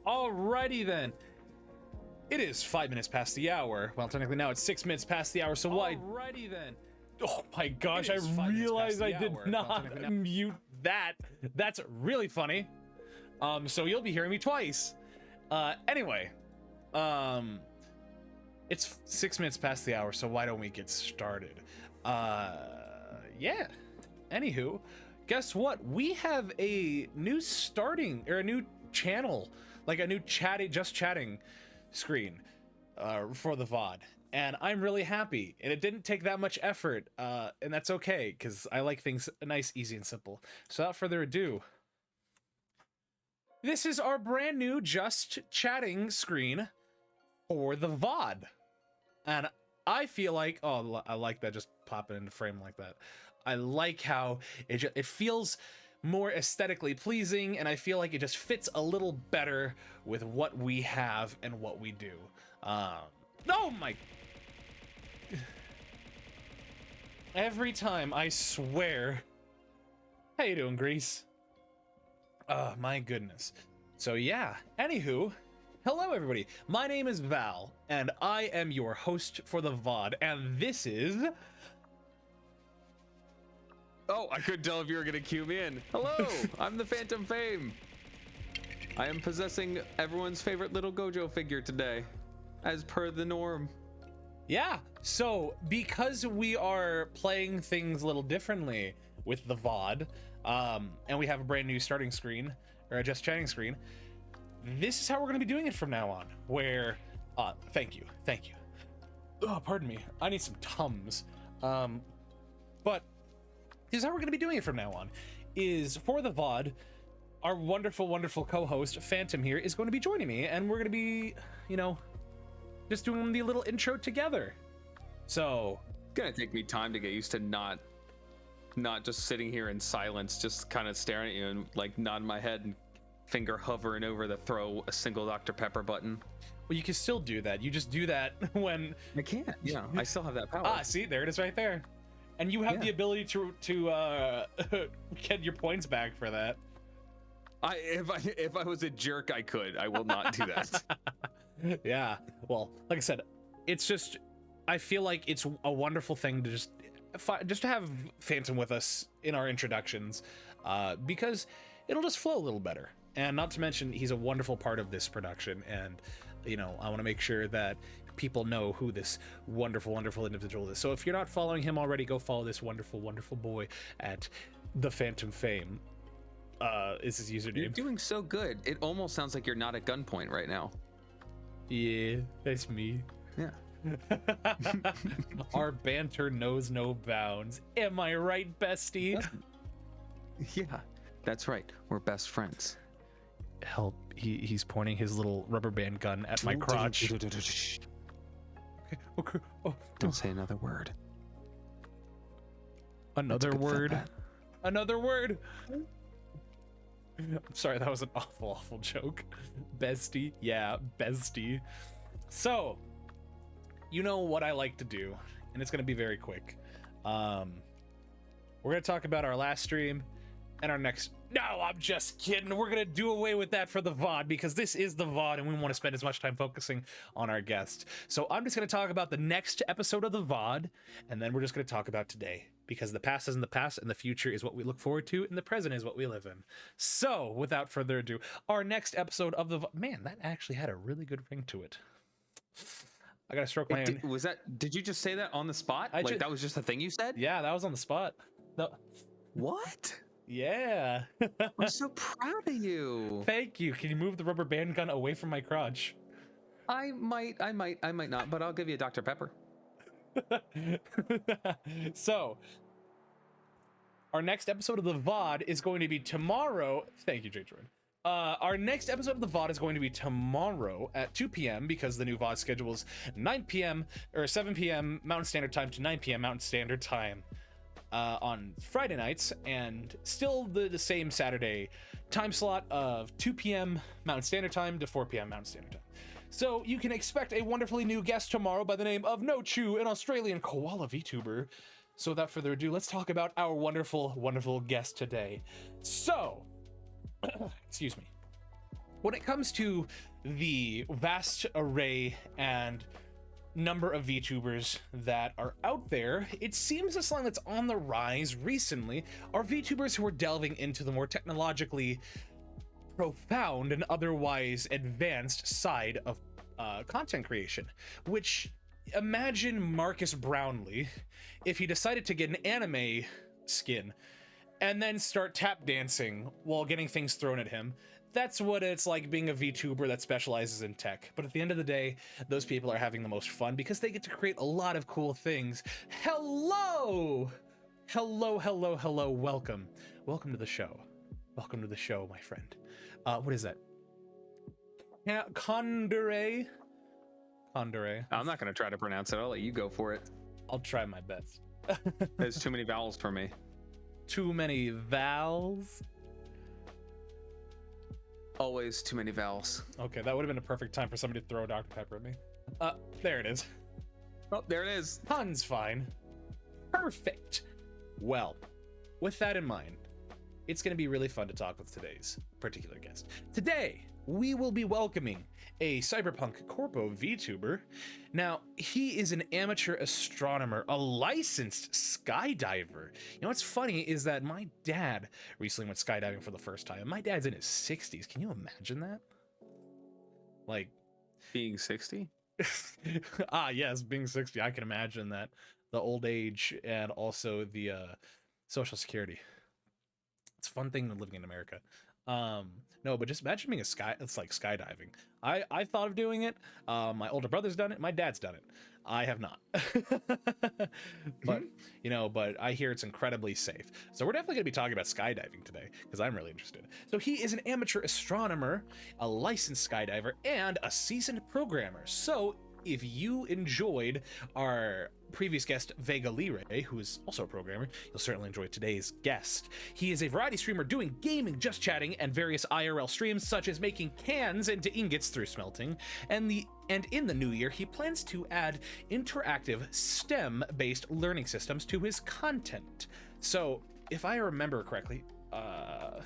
Alrighty then. It is 5 minutes past the hour. Well, technically now it's 6 minutes past the hour, so why? Alrighty then. Oh my gosh, I realized I did not mute that. That's really funny. So you'll be hearing me twice. Anyway, it's 6 minutes past the hour, so why don't we get started? Yeah. Anywho, guess what? We have a new a new channel, like a new just chatting screen for the VOD, and I'm really happy. And it didn't take that much effort, and that's okay because I like things nice, easy, and simple. So without further ado, this is our brand new just chatting screen for the VOD, and I feel like, oh, I like that just popping into frame like that. I like how it feels more aesthetically pleasing, and I feel like it just fits a little better with what we have and what we do. Oh my! Every time, I swear. How you doing, Grease? Oh my goodness. So yeah, anywho, hello everybody. My name is Val, and I am your host for the VOD, and this is... Oh, I couldn't tell if you were gonna cue me in. Hello, I'm the Phantom Fame. I am possessing everyone's favorite little Gojo figure today, as per the norm. Yeah, so because we are playing things a little differently with the VOD, and we have a brand new starting screen, or a just chatting screen, this is how we're gonna be doing it from now on, where, thank you. Oh, pardon me, I need some Tums. But this is how we're going to be doing it from now on, is for the VOD, our wonderful, wonderful co-host, Phantom here, is going to be joining me, and we're going to be, you know, just doing the little intro together. So... It's gonna take me time to get used to not just sitting here in silence, just kind of staring at you and, like, nodding my head and finger hovering over the throw a single Dr. Pepper button. Well, you can still do that. You just do that when... I can't. Yeah, I still have that power. Ah, see? There it is right there. And you have the ability to get your points back for that. If I was a jerk, I could. I will not do that. Yeah. Well, like I said, it's just, I feel like it's a wonderful thing to just to have Phantom with us in our introductions, because it'll just flow a little better. And not to mention, he's a wonderful part of this production, and you know, I want to make sure that people know who this wonderful, wonderful individual is. So if you're not following him already, go follow this wonderful, wonderful boy at the Phantom Fame. Is his username. You're doing so good. It almost sounds like you're not at gunpoint right now. Yeah, that's me. Yeah. Our banter knows no bounds. Am I right, bestie? Yeah, that's right. We're best friends. Help. He's pointing his little rubber band gun at my crotch. Okay. Oh, don't say another word. Another word. Another word. I'm sorry, that was an awful, awful joke. Bestie. Yeah, bestie. So, you know what I like to do, and it's going to be very quick. We're going to talk about our last stream and our next... No, I'm just kidding. We're going to do away with that for the VOD, because this is the VOD and we want to spend as much time focusing on our guest. So I'm just going to talk about the next episode of the VOD, and then we're just going to talk about today, because the past is in the past and the future is what we look forward to and the present is what we live in. So without further ado, our next episode of the VOD... Man, that actually had a really good ring to it. I got to stroke my own. Did you just say that on the spot? That was just a thing you said? Yeah, that was on the spot. No. What? Yeah. I'm so proud of you. Thank you. Can you move the rubber band gun away from my crotch? I might not, but I'll give you a Dr. Pepper. So, our next episode of the VOD is going to be tomorrow. Thank you, Jdroid. Our next episode of the VOD is going to be tomorrow at 2 p.m. because the new VOD schedule is 9 p.m. or 7 p.m. Mountain Standard Time to 9 p.m. Mountain Standard Time. On Friday nights, and still the same Saturday time slot of 2 p.m. Mountain Standard Time to 4 p.m. Mountain Standard Time. So you can expect a wonderfully new guest tomorrow by the name of No Chew, an Australian koala VTuber. So without further ado, let's talk about our wonderful, wonderful guest today. So, excuse me. when it comes to the vast array and number of VTubers that are out there, it seems that something that's on the rise recently are VTubers who are delving into the more technologically profound and otherwise advanced side of content creation. Which, imagine Marcus Brownlee if he decided to get an anime skin and then start tap dancing while getting things thrown at him. That's what it's like being a VTuber that specializes in tech. But at the end of the day, those people are having the most fun because they get to create a lot of cool things. Hello! Hello, hello, hello, welcome. Welcome to the show. Welcome to the show, my friend. What is that? Condore? Condore. I'm not gonna try to pronounce it. I'll let you go for it. I'll try my best. There's too many vowels for me. Too many vowels? Always too many vowels. Okay, that would have been a perfect time for somebody to throw Dr. Pepper at me. There it is. Oh, there it is. Ton's fine. Perfect. Well, with that in mind, it's going to be really fun to talk with today's particular guest. Today, we will be welcoming a cyberpunk corpo VTuber. Now, he is an amateur astronomer, a licensed skydiver. You know what's funny is that my dad recently went skydiving for the first time. My dad's in his 60s. Can you imagine that? Like, being 60? Yes, being 60. I can imagine that. The old age and also the Social Security. It's a fun thing living in America. No, but just imagine being it's like skydiving. I thought of doing it. My older brother's done it. My dad's done it. I have not. But, you know, but I hear it's incredibly safe. So we're definitely going to be talking about skydiving today because I'm really interested. So he is an amateur astronomer, a licensed skydiver, and a seasoned programmer. So if you enjoyed our previous guest, Vega Lire, who is also a programmer, you'll certainly enjoy today's guest. He is a variety streamer doing gaming, just chatting, and various IRL streams, such as making cans into ingots through smelting. And in the new year, he plans to add interactive STEM-based learning systems to his content. So, if I remember correctly, I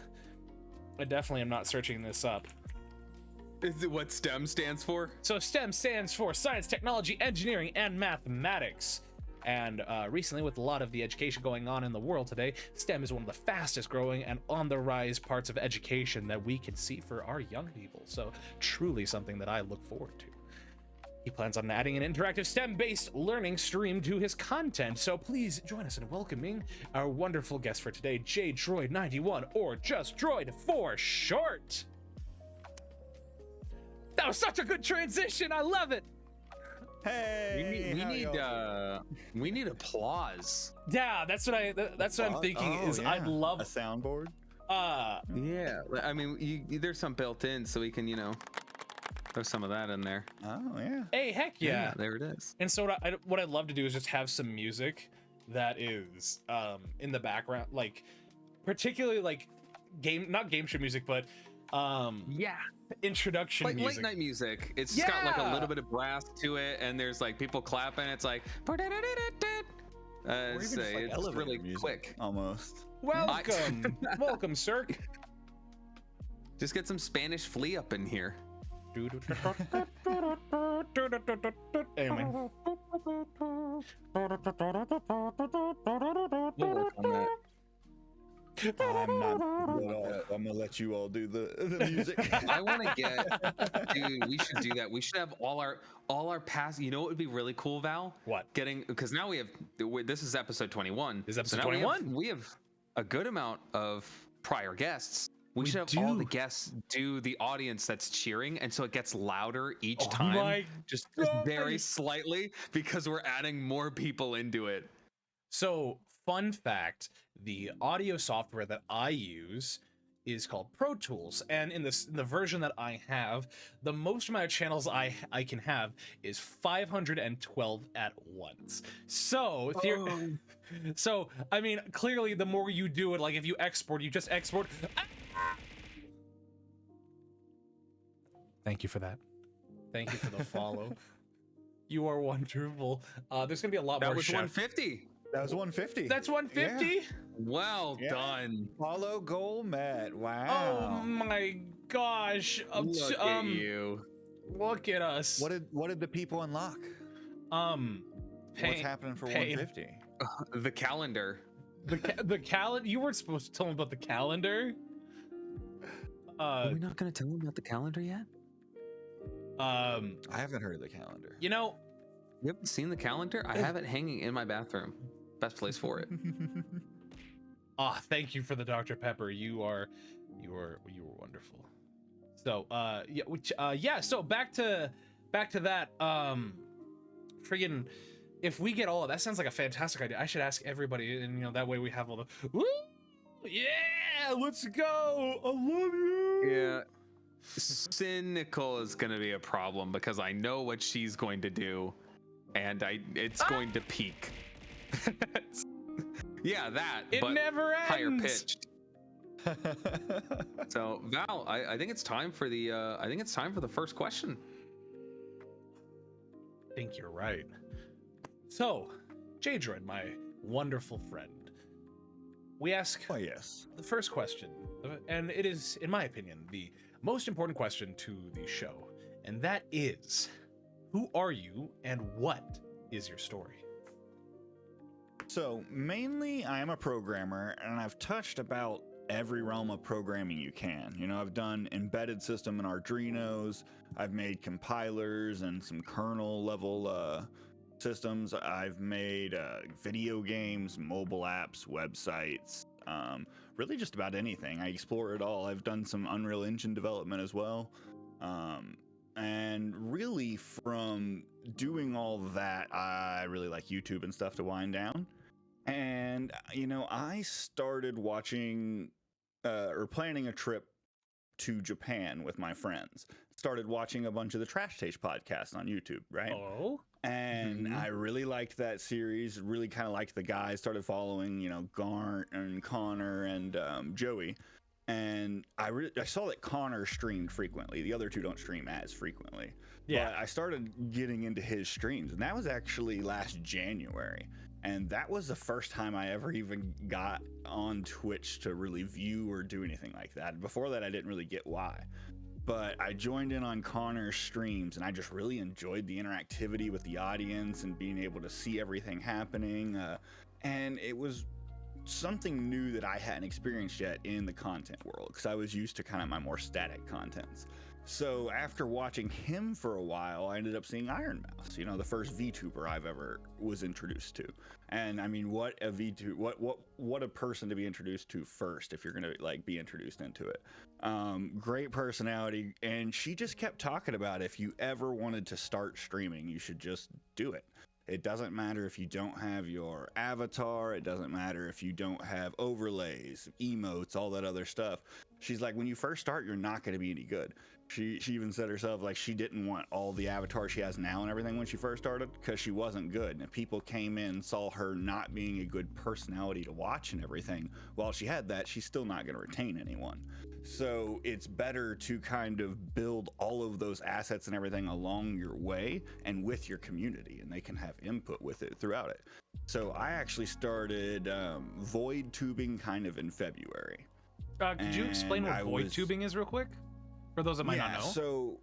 definitely am not searching this up. Is it what STEM stands for? So STEM stands for science, technology, engineering, and mathematics. And recently, with a lot of the education going on in the world today, STEM is one of the fastest growing and on the rise parts of education that we can see for our young people. So truly something that I look forward to. He plans on adding an interactive STEM-based learning stream to his content. So please join us in welcoming our wonderful guest for today, Jdroid91, or just Droid for short. That was such a good transition. I love it. Hey, we need applause. Yeah, that's what I'm thinking. I'd love a soundboard. Yeah, I mean, there's some built in, so we can, throw some of that in there. Oh yeah. Hey, heck yeah. There it is. And so what I'd love to do is just have some music that is in the background, like particularly like not game show music, but yeah, introduction like music. late night music. It's just got like a little bit of brass to it, and there's like people clapping. It's like It's really music, quick. Almost. Welcome. Welcome, sir. Just get some Spanish flea up in here. Anyway. We'll work on that. I'm not good at all. I'm gonna let you all do the music. I want to dude, we should do that. We should have all our past. You know what would be really cool, Val? What? Because now this is episode 21. This is episode now 21. We have a good amount of prior guests. We should have all the guests do the audience that's cheering, and so it gets louder each time, just very slightly, because we're adding more people into it. So, fun fact, the audio software that I use is called Pro Tools, and in the version that I have, the most amount of channels I can have is 512 at once. So, so I mean, clearly the more you do it, like if you just export. Thank you for that. Thank you for the follow. You are wonderful. There's gonna be a lot more. That was 150. That was 150. That's 150. Yeah. Well done. Follow goal met. Wow. Oh my gosh. Look at you. Look at us. What did the people unlock? What's happening for 150? The calendar. The calendar. You weren't supposed to tell him about the calendar. Are we not going to tell him about the calendar yet? I haven't heard of the calendar. You know, you haven't seen the calendar? I have it hanging in my bathroom. Best place for it. Thank you for the Dr. Pepper. You were wonderful. So, so back to that. Friggin', if we get all of that, sounds like a fantastic idea. I should ask everybody, and that way we have all the woo, yeah, let's go. I love you. Yeah. Cynical is going to be a problem because I know what she's going to do, and it's going to peak. Yeah, that. It but never ends. Higher pitched. So Val, I think it's time for the first question. I think you're right. So, Jdroid, my wonderful friend, we ask the first question, and it is, in my opinion, the most important question to the show, and that is, who are you and what is your story? So mainly I am a programmer, and I've touched about every realm of programming you can. I've done embedded system in Arduinos, I've made compilers and some kernel level systems, I've made video games, mobile apps, websites, really just about anything. I explore it all. I've done some Unreal Engine development as well. And really from doing all that, I really like YouTube and stuff to wind down. And, I started watching or planning a trip to Japan with my friends. Started watching a bunch of the Trash Taste podcasts on YouTube, right? Oh. And I really liked that series, really kind of liked the guys, started following, Garnt and Connor and Joey. And I saw that Connor streamed frequently. The other two don't stream as frequently. Yeah. But I started getting into his streams, and that was actually last January. And that was the first time I ever even got on Twitch to really view or do anything like that. Before that, I didn't really get why. But I joined in on Connor's streams, and I just really enjoyed the interactivity with the audience and being able to see everything happening. And it was something new that I hadn't experienced yet in the content world, because I was used to kind of my more static contents. So after watching him for a while, I ended up seeing Iron Mouse, the first VTuber I've ever was introduced to. And I mean, what a what a person to be introduced to first if you're gonna be introduced into it. Great personality, and she just kept talking about if you ever wanted to start streaming, you should just do it. It doesn't matter if you don't have your avatar. It doesn't matter if you don't have overlays, emotes, all that other stuff. She's like, when you first start, you're not going to be any good. She even said herself, she didn't want all the avatars she has now and everything when she first started, because she wasn't good. And if people came in and saw her not being a good personality to watch and everything, while she had that, she's still not going to retain anyone. So it's better to kind of build all of those assets and everything along your way and with your community, and they can have input with it throughout it. So I actually started void tubing kind of in February. Could you explain what void tubing is real quick? For those that might not know. So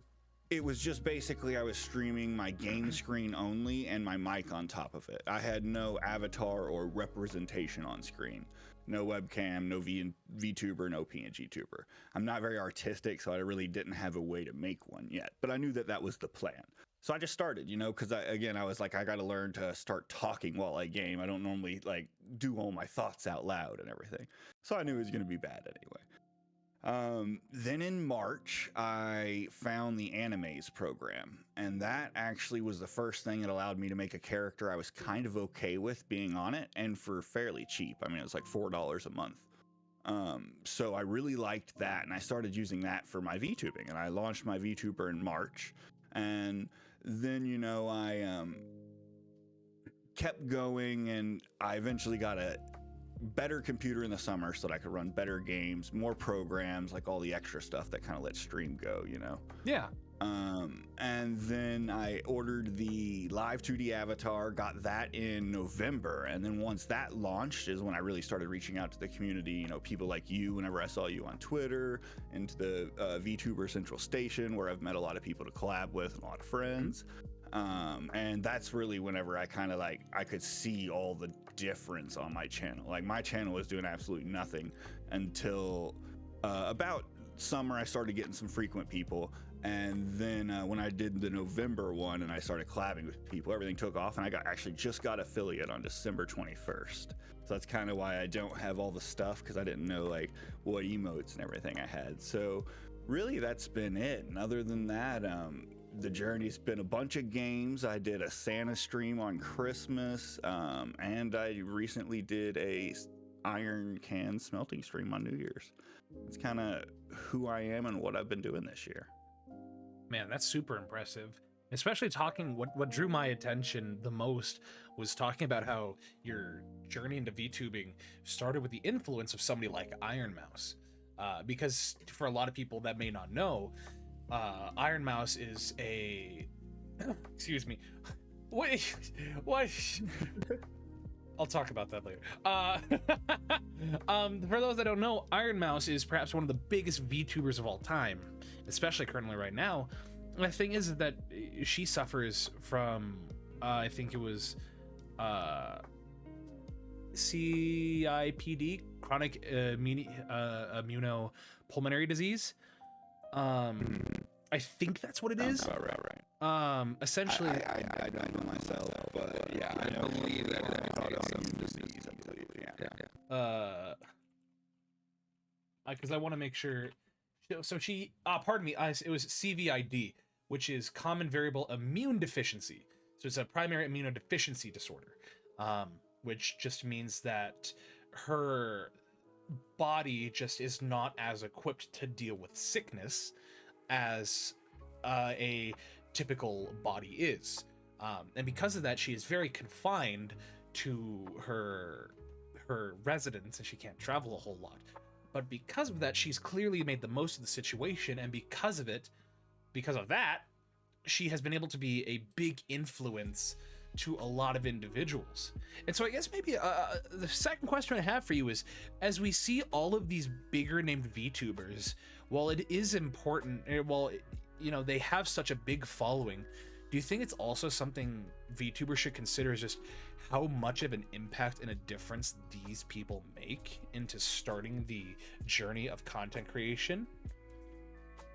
it was just basically I was streaming my game screen only and my mic on top of it. I had no avatar or representation on screen. No webcam, no VTuber, no PNG tuber. I'm not very artistic, so I really didn't have a way to make one yet. But I knew that that was the plan. So I just started, because I was like, I got to learn to start talking while I game. I don't normally do all my thoughts out loud and everything. So I knew it was going to be bad anyway. Then in March, I found the Animes program, and that actually was the first thing that allowed me to make a character I was kind of okay with being on it, and for fairly cheap. I mean, it was like $4 a month. So I really liked that, and I started using that for my VTubing, and I launched my VTuber in March, and then, I kept going, and I eventually got a better computer in the summer so that I could run better games, more programs, all the extra stuff that kind of lets stream go, Yeah. And then I ordered the live 2D avatar, got that in November. And then once that launched is when I really started reaching out to the community, you know, people like you, whenever I saw you on Twitter, into the VTuber Central Station, where I've met a lot of people to collab with and a lot of friends. And that's really whenever I kind of like, I could see all the difference on my channel. Like my channel was doing absolutely nothing until about summer. I started getting some frequent people. And then when I did the November one and I started collabing with people, everything took off, and I actually just got affiliate on December 21st. So that's kind of why I don't have all the stuff, because I didn't know like what emotes and everything I had. So really that's been it. And other than that, the journey's been a bunch of games. I did a Santa stream on Christmas, and I recently did a iron can smelting stream on New Year's. It's kind of who I am and what I've been doing this year. Man, that's super impressive. Especially talking, what drew my attention the most was talking about how your journey into VTubing started with the influence of somebody like Iron Mouse. Because for a lot of people that may not know, Iron Mouse is a... Excuse me. What? I'll talk about that later. For those that don't know, Iron Mouse is perhaps one of the biggest VTubers of all time, especially currently right now. The thing is that she suffers from, I think it was CIPD, chronic immunopulmonary disease. I think that's what it is. Right. Essentially, I don't know myself, but yeah, I believe that is autoimmune disease. I believe, yeah. Because I want to make sure. So she, pardon me, it was CVID, which is common variable immune deficiency. So it's a primary immunodeficiency disorder, which just means that her body just is not as equipped to deal with sickness as a typical body is. And because of that, she is very confined to her residence, and she can't travel a whole lot. But because of that, she's clearly made the most of the situation, and because of that, she has been able to be a big influence to a lot of individuals. And so I guess maybe the second question I have for you is, as we see all of these bigger named VTubers, while it is important, they have such a big following, do you think it's also something VTubers should consider, is just how much of an impact and a difference these people make into starting the journey of content creation?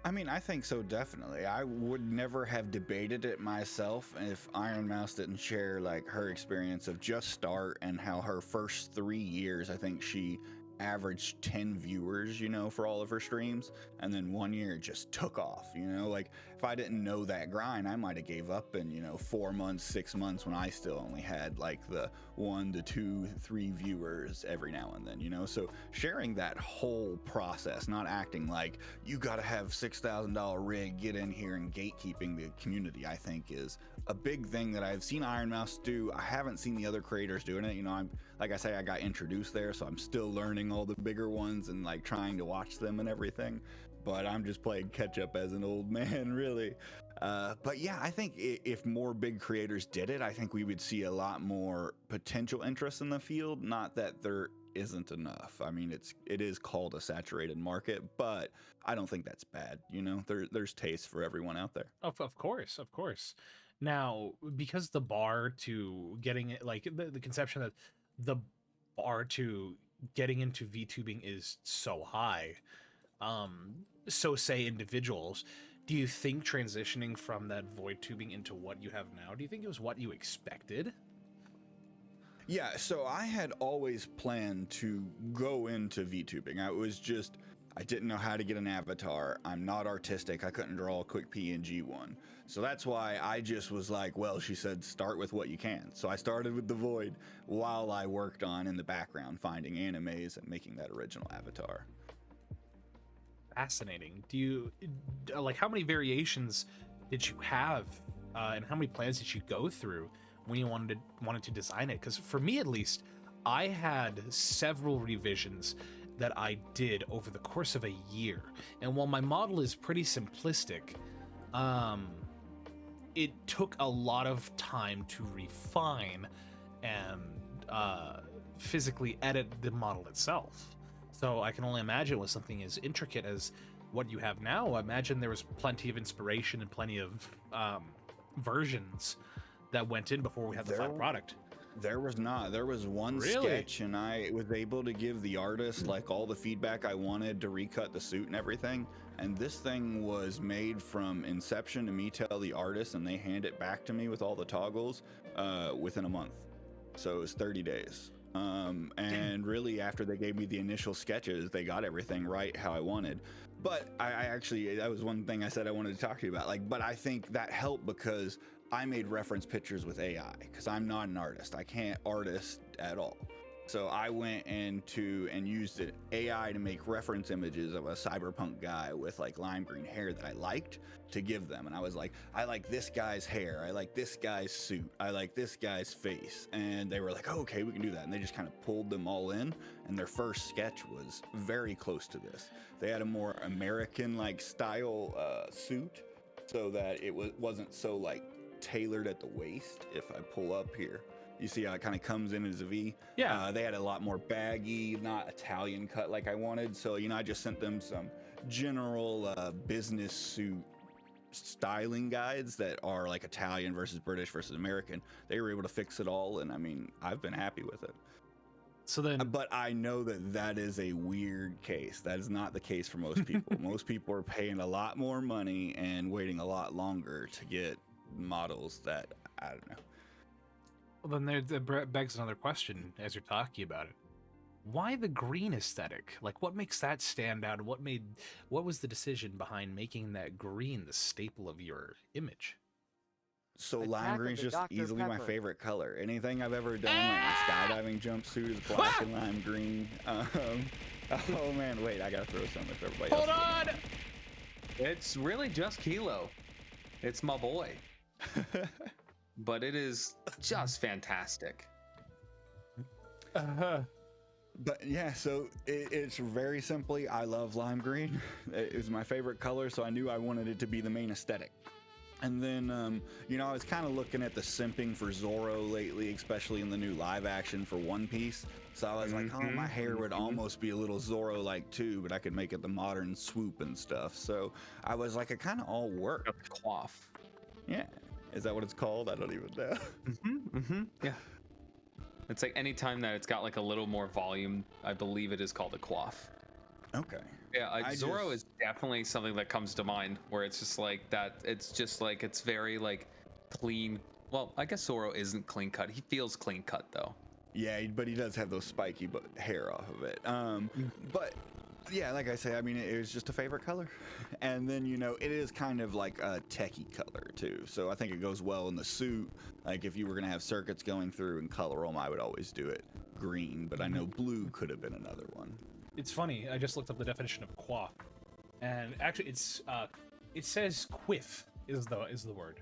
I mean, I think so, definitely. I would never have debated it myself if Iron Mouse didn't share like her experience of just start, and how her first 3 years, I think she averaged 10 viewers, for all of her streams, and then 1 year it just took off. Like if I didn't know that grind, I might have gave up in 4 months, 6 months, when I still only had like the 1 to 2, 3 viewers every now and then. So sharing that whole process, not acting like you got to have $6,000 rig, get in here, and gatekeeping the community, I think is a big thing that I've seen Iron Mouse do. I haven't seen the other creators doing it. I'm, like I say, I got introduced there, so I'm still learning all the bigger ones and like trying to watch them and everything. But I'm just playing catch up as an old man, really. But yeah, I think if more big creators did it, I think we would see a lot more potential interest in the field. Not that there isn't enough. I mean, it is called a saturated market, but I don't think that's bad. There's taste for everyone out there. Of course. Now, because the bar to getting it, like the conception that the bar to getting into VTubing is so high, so say individuals, do you think transitioning from that void tubing into what you have now, do you think it was what you expected? Yeah, so I had always planned to go into VTubing. I didn't know how to get an avatar. I'm not artistic. I couldn't draw a quick PNG one. So that's why I just was like, well, she said, start with what you can. So I started with the void while I worked on in the background, finding animes and making that original avatar. Fascinating. Do you, like, how many variations did you have, and how many plans did you go through when you wanted to design it? Because for me, at least, I had several revisions that I did over the course of a year. And while my model is pretty simplistic, it took a lot of time to refine and physically edit the model itself. So I can only imagine with something as intricate as what you have now. I imagine there was plenty of inspiration and plenty of versions that went in before we had the final product. There was not. There was one sketch, and I was able to give the artist like all the feedback I wanted to recut the suit and everything. And this thing was made from inception to me tell the artist, and they hand it back to me with all the toggles within a month. So it was 30 days. And really, after they gave me the initial sketches, they got everything right how I wanted. But I actually, that was one thing I said I wanted to talk to you about. Like, but I think that helped because I made reference pictures with AI because I'm not an artist. I can't artist at all. So I went into and used an AI to make reference images of a cyberpunk guy with like lime green hair that I liked to give them. And I was like, I like this guy's hair. I like this guy's suit. I like this guy's face. And they were like, oh, okay, we can do that. And they just kind of pulled them all in. And their first sketch was very close to this. They had a more American like style suit so that it wasn't so like tailored at the waist. If I pull up here, you see how it kind of comes in as a V. Yeah. They had a lot more baggy, not Italian cut like I wanted. So, you know, I just sent them some general business suit styling guides that are like Italian versus British versus American. They were able to fix it all. And I mean, I've been happy with it. So then, but I know that that is a weird case. That is not the case for most people. Most people are paying a lot more money and waiting a lot longer to get models that, I don't know. Well, then there begs another question as you're talking about it. Why the green aesthetic? Like, what makes that stand out? What was the decision behind making that green the staple of your image? So lime green is just easily my favorite color. Anything I've ever done, like my skydiving jumpsuit is black and lime green. Oh man, wait, I gotta throw something if everybody else. Hold on! It's really just Kilo. It's my boy. But it is just fantastic. But yeah, so it's very simply, I love lime green. It was my favorite color, so I knew I wanted it to be the main aesthetic. And then, you know, I was kind of looking at the simping for Zorro lately, especially in the new live action for One Piece. So I was like, oh, my hair would almost be a little Zorro-like too, but I could make it the modern swoop and stuff. So I was like, it kind of all worked. Coif. Yeah. Is that what it's called? I don't even know. Yeah. It's like anytime that it's got like a little more volume, I believe it is called a coif. Okay. Yeah, Zorro is definitely something that comes to mind where it's just like that. It's just like, it's very like clean. Well, I guess Zorro isn't clean cut. He feels clean cut though. Yeah, but he does have those spiky hair off of it. But yeah, like I say, I mean, it was just a favorite color. And then, you know, it is kind of like a techie color too. So I think it goes well in the suit. Like if you were going to have circuits going through and color them, I would always do it green, but I know blue could have been another one. It's funny, I just looked up the definition of coif. And actually it's it says quiff is the word.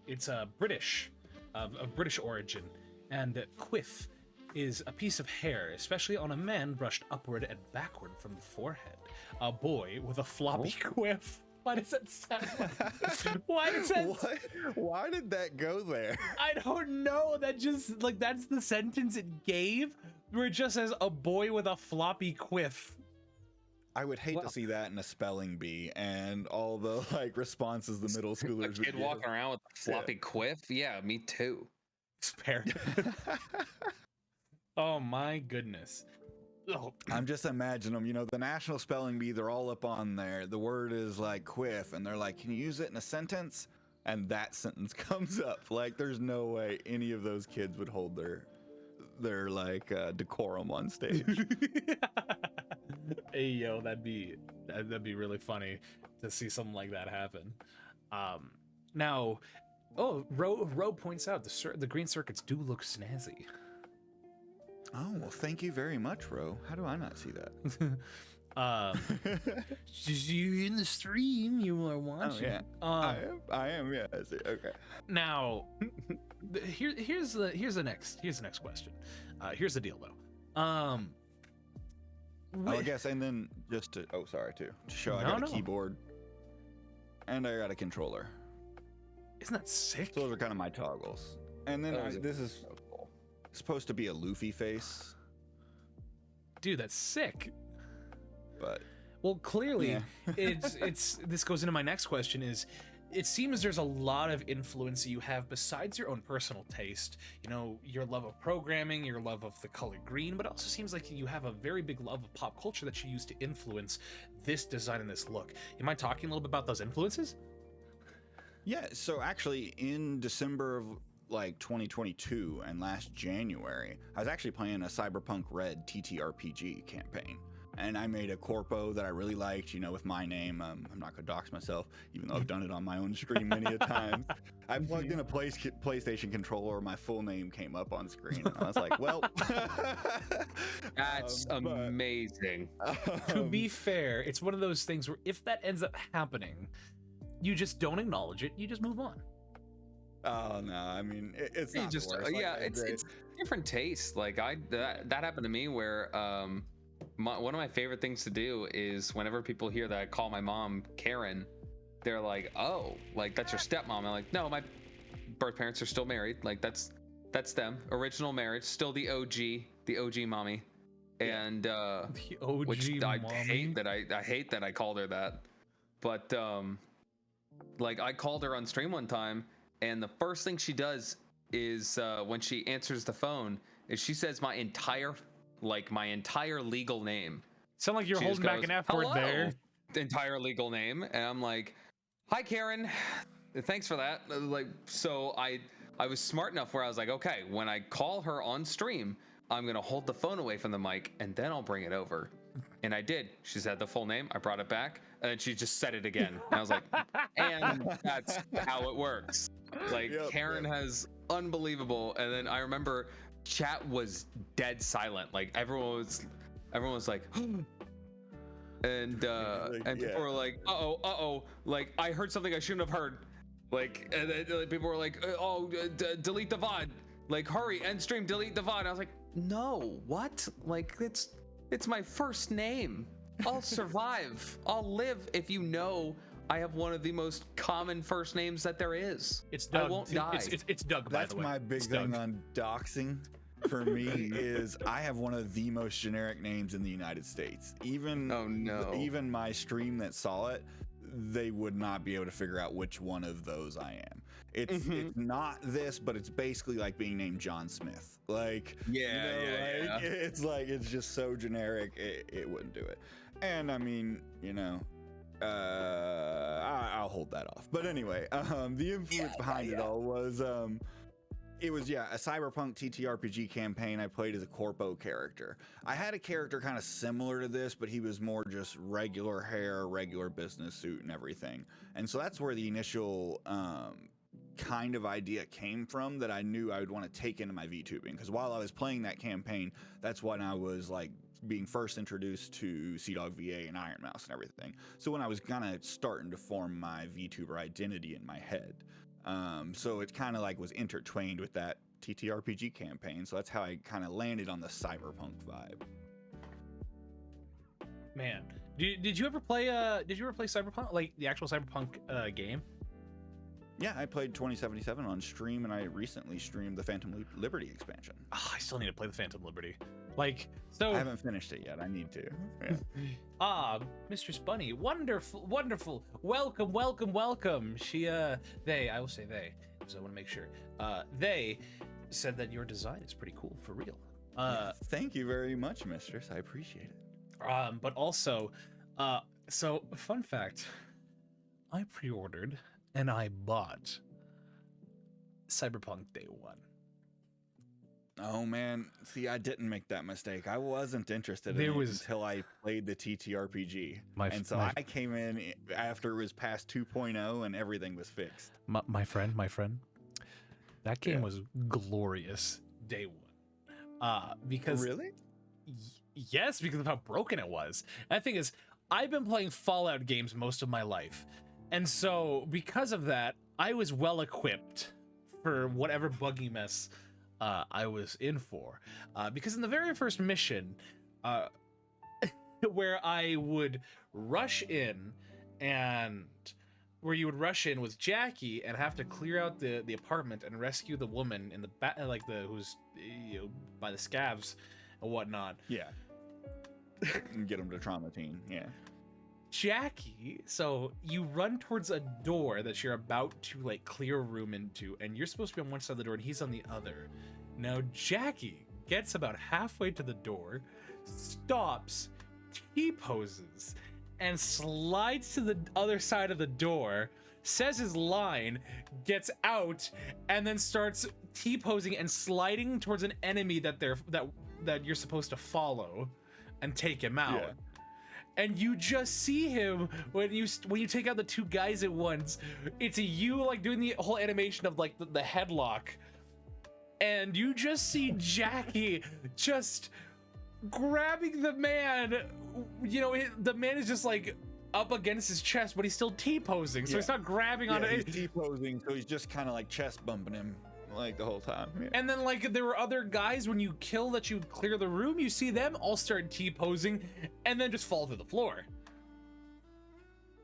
It's British, of British origin. And quiff is a piece of hair, especially on a man, brushed upward and backward from the forehead. A boy with a floppy quiff. Why does that sound like... Why did that go there? I don't know. That just, like, that's the sentence it gave, where it just says, a boy with a floppy quiff. I would hate to see that in a spelling bee and all the, like, responses the middle schoolers A kid walking around with a floppy quiff? Yeah, me too. Spare. Oh my goodness. Oh. I'm just imagining them, you know, the National Spelling Bee, they're all up on there. The word is like quiff, and they're like, can you use it in a sentence? And that sentence comes up. Like, there's no way any of those kids would hold their like decorum on stage. Hey yo, that'd be really funny to see something like that happen. Now, Ro points out the green circuits do look snazzy. Oh, well, thank you very much, Ro. How do I not see that? You in the stream, you are watching. Oh, yeah. I am, yeah. I see. Okay. Now, here's the next question. Here's the deal, though. I guess, and then just to show I got a keyboard. and I got a controller. Isn't that sick? So those are kind of my toggles. And then this is supposed to be a Luffy face. Dude, that's sick. But well, clearly, it's this goes into my next question is, it seems there's a lot of influence that you have besides your own personal taste, you know, your love of programming, your love of the color green, but it also seems like you have a very big love of pop culture that you use to influence this design and this look. You mind talking a little bit about those influences? Yeah, so actually in December of like 2022 and last January, I was actually playing a Cyberpunk Red TTRPG campaign. And I made a corpo that I really liked, you know, with my name. I'm not gonna dox myself, even though I've done it on my own stream many a time. I plugged in a PlayStation controller, my full name came up on screen, and I was like, well. That's amazing. To be fair, it's one of those things where if that ends up happening, you just don't acknowledge it, you just move on. Oh no, I mean it's not just worse. yeah, it's different taste. Like that happened to me where one of my favorite things to do is whenever people hear that I call my mom Karen, they're like, oh, like that's your stepmom. I'm like, no, my birth parents are still married. Like that's them, original marriage, still the OG mommy. And the OG which I mommy? hate that I called her that. But like I called her on stream one time, and the first thing she does is when she answers the phone is she says my entire legal name. Sound like you're She holding just back goes, an F word there. The entire legal name, and I'm like, hi Karen, thanks for that. Like, so I was smart enough where I was like, okay, when I call her on stream, I'm gonna hold the phone away from the mic and then I'll bring it over. And I did. She said the full name, I brought it back, and then she just said it again. And I was like, and that's how it works. Like, Karen has unbelievable. And then I remember chat was dead silent. Like everyone was like, and people were like, uh-oh, like I heard something I shouldn't have heard. Like, and then people were like, delete the VOD. Like, hurry, end stream, delete the VOD. I was like, no, what? Like, it's my first name. I'll survive. I'll live if you know I have one of the most common first names that there is. It's Doug. I won't die. It's Doug, by the way. That's my big thing on doxing for me is I have one of the most generic names in the United States. Even my stream that saw it, they would not be able to figure out which one of those I am. It's not this, but it's basically like being named John Smith. Like, it's like, it's just so generic, it wouldn't do it. And I mean, you know, I'll hold that off. But anyway, the influence behind it all was, it was, a Cyberpunk TTRPG campaign. I played as a corpo character. I had a character kind of similar to this, but he was more just regular hair, regular business suit and everything. And so that's where the initial kind of idea came from that I knew I would want to take into my VTubing. Because while I was playing that campaign, that's when I was like being first introduced to CDawg VA and Iron Mouse and everything. So when I was kind of starting to form my VTuber identity in my head. So it kind of like was intertwined with that TTRPG campaign. So that's how I kind of landed on the cyberpunk vibe. Man, did you ever play Cyberpunk, like the actual Cyberpunk game? Yeah, I played 2077 on stream, and I recently streamed the Phantom Liberty expansion. Oh, I still need to play the Phantom Liberty. Like, so I haven't finished it yet. I need to. Yeah. Mistress Bunny, wonderful. Welcome. They, I will say they, because I want to make sure. They said that your design is pretty cool, for real. Thank you very much, mistress. I appreciate it. But also, so fun fact, I pre-ordered and I bought Cyberpunk Day 1. Oh man, see, I didn't make that mistake. I wasn't interested in it until I played the TTRPG. I came in after it was past 2.0 and everything was fixed. My friend, that game was glorious Day 1. Because really? Yes, because of how broken it was. And the thing is, I've been playing Fallout games most of my life. And so because of that, I was well equipped for whatever buggy mess I was in for. Because in the very first mission, where I would rush in and where you would rush in with Jackie and have to clear out the apartment and rescue the woman in the back, like who's by the scavs and whatnot. Yeah. And get them to trauma team. Yeah. Jackie, so you run towards a door that you're about to like clear a room into, and you're supposed to be on one side of the door and he's on the other. Now Jackie gets about halfway to the door, stops, T-poses, and slides to the other side of the door, says his line, gets out, and then starts T-posing and sliding towards an enemy that you're supposed to follow and take him out. Yeah. And you just see him when you take out the two guys at once. It's you like doing the whole animation of like the headlock, and you just see Jackie just grabbing the man. The man is just like up against his chest, but he's still T-posing, so he's not grabbing on it. He's T-posing, so he's just kind of like chest bumping him like the whole time. Yeah. And then like there were other guys when you clear the room, you see them all start T-posing and then just fall to the floor.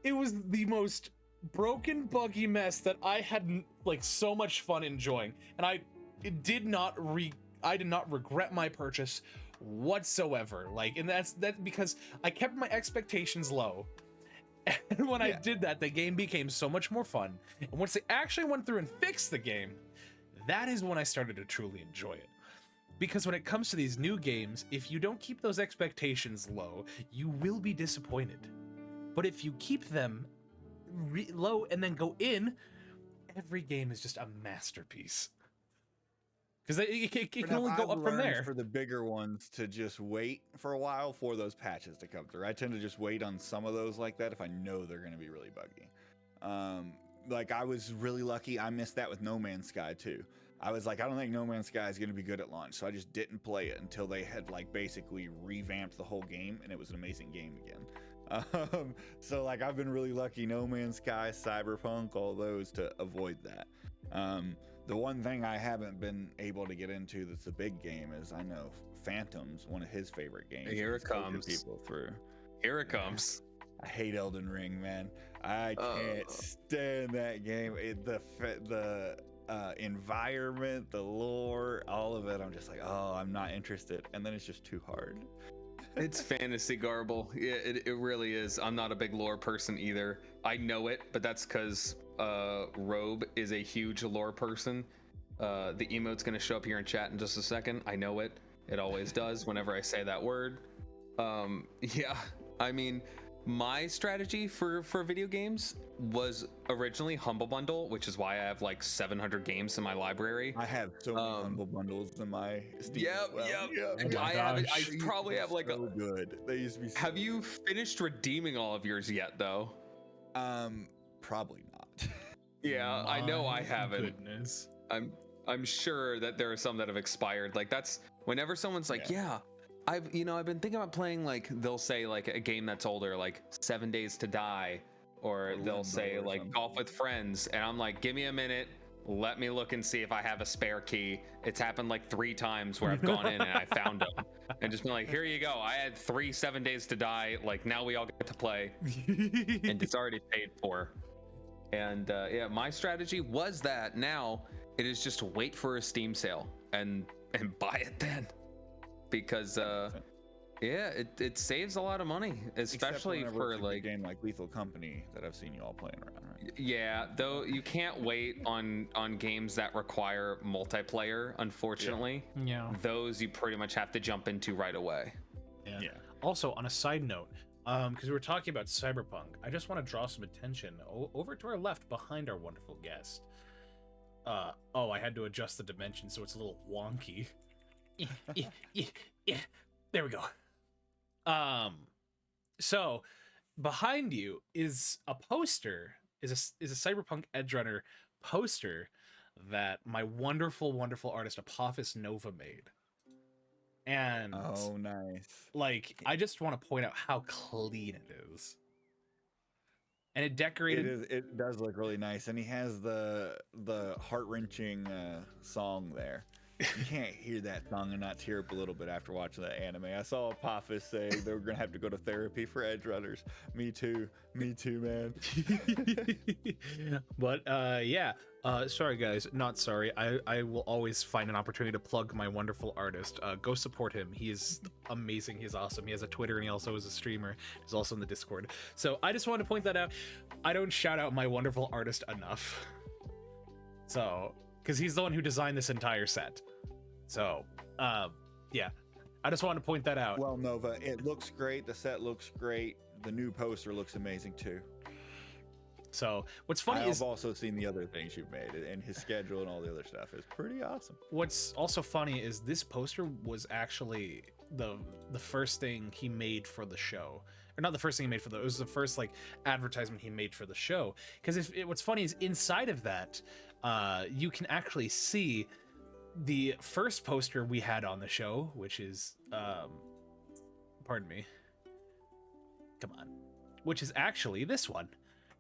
It was the most broken, buggy mess that I had like so much fun enjoying, and I did not regret my purchase whatsoever. Like, and that's because I kept my expectations low. And when I did that, the game became so much more fun. And once they actually went through and fixed the game, that is when I started to truly enjoy it. Because when it comes to these new games, if you don't keep those expectations low, you will be disappointed. But if you keep them low and then go in, every game is just a masterpiece. Because it can only go up from there. For the bigger ones to just wait for a while for those patches to come through. I tend to just wait on some of those like that if I know they're going to be really buggy. Like I was really lucky. I missed that with No Man's Sky too. I was like, I don't think No Man's Sky is going to be good at launch, so I just didn't play it until they had like basically revamped the whole game, and it was an amazing game again. So like I've been really lucky. No Man's Sky, Cyberpunk, all those to avoid that. The one thing I haven't been able to get into that's a big game is I know Phantom's one of his favorite games. Here it comes. People through. Here it comes. I hate Elden Ring, man. I can't stand that game. The environment, the lore, all of it. I'm just like, oh, I'm not interested. And then it's just too hard. It's fantasy garble. Yeah, it really is. I'm not a big lore person either. I know it, but that's because Robe is a huge lore person. The emote's gonna show up here in chat in just a second. I know it. It always does whenever I say that word. Yeah, I mean, my strategy for video games was originally Humble Bundle, which is why I have like 700 games in my library. I have so many Humble Bundles in my Steam. Yep. I probably have like so good. They used to be. Have you finished redeeming all of yours yet, though? Probably not. Yeah, I know I haven't. Goodness. I'm sure that there are some that have expired. Like that's whenever someone's like, yeah. I've been thinking about playing, like they'll say like a game that's older, like 7 Days to Die, or they'll say like Golf with Friends, and I'm like, give me a minute, let me look and see if I have a spare key. It's happened like 3 times where I've gone in and I found them and just been like, here you go, I had 3 7 Days to Die, like now we all get to play and it's already paid for. And yeah, my strategy was that. Now it is just wait for a Steam sale and buy it then. Because yeah, it saves a lot of money, especially for like a game like Lethal Company that I've seen you all playing around, right? Yeah, though you can't wait on games that require multiplayer, unfortunately. Yeah. Those you pretty much have to jump into right away. Yeah. Also, on a side note, because we were talking about Cyberpunk, I just want to draw some attention over to our left behind our wonderful guest. Oh, I had to adjust the dimension so it's a little wonky. Yeah. There we go. So behind you is a poster, is a Cyberpunk Edgerunner poster that my wonderful artist Apophis Nova made. And oh, nice. Like, I just want to point out how clean it is. And it decorated. It does look really nice, and he has the heart-wrenching song there. You can't hear that song and not tear up a little bit after watching that anime. I saw Apophis say they were gonna have to go to therapy for edge runners. Me too, man. But yeah, sorry guys, not sorry. I will always find an opportunity to plug my wonderful artist. Go support him. He is amazing. He's awesome. He has a Twitter and he also is a streamer. He's also in the Discord. So I just wanted to point that out. I don't shout out my wonderful artist enough. So, because he's the one who designed this entire set. So, yeah, I just wanted to point that out. Well, Nova, it looks great. The set looks great. The new poster looks amazing too. So, what's funny is I've also seen the other things you've made, and his schedule and all the other stuff is pretty awesome. What's also funny is this poster was actually the first thing he made for the show. Or not the first thing he made for it was the first like advertisement he made for the show. Because what's funny is inside of that, you can actually see the first poster we had on the show, which is pardon me, come on, which is actually this one,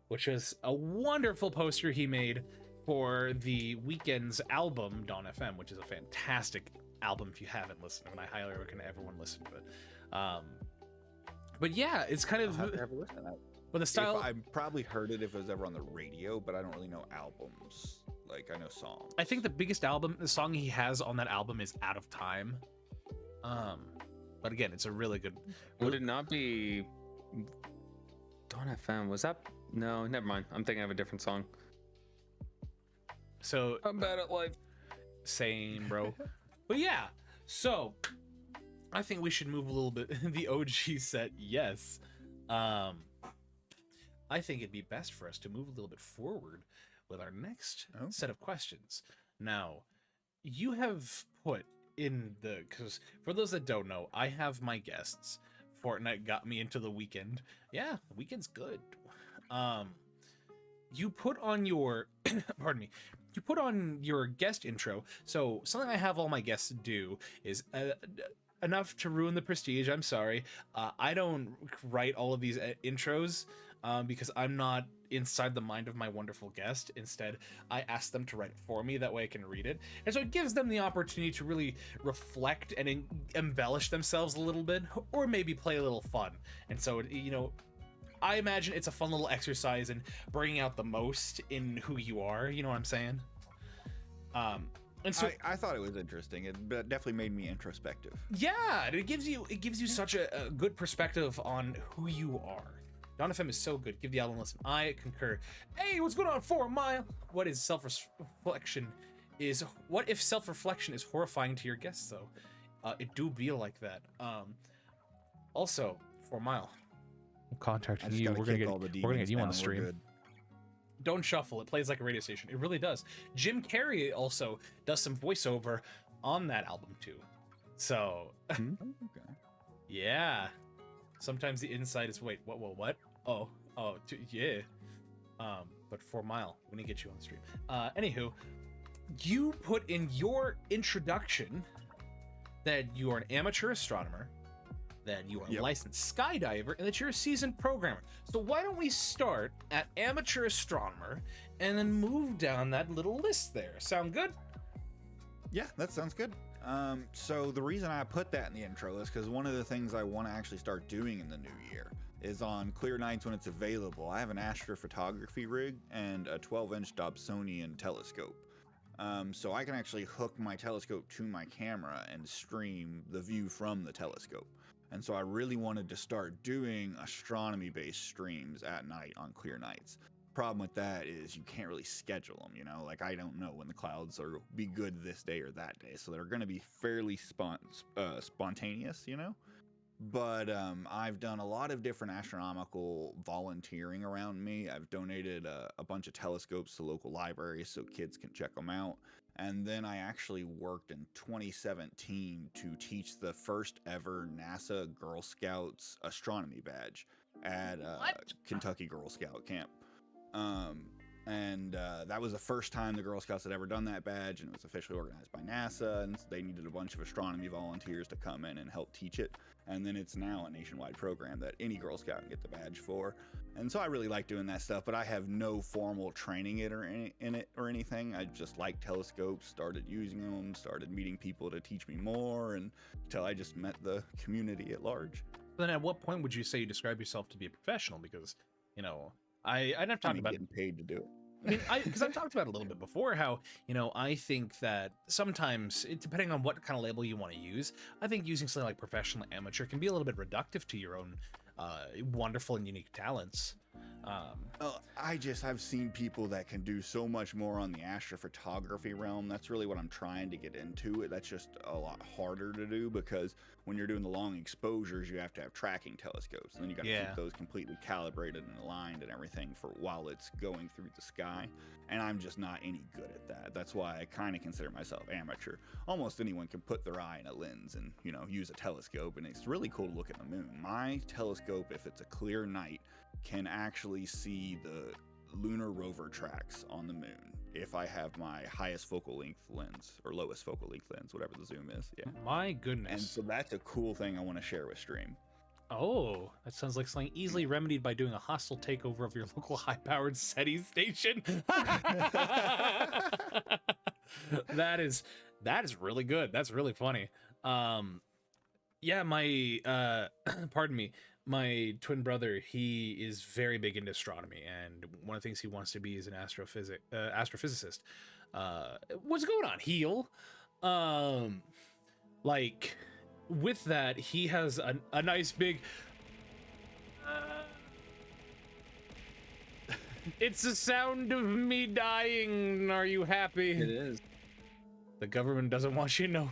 which is a wonderful poster he made for the Weeknd's album Dawn FM, which is a fantastic album if you haven't listened, and I highly recommend everyone listen to it. But yeah, it's kind of but the style. I probably heard it if it was ever on the radio, but I don't really know albums. Like I know songs. I think the biggest the song he has on that album is Out of Time. But again, it's a really good. Would it not be Dawn FM? Was that? No, never mind. I'm thinking of a different song. So I'm bad at life. Same, bro. But yeah, so I think we should move a little bit. The OG set, yes. I think it'd be best for us to move a little bit forward with our next set of questions. Now, you have put in because for those that don't know, I have my guests. Fortnite got me into the Weeknd. Yeah, the Weeknd's good. You put on your, pardon me, you put on your guest intro. So something I have all my guests do is enough to ruin the prestige. I'm sorry. I don't write all of these intros because I'm not inside the mind of my wonderful guest. Instead, I ask them to write it for me. That way I can read it. And so it gives them the opportunity to really reflect and embellish themselves a little bit, or maybe play a little fun. And so, you know, I imagine it's a fun little exercise in bringing out the most in who you are. You know what I'm saying? And so I thought it was interesting. It definitely made me introspective. Yeah, it gives you such a good perspective on who you are. Dawn FM is so good. Give the album a listen. I concur. Hey, what's going on, 4 Mile? What if self-reflection is horrifying to your guests, though? It do be like that. Also, 4 Mile, I'm contacting you. We're gonna get you on the stream. Don't shuffle. It plays like a radio station. It really does. Jim Carrey also does some voiceover on that album too. So, yeah. Sometimes the inside is what? Oh, yeah. But 4 Mile, we're gonna get you on the stream. Anywho, you put in your introduction that you are an amateur astronomer, that you are a licensed skydiver, and that you're a seasoned programmer. So why don't we start at amateur astronomer and then move down that little list there? Sound good? Yeah, that sounds good. So the reason I put that in the intro is because one of the things I want to actually start doing in the new year is on clear nights when it's available. I have an astrophotography rig and a 12-inch Dobsonian telescope. So I can actually hook my telescope to my camera and stream the view from the telescope. And so I really wanted to start doing astronomy-based streams at night on clear nights. Problem with that is you can't really schedule them, you know? Like, I don't know when the clouds are be good this day or that day, so they're going to be fairly spontaneous, you know? But I've done a lot of different astronomical volunteering around me. I've donated a bunch of telescopes to local libraries so kids can check them out. And then I actually worked in 2017 to teach the first ever NASA Girl Scouts astronomy badge at Kentucky Girl Scout camp. That was the first time the Girl Scouts had ever done that badge, and it was officially organized by NASA, and they needed a bunch of astronomy volunteers to come in and help teach it. And then it's now a nationwide program that any Girl Scout can get the badge for. And so I really like doing that stuff, but I have no formal training in it or anything. I just like telescopes, started using them, started meeting people to teach me more, and until I just met the community at large. Then at what point would you say you describe yourself to be a professional? Because, you know, I've talked about getting paid to do it. I mean, because I've talked about it a little bit before, how, you know, I think that sometimes, depending on what kind of label you want to use, I think using something like professional amateur can be a little bit reductive to your own wonderful and unique talents. I've seen people that can do so much more on the astrophotography realm. That's really what I'm trying to get into. That's just a lot harder to do, because when you're doing the long exposures, you have to have tracking telescopes, and then you got to keep those completely calibrated and aligned and everything for while it's going through the sky. And I'm just not any good at that. That's why I kind of consider myself amateur. Almost anyone can put their eye in a lens and, you know, use a telescope, and it's really cool to look at the moon. My telescope, if it's a clear night, can actually see the lunar rover tracks on the moon if I have my highest focal length lens, or lowest focal length lens, whatever the zoom is. Yeah. My goodness. And so that's a cool thing I want to share with stream. Oh, that sounds like something easily remedied by doing a hostile takeover of your local high-powered SETI station. That is really good. That's really funny. Yeah, my pardon me, my twin brother, he is very big into astronomy, and one of the things he wants to be is an astrophysicist. What's going on, Heel? Like, with that, he has a nice big it's the sound of me dying. Are you happy? It is. The government doesn't want you to know.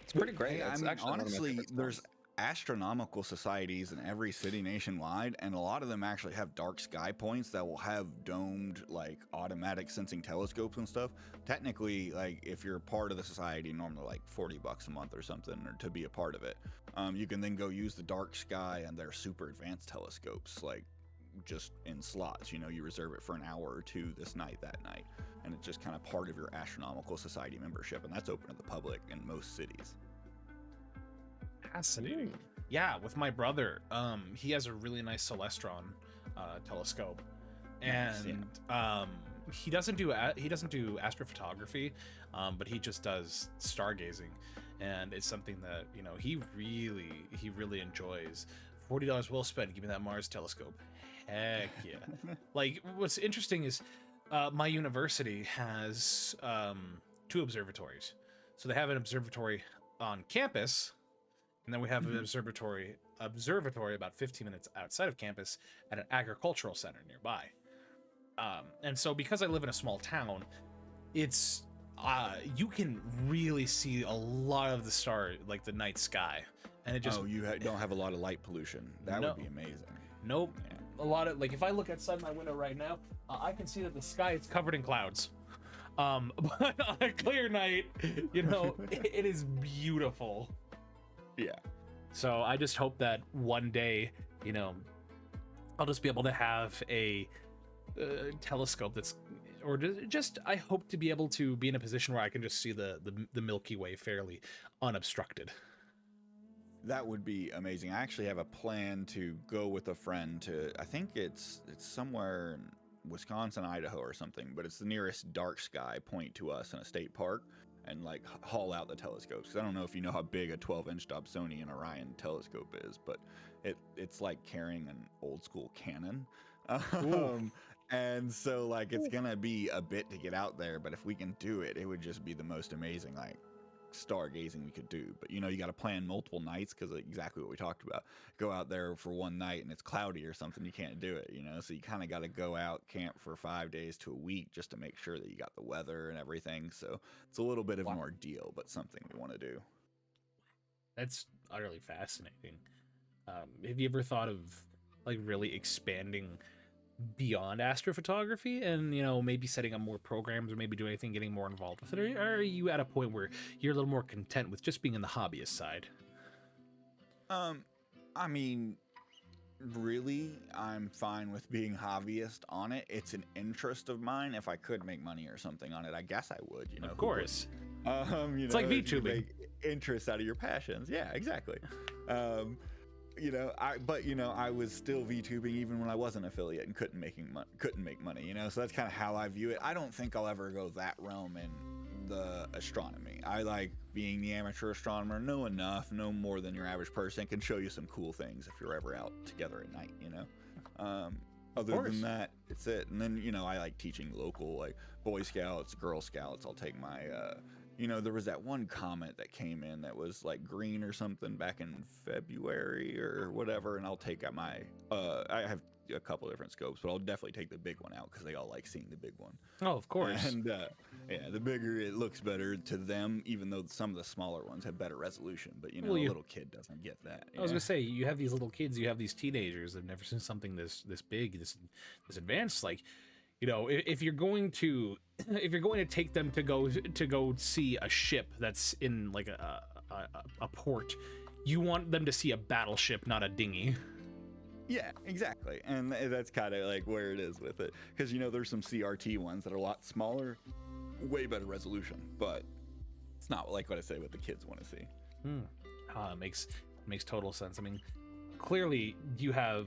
It's pretty great. I mean, honestly, there's astronomical societies in every city nationwide, and a lot of them actually have dark sky points that will have domed, like, automatic sensing telescopes and stuff. Technically, like, if you're part of the society, normally like $40 a month or something, or to be a part of it, you can then go use the dark sky and their super advanced telescopes, like, just in slots. You know, you reserve it for an hour or two this night, that night, and it's just kind of part of your astronomical society membership, and that's open to the public in most cities. Fascinating. Yeah, with my brother, he has a really nice Celestron telescope, and he doesn't do astrophotography, but he just does stargazing, and it's something that, you know, he really enjoys. $40 well spent. Give me that Mars telescope. Heck yeah. Like, what's interesting is my university has 2 observatories. So they have an observatory on campus, and then we have an observatory about 15 minutes outside of campus at an agricultural center nearby. And so because I live in a small town, it's you can really see a lot of the stars, like the night sky. And it just don't have a lot of light pollution. That would be amazing. Nope. Yeah. A lot of, like, if I look outside my window right now, I can see that the sky is covered in clouds. But on a clear night, you know, it is beautiful. Yeah. So I just hope that one day, you know, I'll just be able to have a telescope that's, or just, I hope to be able to be in a position where I can just see the Milky Way fairly unobstructed. That would be amazing. I actually have a plan to go with a friend to, I think it's somewhere in Wisconsin, Idaho or something, but it's the nearest dark sky point to us in a state park, and like haul out the telescopes. Cause I don't know if you know how big a 12-inch Dobsonian Orion telescope is, but it's like carrying an old school Canon. And so, like, it's gonna be a bit to get out there, but if we can do it, it would just be the most amazing, like, stargazing we could do. But, you know, you got to plan multiple nights, because exactly what we talked about. Go out there for one night and it's cloudy or something, you can't do it, you know. So you kind of got to go out, camp for 5 days to a week just to make sure that you got the weather and everything. So it's a little bit of an ordeal, but something we want to do. That's utterly fascinating. Have you ever thought of, like, really expanding beyond astrophotography and, you know, maybe setting up more programs, or maybe doing anything, getting more involved with it? Or are you at a point where you're a little more content with just being in the hobbyist side? I mean, really, I'm fine with being hobbyist on it. It's an interest of mine. If I could make money or something on it, I guess I would, you know. Of course. You it's know, like VTubing. make interest out of your passions. Yeah, exactly. I was still VTubing even when I wasn't affiliate and couldn't make money, so that's kind of how I view it. I don't think I'll ever go that realm in the astronomy. I like being the amateur astronomer, know more than your average person, can show you some cool things if you're ever out together at night, Other than that, it's it. And then, I like teaching local, like Boy Scouts, Girl Scouts. I'll take my, there was that one comment that came in that was like green or something back in February or whatever. And I'll take out my, I have a couple different scopes, but I'll definitely take the big one out because they all like seeing the big one. Oh, of course. And the bigger it looks better to them, even though some of the smaller ones have better resolution. But a little kid doesn't get that. I was gonna say, you have these little kids, you have these teenagers that've never seen something this big, this advanced. Like, if you're going to take them to go see a ship that's in like a port, you want them to see a battleship, not a dinghy. Yeah, exactly. And that's kind of like where it is with it. Because, there's some CRT ones that are a lot smaller, way better resolution. But it's not like what I say what the kids want to see. It makes total sense. I mean, clearly you have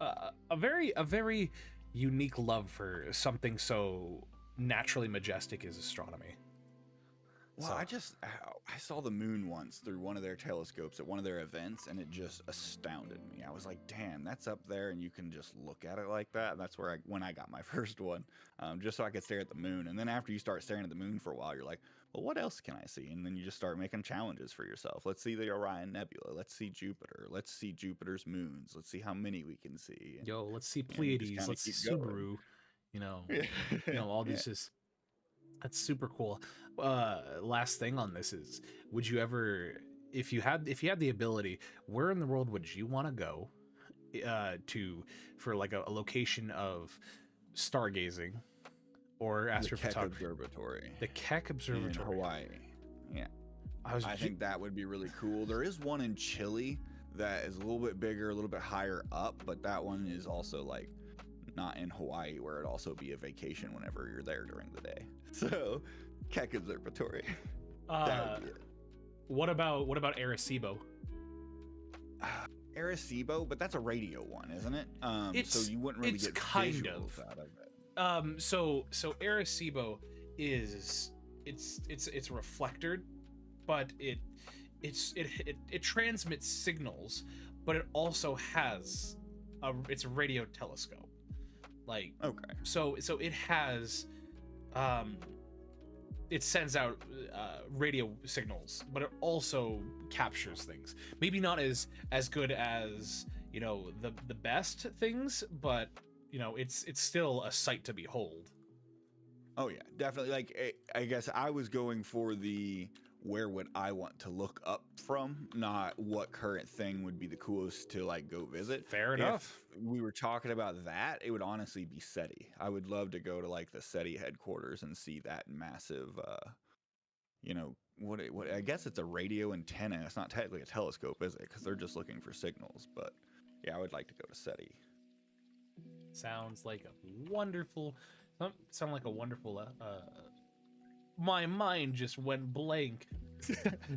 a very unique love for something so naturally majestic as astronomy. Well, I saw the moon once through one of their telescopes at one of their events, and it just astounded me. I was like, damn, that's up there, and you can just look at it like that. And that's when I got my first one, just so I could stare at the moon. And then after you start staring at the moon for a while, you're like, well, what else can I see? And then you just start making challenges for yourself. Let's see the Orion Nebula. Let's see Jupiter. Let's see Jupiter's moons. Let's see how many we can see. And, let's see Pleiades. Let's see Subaru. All these just... That's super cool. Last thing on this is, would you ever, if you had the ability, where in the world would you want to go for like a location of stargazing or astrophotography? The Keck Observatory. The Keck Observatory. In Hawaii. Yeah. I think that would be really cool. There is one in Chile that is a little bit bigger, a little bit higher up, but that one is also like not in Hawaii, where it'd also be a vacation whenever you're there during the day. So, Keck Observatory. That would be it. What about Arecibo? Arecibo, but that's a radio one, isn't it? So you wouldn't really get visuals out of it. So Arecibo is it's reflectored, but it transmits signals, but it also has it's a radio telescope. Like, okay, so it has it sends out radio signals, but it also captures things. Maybe not as good as the best things, but it's still a sight to behold. Oh yeah, definitely. Like, I guess I was going for the where would I want to look up from, not what current thing would be the coolest to like go visit. Fair enough. If we were talking about that, it would honestly be SETI. I would love to go to like the SETI headquarters and see that massive, what I guess it's a radio antenna. It's not technically a telescope, is it? Because they're just looking for signals. But yeah, I would like to go to SETI. Sounds like a wonderful. My mind just went blank.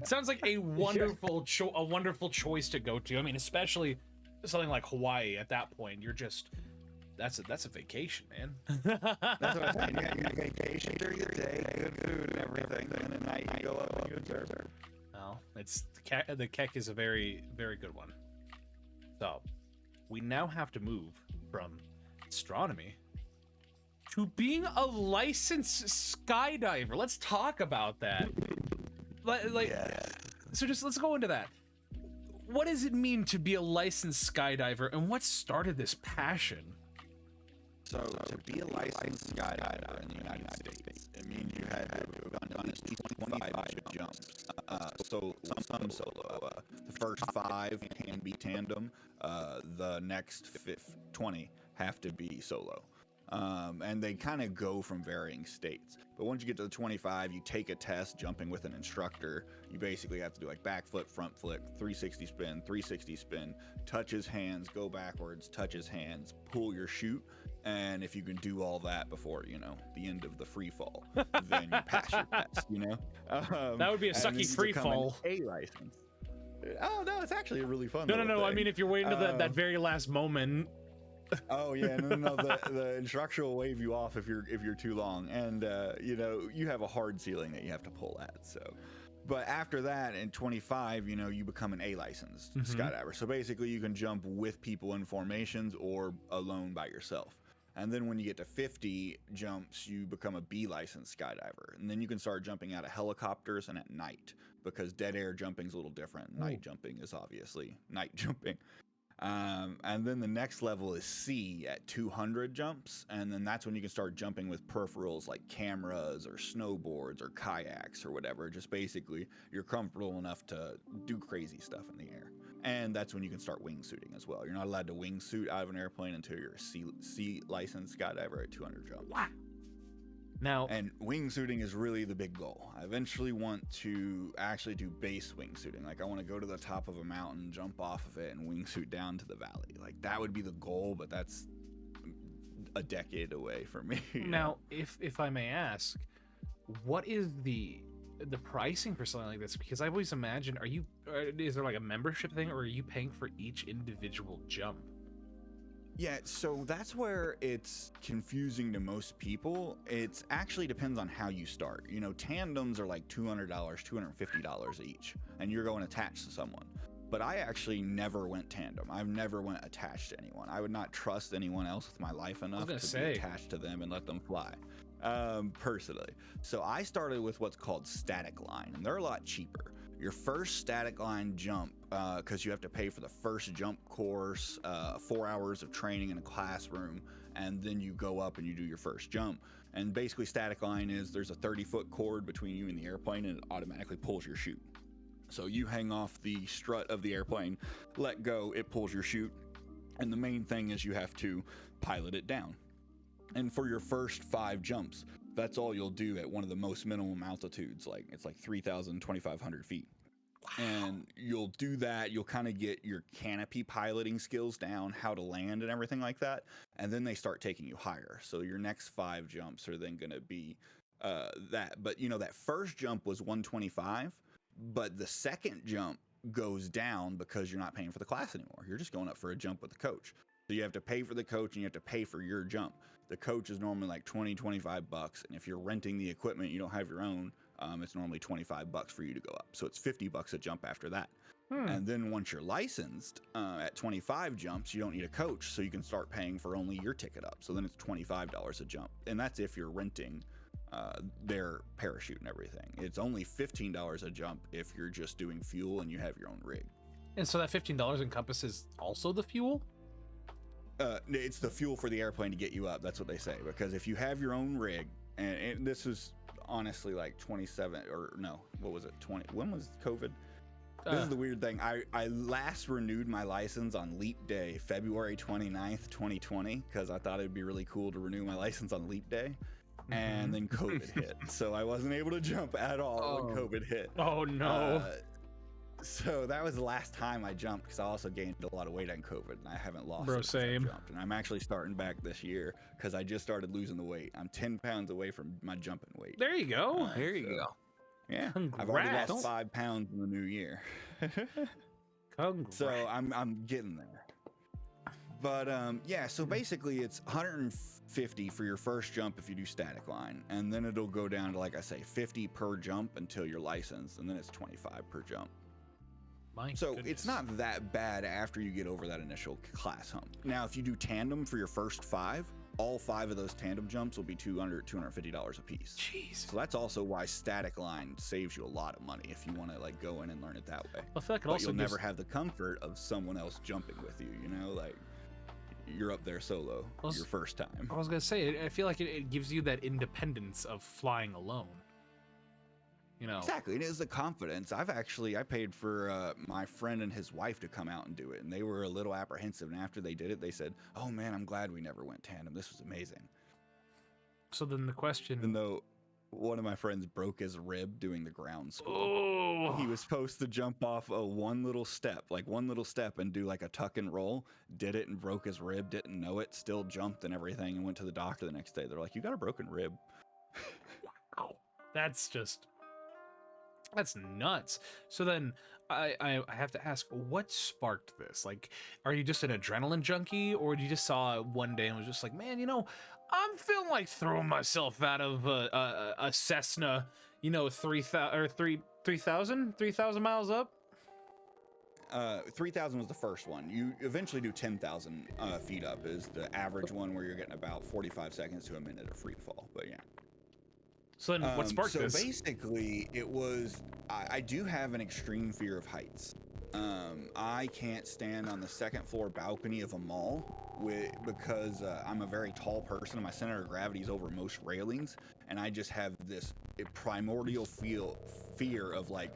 Sounds like a wonderful choice to go to. I mean, especially something like Hawaii. At that point, you're just that's a vacation, man. That's what I'm saying. Yeah, you vacation during the day, good food and everything, then at night you go up and you observe. Well, the Keck is a very, very good one. So we now have to move from astronomy to being a licensed skydiver. Let's talk about that. So just let's go into that. What does it mean to be a licensed skydiver, and what started this passion? So to be a licensed skydiver in the United States, it means you had to have done at least 25 jumps. So some solo. The first 5 can be tandem. The next 20 have to be solo. And they kind of go from varying states. But once you get to the 25, you take a test jumping with an instructor. You basically have to do like back flip, front flip, 360 spin, touch his hands, go backwards, touch his hands, pull your chute. And if you can do all that before, the end of the free fall, then you pass your test, That would be a sucky free fall. A license. Oh no, it's actually a really fun. No. thing. I mean, if you're waiting to that very last moment. Oh yeah, no. The instructor will wave you off if you're too long, and you have a hard ceiling that you have to pull at. So, but after that, in 25, you become an A licensed skydiver. So basically, you can jump with people in formations or alone by yourself. And then when you get to 50 jumps, you become a B licensed skydiver, and then you can start jumping out of helicopters and at night, because dead air jumping is a little different. Night jumping is obviously night jumping. And then the next level is C at 200 jumps, and then that's when you can start jumping with peripherals like cameras or snowboards or kayaks or whatever. Just basically, you're comfortable enough to do crazy stuff in the air. And that's when you can start wingsuiting as well. You're not allowed to wingsuit out of an airplane until you're a C licensed skydiver at 200 jumps. Wow. Now, and wingsuiting is really the big goal. I eventually want to actually do base wingsuiting. Like I want to go to the top of a mountain, jump off of it, and wingsuit down to the valley. Like that would be the goal, but that's a decade away for me. Now, if I may ask, what is the pricing for something like this? Because I've always imagined, is there like a membership thing, or are you paying for each individual jump? Yeah, so that's where it's confusing to most people. It actually depends on how you start. Tandems are like $200, $250 each, and you're going attached to someone. But I actually never went tandem. I've never went attached to anyone. I would not trust anyone else with my life enough to be attached to them and let them fly, personally. So I started with what's called static line, and they're a lot cheaper. Your first static line jump, because you have to pay for the first jump course, 4 hours of training in a classroom, and then you go up and you do your first jump. And basically static line is there's a 30-foot cord between you and the airplane, and it automatically pulls your chute. So you hang off the strut of the airplane, let go, it pulls your chute. And the main thing is you have to pilot it down. And for your first 5 jumps, that's all you'll do at one of the most minimum altitudes. It's like 3,000, 2,500 feet. Wow. And you'll do that. You'll kind of get your canopy piloting skills down, how to land and everything like that. And then they start taking you higher. So your next 5 jumps are then going to be that. But that first jump was 125, but the second jump goes down because you're not paying for the class anymore. You're just going up for a jump with the coach. So you have to pay for the coach and you have to pay for your jump. The coach is normally like 20, 25 bucks. And if you're renting the equipment, you don't have your own, it's normally 25 bucks for you to go up. So it's 50 bucks a jump after that. And then once you're licensed at 25 jumps, you don't need a coach. So you can start paying for only your ticket up. So then it's $25 a jump. And that's if you're renting their parachute and everything. It's only $15 a jump if you're just doing fuel and you have your own rig. And so that $15 encompasses also the fuel? It's the fuel for the airplane to get you up. That's what they say. Because if you have your own rig, and this is honestly like 27 or no, what was it? 20? When was COVID? This is the weird thing. I last renewed my license on Leap Day, February 29th, 2020, because I thought it'd be really cool to renew my license on Leap Day. And then COVID hit. So I wasn't able to jump at all when COVID hit. Oh, no. So that was the last time I jumped, because I also gained a lot of weight on COVID, and I haven't lost Bro, it since same. I jumped. And I'm actually starting back this year because I just started losing the weight. I'm 10 pounds away from my jumping weight. There you go. There you go. Yeah, Congrats. I've already lost 5 pounds in the new year. Congrats. So I'm getting there. But yeah, so basically it's 150 for your first jump if you do static line, and then it'll go down to, like I say, 50 per jump until you're licensed, and then it's 25 per jump. So it's not that bad after you get over that initial class hump. Now, if you do tandem for your first 5, all 5 of those tandem jumps will be $250 a piece. Jeez. So that's also why static line saves you a lot of money if you want to like go in and learn it that way. I feel like it but also you'll never have the comfort of someone else jumping with you. Like you're up there solo your first time. I was gonna say, I feel like it gives you that independence of flying alone. Exactly. It is the confidence. I paid for my friend and his wife to come out and do it, and they were a little apprehensive. And after they did it, they said, "Oh man, I'm glad we never went tandem. This was amazing." So then the question, even though one of my friends broke his rib doing the ground school, he was supposed to jump off one little step and do like a tuck and roll, did it and broke his rib, didn't know it, still jumped and everything, and went to the doctor the next day. They're like, "You got a broken rib." Wow. That's nuts. So then I have to ask, what sparked this? Like, are you just an adrenaline junkie, or you just saw it one day and was just like, man, I'm feeling like throwing myself out of a Cessna, 3,000 miles up? 3,000 was the first one. You eventually do 10,000 feet up is the average one, where you're getting about 45 seconds to a minute of free fall. But yeah. So then what sparked this? So basically, it was, I do have an extreme fear of heights. I can't stand on the second floor balcony of a mall because I'm a very tall person and my center of gravity is over most railings. And I just have this primordial fear of like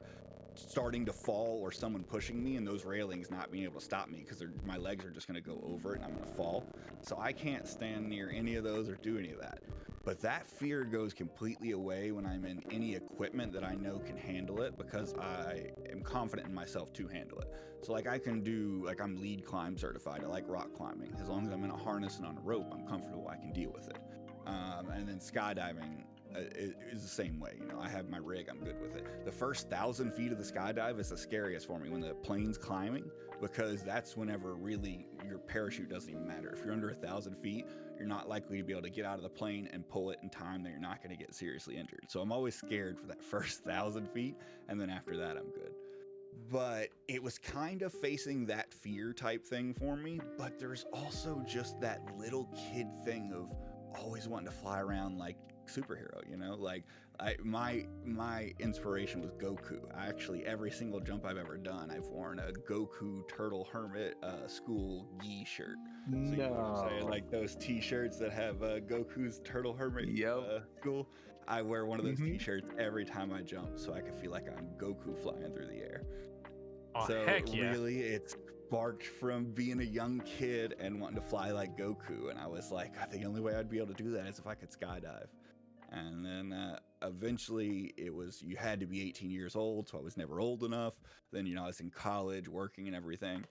starting to fall or someone pushing me and those railings not being able to stop me, because my legs are just going to go over it and I'm going to fall. So I can't stand near any of those or do any of that. But that fear goes completely away when I'm in any equipment that I know can handle it, because I am confident in myself to handle it. So like I can do, like I'm lead climb certified. I like rock climbing. As long as I'm in a harness and on a rope, I'm comfortable, I can deal with it. And then skydiving is the same way. I have my rig, I'm good with it. The first 1,000 feet of the skydive is the scariest for me, when the plane's climbing, because that's whenever really your parachute doesn't even matter. If you're under 1,000 feet, you're not likely to be able to get out of the plane and pull it in time that you're not going to get seriously injured. So I'm always scared for that first 1,000 feet, and then after that I'm good. But it was kind of facing that fear type thing for me, but there's also just that little kid thing of always wanting to fly around like superhero, like my inspiration was Goku. Every single jump I've ever done, I've worn a Goku Turtle Hermit school gi shirt. So you know what I'm saying? Like those t-shirts that have Goku's Turtle Hermit school. I wear one of those t-shirts every time I jump, so I can feel like I'm Goku flying through the air. Oh, so heck yeah. Really, it's sparked from being a young kid and wanting to fly like Goku, and I was like, the only way I'd be able to do that is if I could skydive. And then eventually it was, you had to be 18 years old, so I was never old enough. Then I was in college working and everything,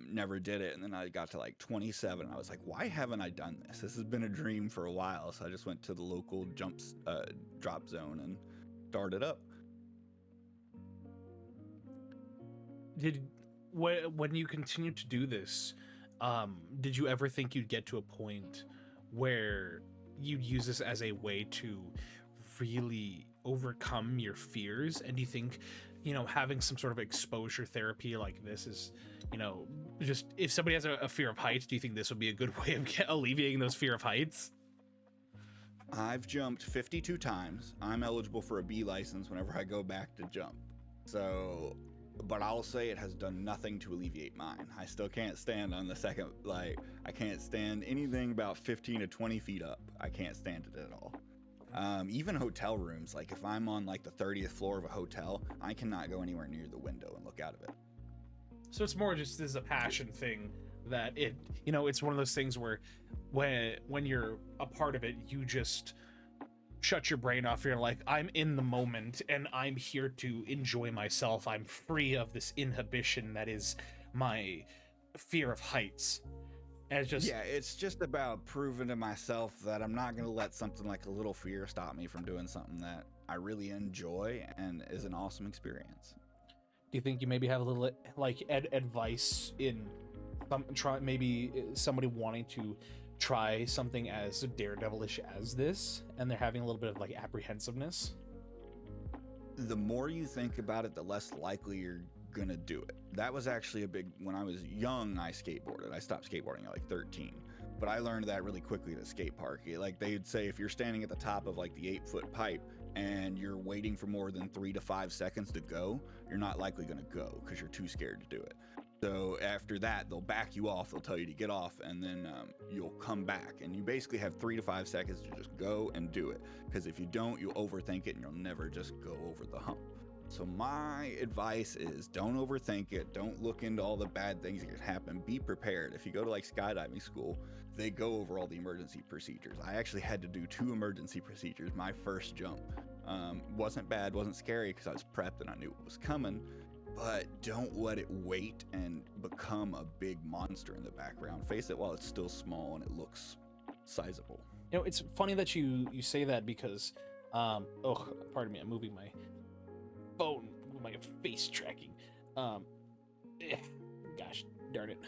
never did it. And then I got to like 27 and I was like, why haven't I done this? This has been a dream for a while. So I just went to the local drop zone and started up. When you continued to do this, did you ever think you'd get to a point where you'd use this as a way to really overcome your fears? And do you think, having some sort of exposure therapy like this is, just if somebody has a fear of heights, do you think this would be a good way of alleviating those fear of heights? I've jumped 52 times. I'm eligible for a B license whenever I go back to jump. So, but I'll say it has done nothing to alleviate mine. I still can't stand on the second, I can't stand anything about 15 to 20 feet up. I can't stand it at all. Even hotel rooms, like if I'm on like the 30th floor of a hotel, I cannot go anywhere near the window and look out of it. So it's more just as a passion thing that it's one of those things where when you're a part of it, you just shut your brain off. You're like, I'm in the moment and I'm here to enjoy myself. I'm free of this inhibition that is my fear of heights. And it's just about proving to myself that I'm not going to let something like a little fear stop me from doing something that I really enjoy and is an awesome experience. Do you think you maybe have a little advice in maybe somebody wanting to try something as daredevilish as this, and they're having a little bit of apprehensiveness? The more you think about it, the less likely you're gonna do it. That was actually when I was young, I skateboarded. I stopped skateboarding at 13, but I learned that really quickly at a skate park. They'd say if you're standing at the top of the 8-foot pipe and you're waiting for more than 3 to 5 seconds to go, you're not likely gonna go because you're too scared to do it. So after that, they'll back you off, they'll tell you to get off, and then you'll come back. And you basically have 3 to 5 seconds to just go and do it. Because if you don't, you'll overthink it and you'll never just go over the hump. So my advice is don't overthink it. Don't look into all the bad things that can happen. Be prepared. If you go to skydiving school, they go over all the emergency procedures. I actually had to do 2 emergency procedures my first jump. Wasn't bad, wasn't scary because I was prepped and I knew what was coming. But don't let it wait and become a big monster in the background. Face it while it's still small and it looks sizable. It's funny that you say that because, pardon me, I'm moving my phone my face tracking. Gosh darn it.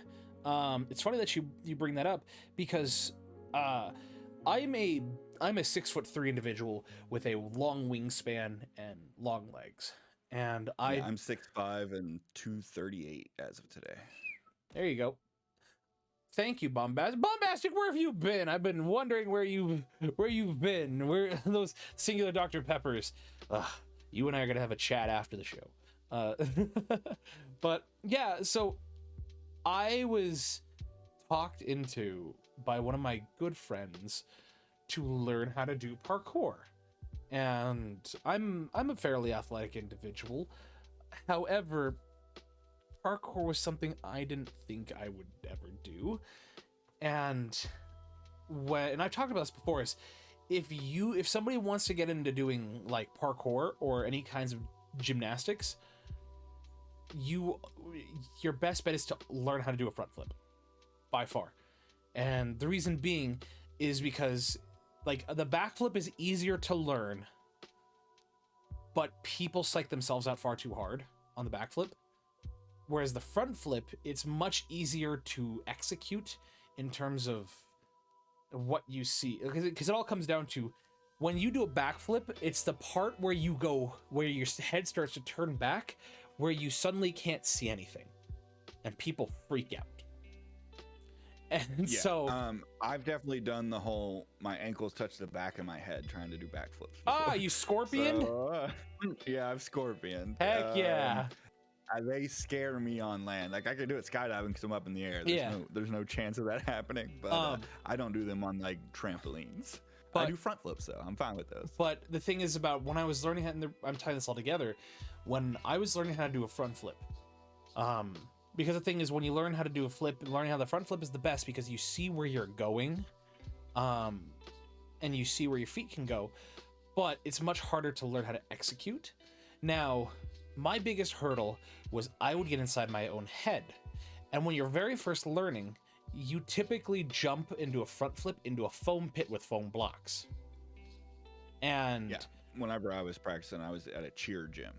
It's funny that you bring that up because I'm a 6'3" individual with a long wingspan and long legs, and I'm 6'5" and 238 as of today. There you go. Thank you, Bombastic. Where have you been? I've been wondering where you've been. Where those singular Dr. Peppers? You and I are gonna have a chat after the show. But yeah, so I was talked into by one of my good friends to learn how to do parkour, and I'm a fairly athletic individual. However, parkour was something I didn't think I would ever do. And I've talked about this before, is if somebody wants to get into doing like parkour or any kinds of gymnastics, your best bet is to learn how to do a front flip by far. And the reason being is because like the backflip is easier to learn, but people psych themselves out far too hard on the backflip. Whereas the front flip, it's much easier to execute in terms of what you see. Because it all comes down to, when you do a backflip, it's the part where where your head starts to turn back, where you suddenly can't see anything. And people freak out. And yeah, so... I've definitely done the whole, my ankles touch the back of my head trying to do backflips before. You scorpion? So, yeah, I've scorpion. Heck yeah. They scare me on land. Like I could do it skydiving because I'm up in the air. There's no chance of that happening. But I don't do them on like trampolines. I do front flips though. I'm fine with those. But the thing is about when I was learning how, I'm tying this all together. When I was learning how to do a front flip, because the thing is when you learn how to do a flip, learning how the front flip is the best because you see where you're going, and you see where your feet can go. But it's much harder to learn how to execute. Now, my biggest hurdle was I would get inside my own head. And when you're very first learning, you typically jump into a front flip into a foam pit with foam blocks. And yeah, whenever I was practicing, I was at a cheer gym.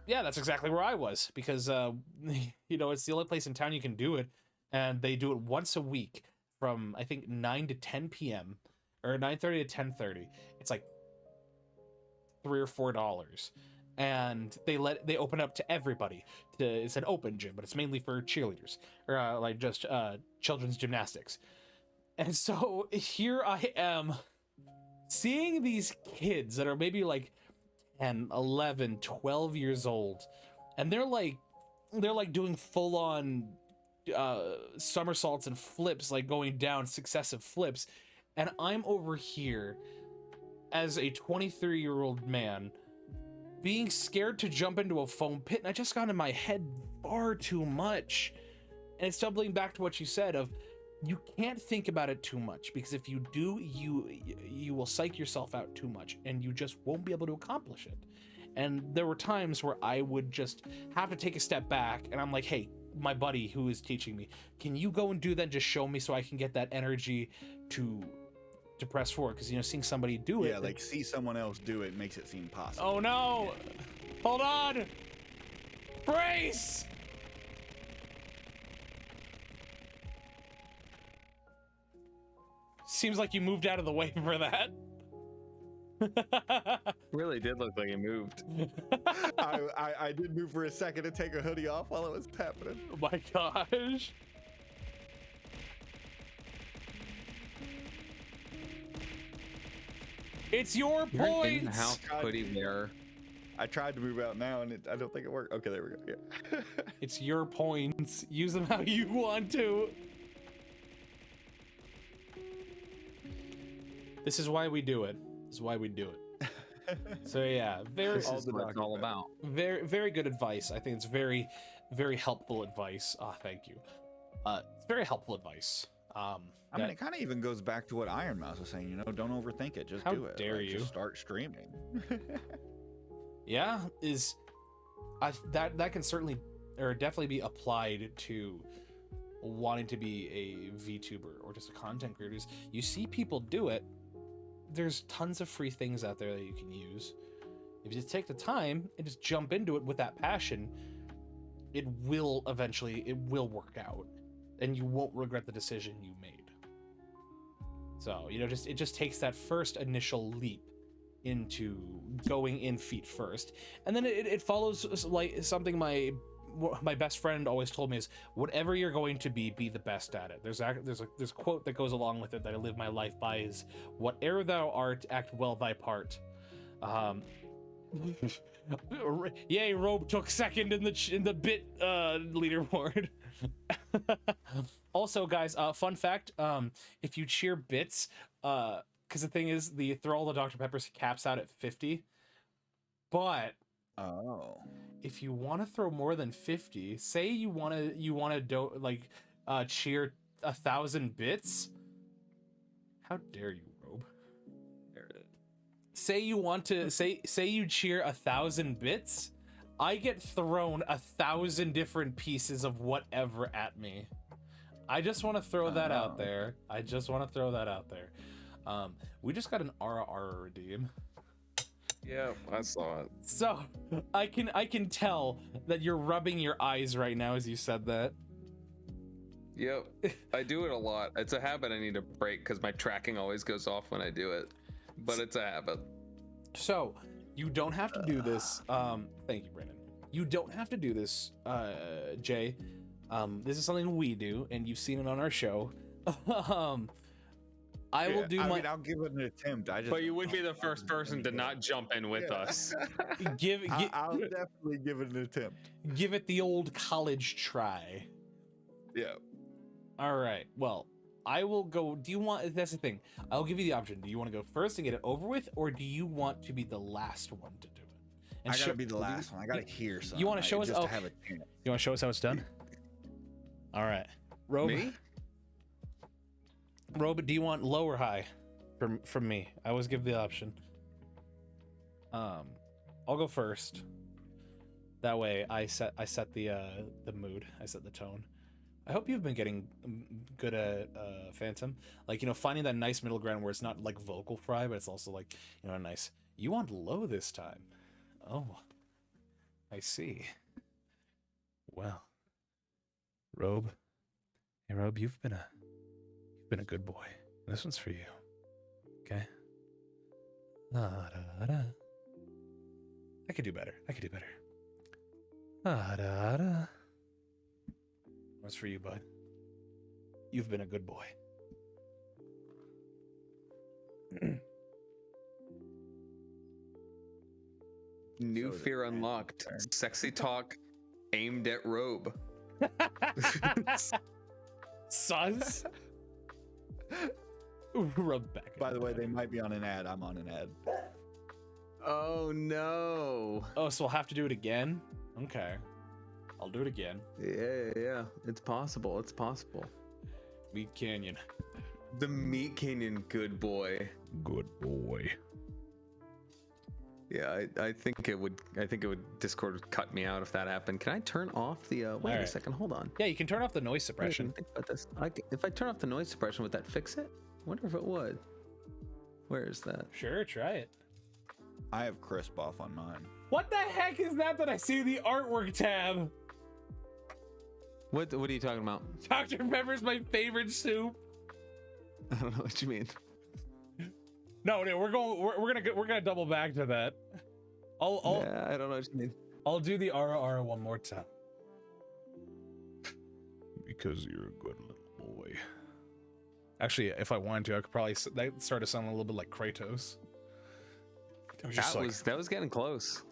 Yeah, that's exactly where I was because, it's the only place in town you can do it. And they do it once a week from, I think, 9 to 10 p.m. or 9:30 to 10:30. It's like $3 or $4. And they open up to everybody. It's an open gym, but it's mainly for cheerleaders or like just children's gymnastics. And so here I am seeing these kids that are maybe like 10, 11, 12 years old, and they're like doing full on somersaults and flips, like going down successive flips, and I'm over here as a 23-year-old man being scared to jump into a foam pit, and I just got in my head far too much. And it's doubling back to what you said of you can't think about it too much, because if you do, you will psych yourself out too much and you just won't be able to accomplish it. And there were times where I would just have to take a step back, and I'm like, hey, my buddy who is teaching me, can you go and do that and just show me so I can get that energy to press forward? Because seeing somebody do it, yeah, like see someone else do it makes it seem possible. Oh no, hold on, brace. Seems like you moved out of the way for that. Really did look like he moved. I did move for a second to take a hoodie off while it was happening. Oh my gosh. It's your point. In-house hoodie wearer. I tried to move out now, and I don't think it worked. Okay, there we go. Yeah. It's your points. Use them how you want to. This is why we do it. This is why we do it. So yeah, this is what it's all about. Very, very good advice. I think it's very, very helpful advice. Thank you. It's very helpful advice. I mean, it kind of even goes back to what Iron Mouse was saying. Don't overthink it. Just do it. How dare you? Just start streaming. Yeah, that can certainly or definitely be applied to wanting to be a VTuber or just a content creator. You see people do it. There's tons of free things out there that you can use. If you just take the time and just jump into it with that passion, it will work out, and you won't regret the decision you made. So, you know, it just takes that first initial leap into going in feet first, and then it follows like something my best friend always told me is, whatever you're going to be the best at it. There's a quote that goes along with it that I live my life by is, whatever thou art, act well thy part. Yay, Robe took second in the bit leaderboard. Also, guys, fun fact, if you cheer bits, because the thing is, the throw all the Dr. Peppers caps out at 50, but if you want to throw more than 50, say you want to cheer 1,000 bits. How dare you, Robe? Say you want to say you cheer 1,000 bits, I get thrown 1,000 different pieces of whatever at me. I just want to throw that out there. We just got an RR redeem. Yeah, I saw it. So I can tell that you're rubbing your eyes right now as you said that. Yep, I do it a lot. It's a habit I need to break because my tracking always goes off when I do it. But it's a habit. So you don't have to do this. Thank you, Brandon. You don't have to do this, Jay. This is something we do, and you've seen it on our show. I will do my. I'll give it an attempt. But you would be the first person to not jump in with us. I'll definitely give it an attempt. Give it the old college try. Yeah. All right. Well, I will go. Do you want? That's the thing. I'll give you the option. Do you want to go first and get it over with, or do you want to be the last one to do it? And I gotta be the last one. I gotta hear something. You want to show us? Just Oh, to have a chance. you want to show us how it's done? All right. Robe. Me? Robe, do you want low or high from me? I always give the option. I'll go first. That way I set the mood. I set the tone. I hope you've been getting good at Phantom. Like, you know, finding that nice middle ground where it's not like vocal fry, but it's also like, you know, nice. You want low this time. Oh, I see. Well, Robe. Hey, Robe, you've been a good boy. This one's for you. Okay? I could do better. What's for you, bud? You've been a good boy. New fear unlocked. Sexy talk aimed at Robe. Sus. Rebecca. By the way, they might be on an ad. I'm on an ad. Oh no. Oh, so we'll have to do it again? Okay. I'll do it again. Yeah. It's possible. Meat Canyon. The Meat Canyon good boy. Good boy. Yeah, I think it would Discord would cut me out if that happened. Can I turn off the wait a second, hold on. Yeah, you can turn off the noise suppression. Think about this. If I turn off the noise suppression, would that fix it? I wonder if it would. Where is that? Sure, try it. I have crisp off on mine. What the heck is that I see the artwork tab? What are you talking about? Dr. Pepper's my favorite soup. I don't know what you mean. No, we're gonna double back to that. Yeah, I don't know what you mean. I'll do the RR one more time. Because you're a good little boy. Actually, if I wanted to, I could probably start to sound a little bit like Kratos. That was getting close.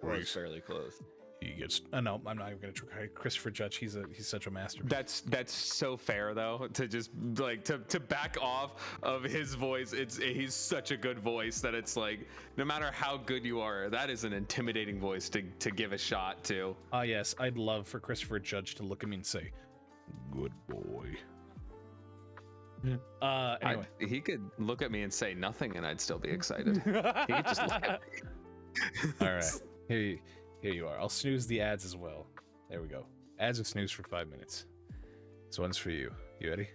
Right, fairly close. He gets. No, I'm not even gonna try. Christopher Judge. He's such a masterpiece. That's so fair though. To just like to back off of his voice. He's such a good voice that it's like no matter how good you are, that is an intimidating voice to give a shot to. Yes, I'd love for Christopher Judge to look at me and say, "Good boy." Anyway, he could look at me and say nothing, and I'd still be excited. He could just look at me. All right, here you are. I'll snooze the ads as well. There we go. Ads are snooze for 5 minutes. This one's for you. You ready?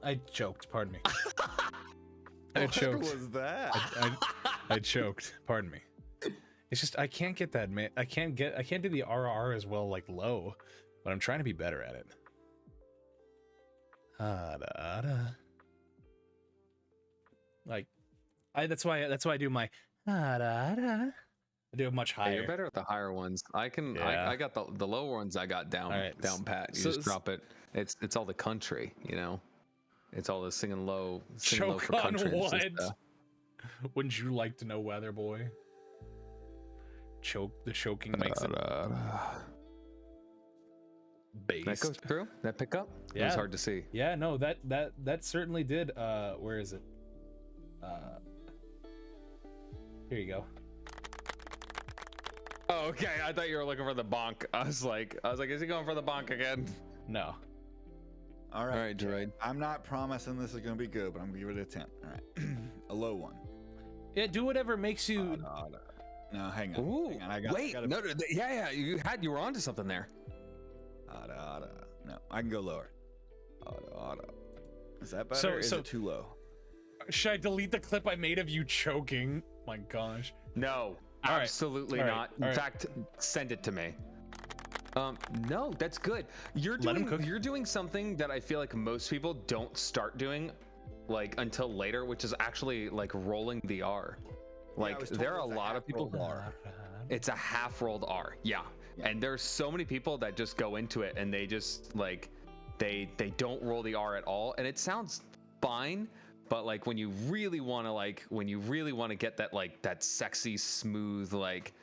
I choked. Pardon me. I choked. What was that? I choked. Pardon me. It's just I can't get that, man. I can't do the RR as well, like low, but I'm trying to be better at it. Like, that's why I do my. I do it much higher. Hey, you're better at the higher ones. I can. Yeah. I got the lower ones. I got down pat. You just drop it. It's all the country, you know. It's all the singing low for country. What? Wouldn't you like to know, Weather Boy? The choking makes it based. That goes through. That pickup. Yeah. It was hard to see. Yeah, no, that certainly did. Where is it? Here you go. Oh, okay. I thought you were looking for the bonk. I was like, is he going for the bonk again? No. All right, Droid. I'm not promising this is gonna be good, but I'm gonna give it an attempt. All right, a low one. Yeah, do whatever makes you. No, hang on. Ooh, hang on. I got. No, yeah. You were onto something there. No, I can go lower. Is that better? Or is it too low? Should I delete the clip I made of you choking? My gosh. No, All right. absolutely All right. not. All In right. fact, send it to me. No, that's good. You're doing something that I feel like most people don't start doing like until later, which is actually like rolling the R. Like there are a lot of people. It's a half rolled R. Yeah. And there's so many people that just go into it and they just like they don't roll the R at all, and it sounds fine, but like when you really want to get that like that sexy smooth like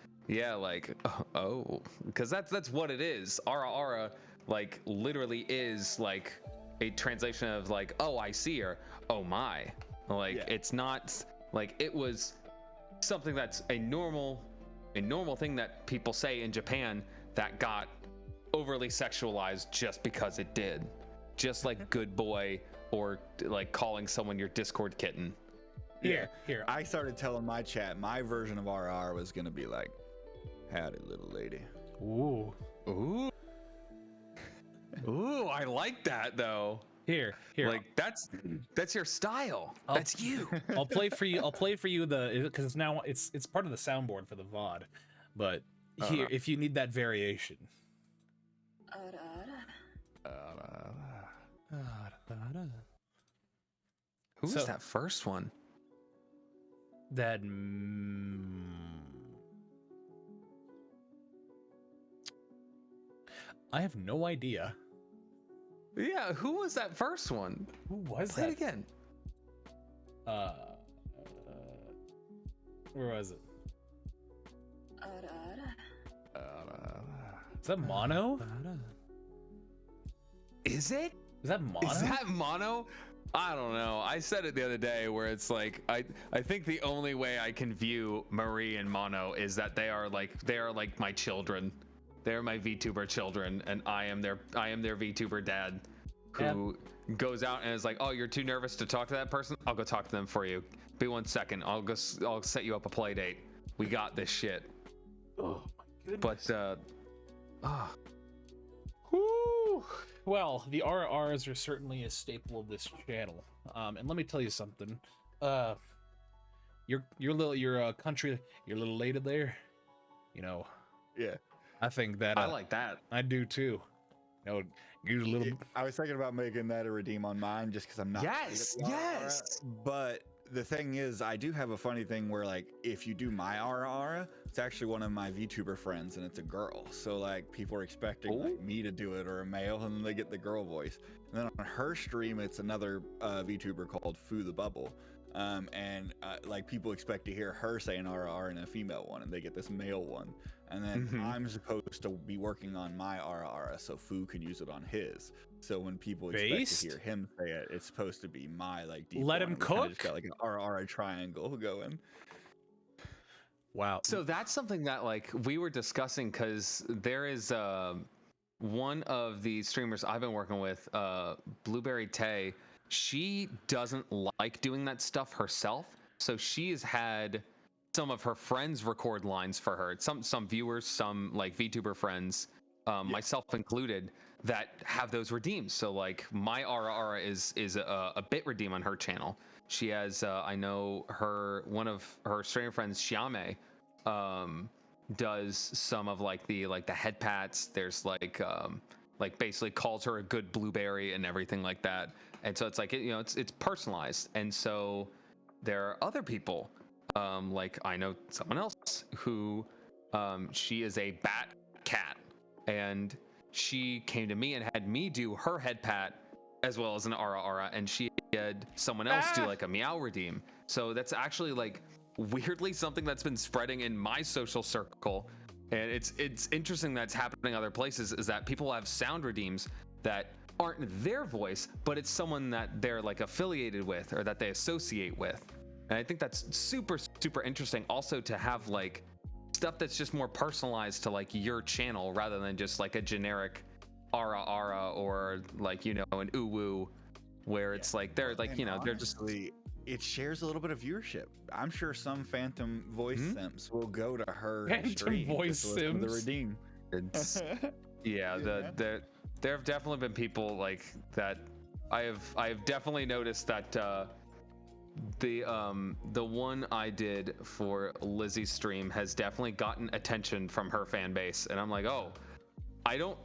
because that's what it is. Ara like literally is like a translation of like, oh, I see her, oh my. Like it's not like it was something that's a normal thing that people say in Japan that got overly sexualized just because it did. Just like good boy or like calling someone your Discord kitten. Here. I started telling my chat my version of RR was gonna be like, howdy little lady. Ooh. I like that though. Here. Like that's your style. That's you. I'll play for you because it's now it's part of the soundboard for the VOD. But here, if you need that variation. Who was that first one? That I have no idea. Yeah, who was that first one? Who was Play that? it again. Where was it? Is that Mono? Is it? Is that Mono? Is that Mono? I don't know. I said it the other day where it's like I think the only way I can view Marie and Mono is that they are like my children. They're my VTuber children, and I am their VTuber dad, who goes out and is like, "Oh, you're too nervous to talk to that person? I'll go talk to them for you. Be 1 second. I'll set you up a play date. We got this shit." Oh my goodness. But Whew. Well, the RRs are certainly a staple of this channel. And let me tell you something. Your country, your little lady there, you know. Yeah. I think that I like that. I do too. You know, use a little. I was thinking about making that a redeem on mine just because I'm not. Yes. But the thing is, I do have a funny thing where like if you do my Ara, it's actually one of my VTuber friends and it's a girl. So like people are expecting like me to do it or a male, and then they get the girl voice. And then on her stream, it's another VTuber called Foo the Bubble. Like people expect to hear her say an RR in a female one, and they get this male one. And then I'm supposed to be working on my RR so Foo can use it on his. So when people expect to hear him say it, it's supposed to be my like deep. Let him cook. Just got like an RR triangle going. Wow. So that's something that like we were discussing because there is one of the streamers I've been working with, Blueberry Tay. She doesn't like doing that stuff herself, so she has had some of her friends record lines for her. Some viewers, some like VTuber friends, myself included, that have those redeems. So like my RR is a bit redeem on her channel, She has I know one of her stranger friends, Xiame, does some of like the head pats. There's like basically calls her a good blueberry and everything like that. And so it's like it's personalized. And so there are other people, like I know someone else who she is a bat cat, and she came to me and had me do her head pat as well as an ara, and she had someone else do like a meow redeem. So that's actually like weirdly something that's been spreading in my social circle, and it's interesting that's happening other places, is that people have sound redeems that aren't their voice, but it's someone that they're like affiliated with or that they associate with. And I think that's super interesting also, to have like stuff that's just more personalized to like your channel rather than just like a generic ara or like an uwu, where it's like they're like they're just it shares a little bit of viewership. I'm sure some phantom voice simps will go to her Phantom voice simps. The redeem. It's there have definitely been people like that. I have definitely noticed that the one I did for Lizzie's stream has definitely gotten attention from her fan base, and I'm like, oh,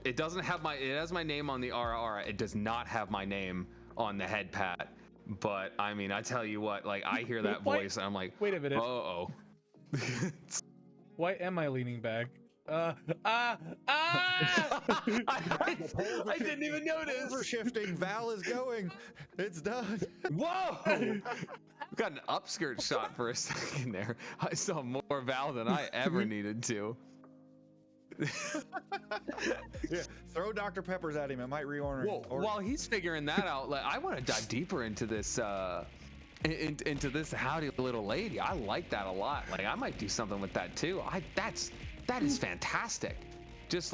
it doesn't have it has my name on the ara, it does not have my name on the head pat. But I mean, I tell you what, like I hear that voice and I'm like, wait a minute. Uh-oh. Why am I leaning back? I didn't even notice. Over shifting. Val is going. It's done. Whoa! Got an upskirt shot for a second there. I saw more Val than I ever needed to. Yeah, throw Dr. Peppers at him. It might reorder. Well, while he's figuring that out, like I want to dive deeper into this into this howdy little lady. I like that a lot. Like I might do something with that too. That is fantastic. Just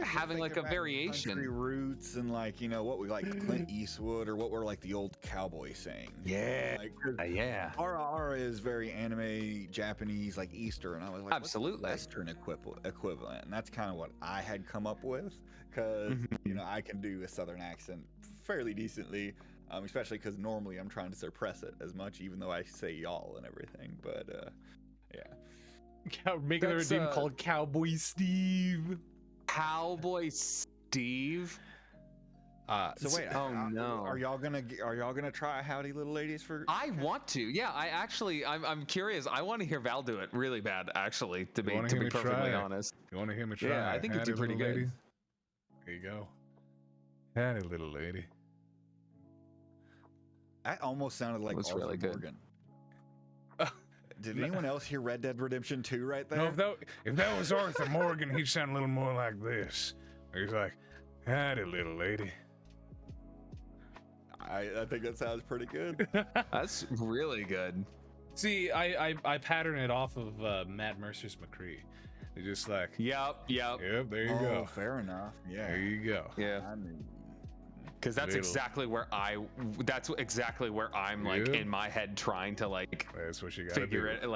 having like a variation. Country roots and like what we like Clint Eastwood, or what were like the old cowboy saying. Yeah, yeah. Ara is very anime, Japanese, like Easter, and I was like, absolutely what's the Western equivalent, and that's kind of what I had come up with, because I can do a Southern accent fairly decently, especially because normally I'm trying to suppress it as much, even though I say y'all and everything. But yeah. Making a redeem called Cowboy Steve. Cowboy Steve. So wait. No. Are y'all gonna try Howdy Little Ladies for? I want to. Yeah, I'm curious. I want to hear Val do it really bad. Actually, to be perfectly honest. You want to hear me try? Yeah, I think you do pretty good. Lady? Here you go. Howdy, little lady. That almost sounded like Arthur really good. Morgan. Did anyone else hear Red Dead Redemption 2 right there? No, if that was Arthur Morgan, he'd sound a little more like this. He's like, howdy, little lady. I think that sounds pretty good. That's really good. See, I pattern it off of Matt Mercer's McCree. They're just like, yep, there you go. Fair enough. Yeah. There you go. Yeah. I mean, because that's exactly where I'm like in my head trying to like that's what you gotta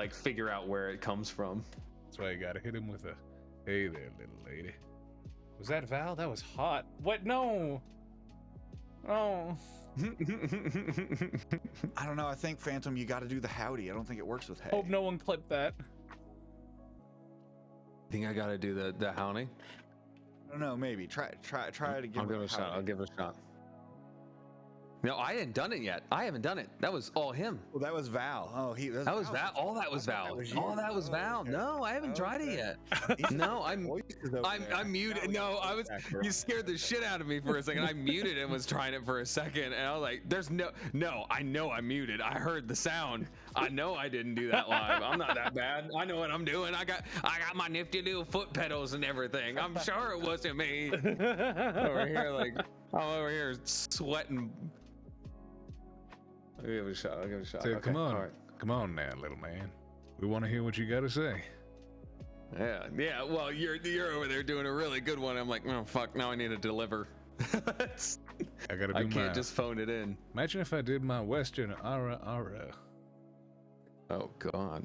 figure out where it comes from. That's why you gotta hit him with a hey there, little lady. Was that Val? That was hot. What? No. Oh. I don't know. I think Phantom, you got to do the howdy. I don't think it works with hey. Hope no one clipped that. Think I gotta do the howdy? I don't know. Maybe try it again. I'll give it a shot. I'll give it a shot. No, I hadn't done it yet. I haven't done it. That was all him. Well, that was Val. Oh, that was Val. All that was Val. All that was Val. Okay. No, I haven't tried it yet. No, I'm muted. No, you scared the shit out of me for a second. I muted and was trying it for a second, and I was like, "There's no. I know I'm muted. I heard the sound. I know I didn't do that live. I'm not that bad. I know what I'm doing. I got my nifty little foot pedals and everything. I'm sure it wasn't me over here. Like I'm over here sweating." I'll give it a shot. So okay. Come on now, little man. We want to hear what you got to say. Yeah. Well, you're over there doing a really good one. I'm like, oh fuck, now I need to deliver. I can't just phone it in. Imagine if I did my Western ara. Oh God.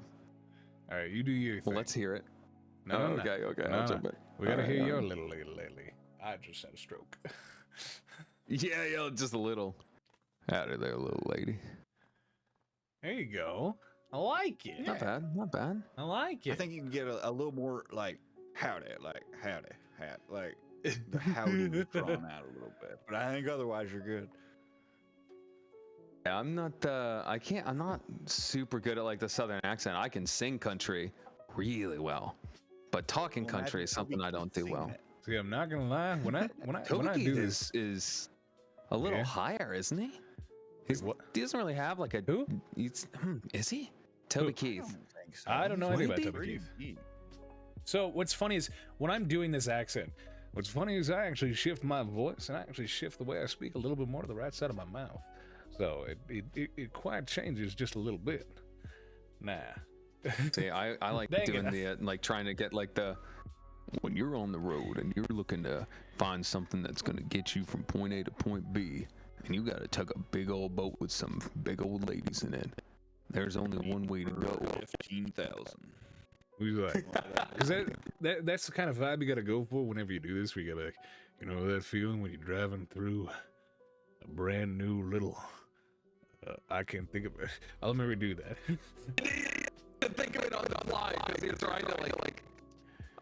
All right, you do your thing. Well, let's hear it. No. Okay. I'll jump in. We gotta hear your little lady. I just had a stroke. Yeah, just a little. Howdy there, little lady. There you go. I like it. Not bad, not bad. I like it. I think you can get a little more like howdy, like the howdy was drawn out a little bit. But I think otherwise you're good. Yeah, I'm not. I'm not super good at like the southern accent. I can sing country really well, but talking country is something I don't do well. See, I'm not gonna lie. When I Toby do this, is a little higher, isn't he? He doesn't really have like a. Who? Is he? Toby Keith. I don't know anything about Toby Keith. So what's funny is when I'm doing this accent, what's funny is I actually shift my voice and I actually shift the way I speak a little bit more to the right side of my mouth. So it quite changes just a little bit. Nah. See, I like doing the like trying to get like the when you're on the road and you're looking to find something that's gonna get you from point A to point B, and you gotta tug a big old boat with some big old ladies in it. There's only one way to go. 15,000. Who's like, because that's the kind of vibe you gotta go for whenever you do this. We gotta, you know, that feeling when you're driving through a brand new little. I can't think of it. I'll never do that. Think of it on the fly because you're trying to like.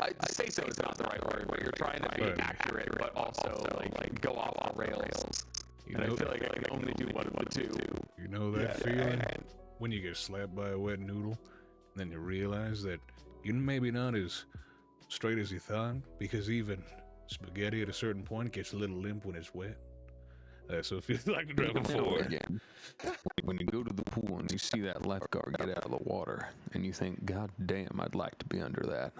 I say so is not the right word, but you're trying to be accurate, but also like go off the rails. And I feel like I can only do one of the two. You know that feeling when you get slapped by a wet noodle, and then you realize that you're maybe not as straight as you thought, because even spaghetti at a certain point gets a little limp when it's wet. So it feels like driving forward. Again, when you go to the pool and you see that lifeguard get out of the water, and you think, God damn, I'd like to be under that.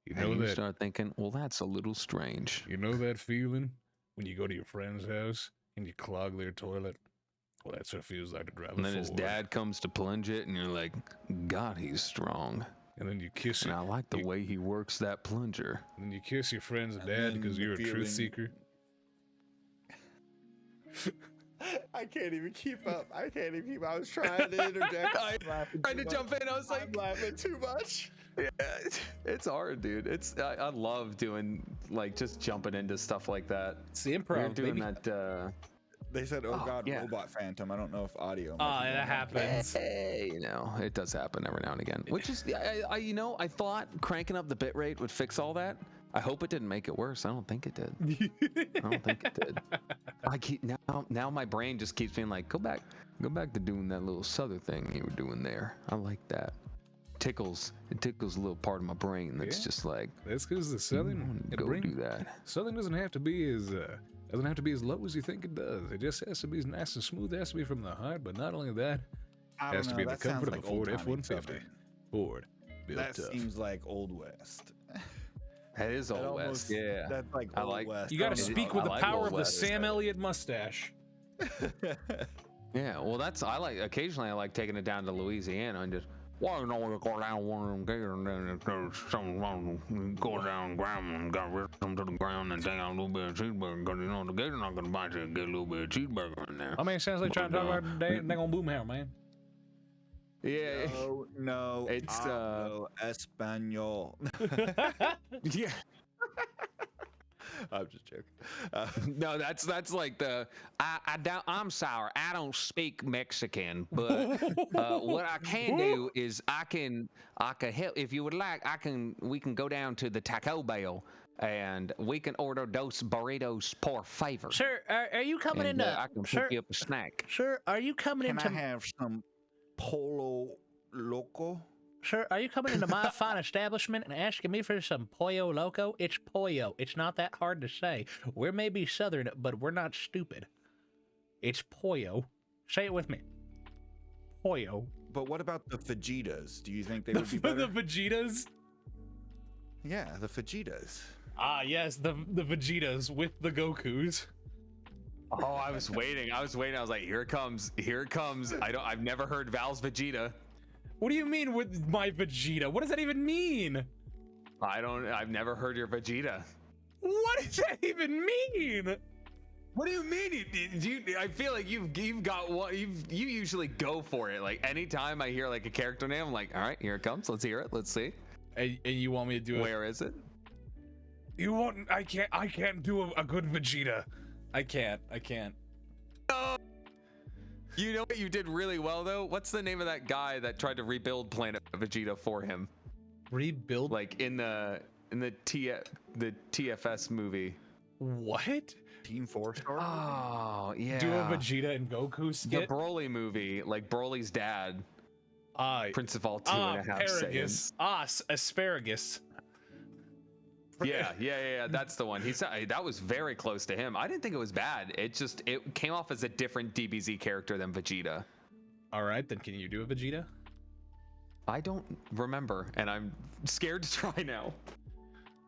You know and you that, start thinking, well, that's a little strange. You know that feeling when you go to your friend's house and you clog their toilet? Well, that's what it feels like to drive And then forward. his dad comes to plunge it, and you're like, God, he's strong. And then you kiss And I like the way he works that plunger. And then you kiss your friend's dad because you're a truth seeker. I can't even keep up. I was trying to interject. I tried to jump in. I was like, I'm laughing too much. Yeah, it's hard, dude. I love doing like just jumping into stuff like that. It's the improv. You're doing that. They said, "Oh God, Robot Phantom." I don't know if audio. That happens. Hey, you know, it does happen every now and again. Which is, I thought cranking up the bit rate would fix all that. I hope it didn't make it worse. I don't think it did. I don't think it did. I keep now my brain just keeps being like, go back to doing that little southern thing you were doing there. I like that. It tickles a little part of my brain that's just like. That's because the southern do that. Southern doesn't have to be as low as you think it does. It just has to be as nice and smooth. It has to be from the heart, but not only that, it has to be the comfort of a Ford F-150. Ford. That seems like Old West. That is Old West, yeah. That's like Old West. You got to speak with the power of the Sam Elliott mustache. Yeah, well, occasionally I like taking it down to Louisiana and just, well, you know, we go down one of them gators and then there's something wrong. We go down ground and got rid of them to the ground and take out a little bit of cheeseburger because, you know, the gator's not going to bite you and get a little bit of cheeseburger in there. I mean, it sounds like trying to talk about they gonna boom hair, man. Yeah. No, it's Espanol. Yeah. I'm just joking. No, that's like the I'm sorry, I don't speak Mexican, but what I can do is I can help if you would like. We can go down to the Taco Bell and we can order those burritos por favor. Sir, are you coming and, into? I can pick you up a snack. Sir, are you coming into? Can I have some Polo Loco? Sir, are you coming into my fine establishment and asking me for some Pollo Loco? It's Pollo. It's not that hard to say. We may be Southern, but we're not stupid. It's Pollo. Say it with me. Pollo. But what about the fajitas? Do you think they would be better? The Vegetas? Yeah, the fajitas. Ah, yes, the Vegetas with the Gokus. Oh, I was waiting. I was like, here it comes. I've never heard Val's Vegeta. What do you mean with my Vegeta? What does that even mean? I've never heard your Vegeta. What does that even mean? What do you mean? I feel like you've got one. You usually go for it. Like anytime I hear like a character name, I'm like, all right, here it comes. Let's hear it. Let's see. And you want me to do it? Where is it? You want? I can't do a good Vegeta. I can't. No. You know what you did really well though? What's the name of that guy that tried to rebuild Planet Vegeta for him? Rebuild? Like in the TFS movie. What? Team 4-star? Oh yeah. Do a Vegeta and Goku skit? The Broly movie, like Broly's dad. Prince of all 2.5 Saiyans. Asparagus. Yeah. That's the one. That was very close to him. I didn't think it was bad. It came off as a different DBZ character than Vegeta. All right, then can you do a Vegeta? I don't remember, and I'm scared to try now.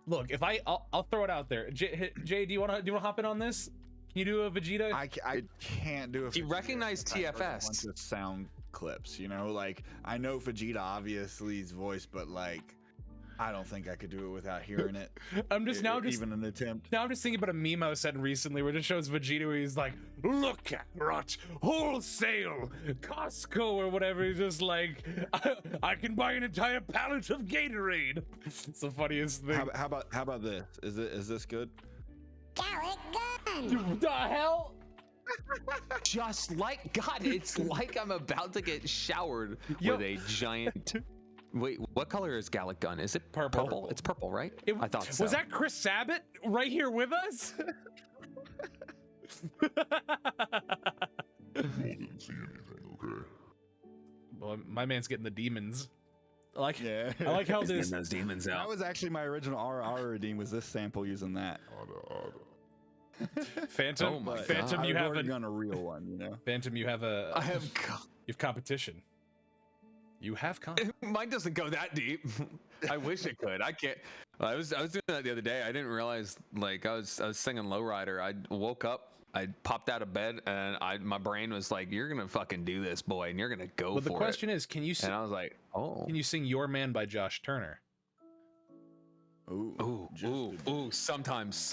Look, if I'll throw it out there. Jay, do you want to hop in on this? Can you do a Vegeta? I can't do a Vegeta. He recognized TFS. Bunch of sound clips, you know, like I know Vegeta obviously's voice, but like I don't think I could do it without hearing it. Even an attempt. Now I'm just thinking about a meme I was sent recently where it just shows Vegeta where he's like, look at Rot, wholesale, Costco or whatever. He's just like, I can buy an entire pallet of Gatorade. It's the funniest thing. How about this? Is this good? Gallic gun! The hell? Just like God, it's like I'm about to get showered with a giant. Wait, what color is Gallic gun? Is it purple? It's purple, right? I thought so. Was that Chris Sabat right here with us? Didn't see anything, okay? Well, my man's getting the demons. I like how He's this. getting those demons out. That was actually my original RR redeem. Was this sample using that? Phantom. Oh my Phantom, God. you have a real one, you know. Phantom, you have a. I have. You have competition. You have Mine doesn't go that deep. I wish it could. I can't. I was doing that the other day. I didn't realize, like, I was singing Lowrider. I woke up, I popped out of bed, and my brain was like, "You're gonna fucking do this, boy, and you're gonna go for it." But the question is, can you sing? And I was like, "Oh." Can you sing "Your Man" by Josh Turner? Ooh. Sometimes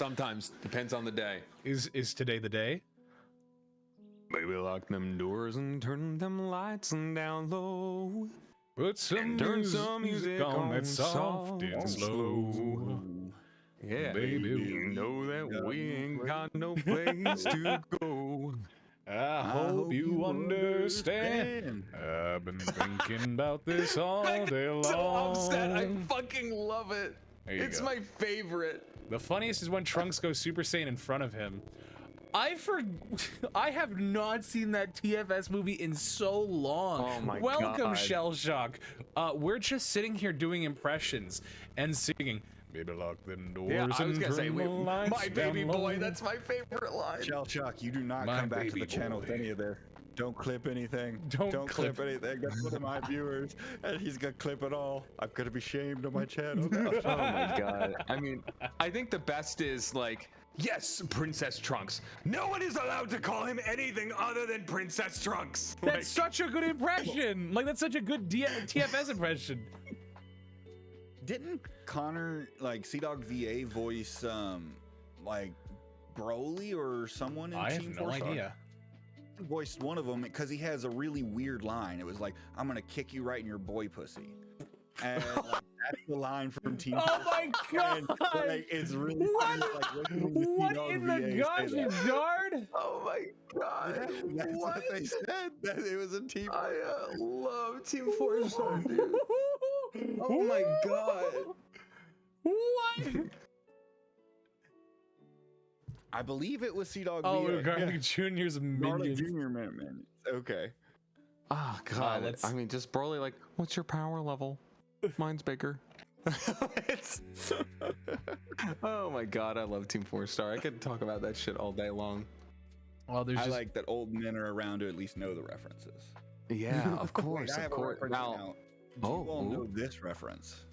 depends on the day. Is today the day? Maybe lock them doors and turn them lights and down low. Put some music on that's soft and slow. Yeah, baby, you know that we ain't got no place to go. I hope you understand. I've been thinking about this all day long. So upset. I fucking love it. It's go. my favorite. The funniest is when Trunks goes Super Saiyan in front of him. I have not seen that TFS movie in so long. Oh my Welcome, God. Shell Shock. We're just sitting here doing impressions and singing. Baby, lock them doors. Yeah, I was gonna say, my baby boy. That's my favorite line. Shell Shock, you do not My come back to baby the channel boy. with any of their. Don't clip anything. Don't clip anything. That's one of my viewers, and he's gonna clip it all. I'm gonna be shamed on my channel. Oh my God. I mean, I think the best is like, yes, Princess Trunks. No one is allowed to call him anything other than Princess Trunks. That's such a good impression. Like, that's such a good TFS impression. Didn't Connor, like Sea-Dog VA, voice like Broly or someone in I Team have no 4-Star? idea. He voiced one of them because he has a really weird line. It was like, "I'm gonna kick you right in your boy pussy," and like, that's the line from Team. Oh my God! And, like, it's really funny, like, listening to What Sea-Dog in VA the say gosh, that. Dard? Oh my God. That's what they said. That it was a team. I love Team 4-Star, dude. Oh my God. What? I believe it was Sea-Dog Oh, VA. Garlic Jr.'s Garlic minions. Jr. Minions. Okay. Oh God. let's- I mean, just Broly, like, what's your power level? Mine's bigger. Oh my God, I love Team 4-Star. I could talk about that shit all day long. Well, there's I just like that old men are around to at least know the references. Yeah, of course, Wait, I of have a course. reference Now, Do you all know ooh. this reference?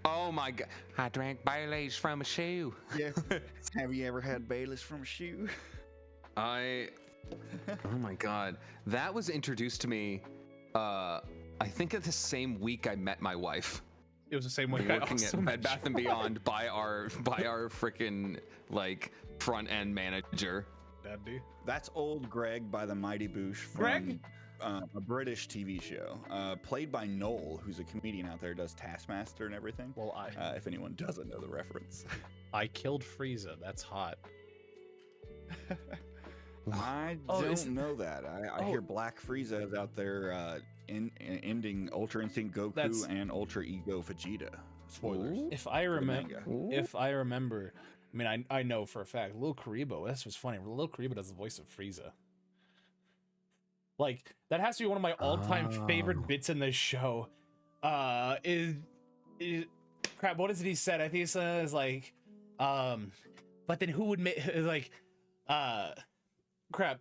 Oh my God, I drank Bailey's from a shoe. Yeah. Have you ever had Bayless from a shoe? Oh my God, that was introduced to me. I think at the same week I met my wife. it was the same way I Working also at met Bed Bath and Beyond by our freaking like front end manager. Daddy. That's old Greg by the Mighty Boosh from Greg? A British TV show, played by Noel, who's a comedian out there, does Taskmaster and everything. Well, If anyone doesn't know the reference. I killed Frieza. That's hot. I Oh, don't know that. I hear Black Frieza is out there ending Ultra Instinct Goku and Ultra Ego Vegeta. Spoilers. If I remember, manga. I mean, I know for a fact, Lil Karibo, this was funny. Lil Karibo does the voice of Frieza. Like, that has to be one of my all-time favorite bits in this show. Is crap, what is it he said? I think he says, like, but then who would make, like, crap,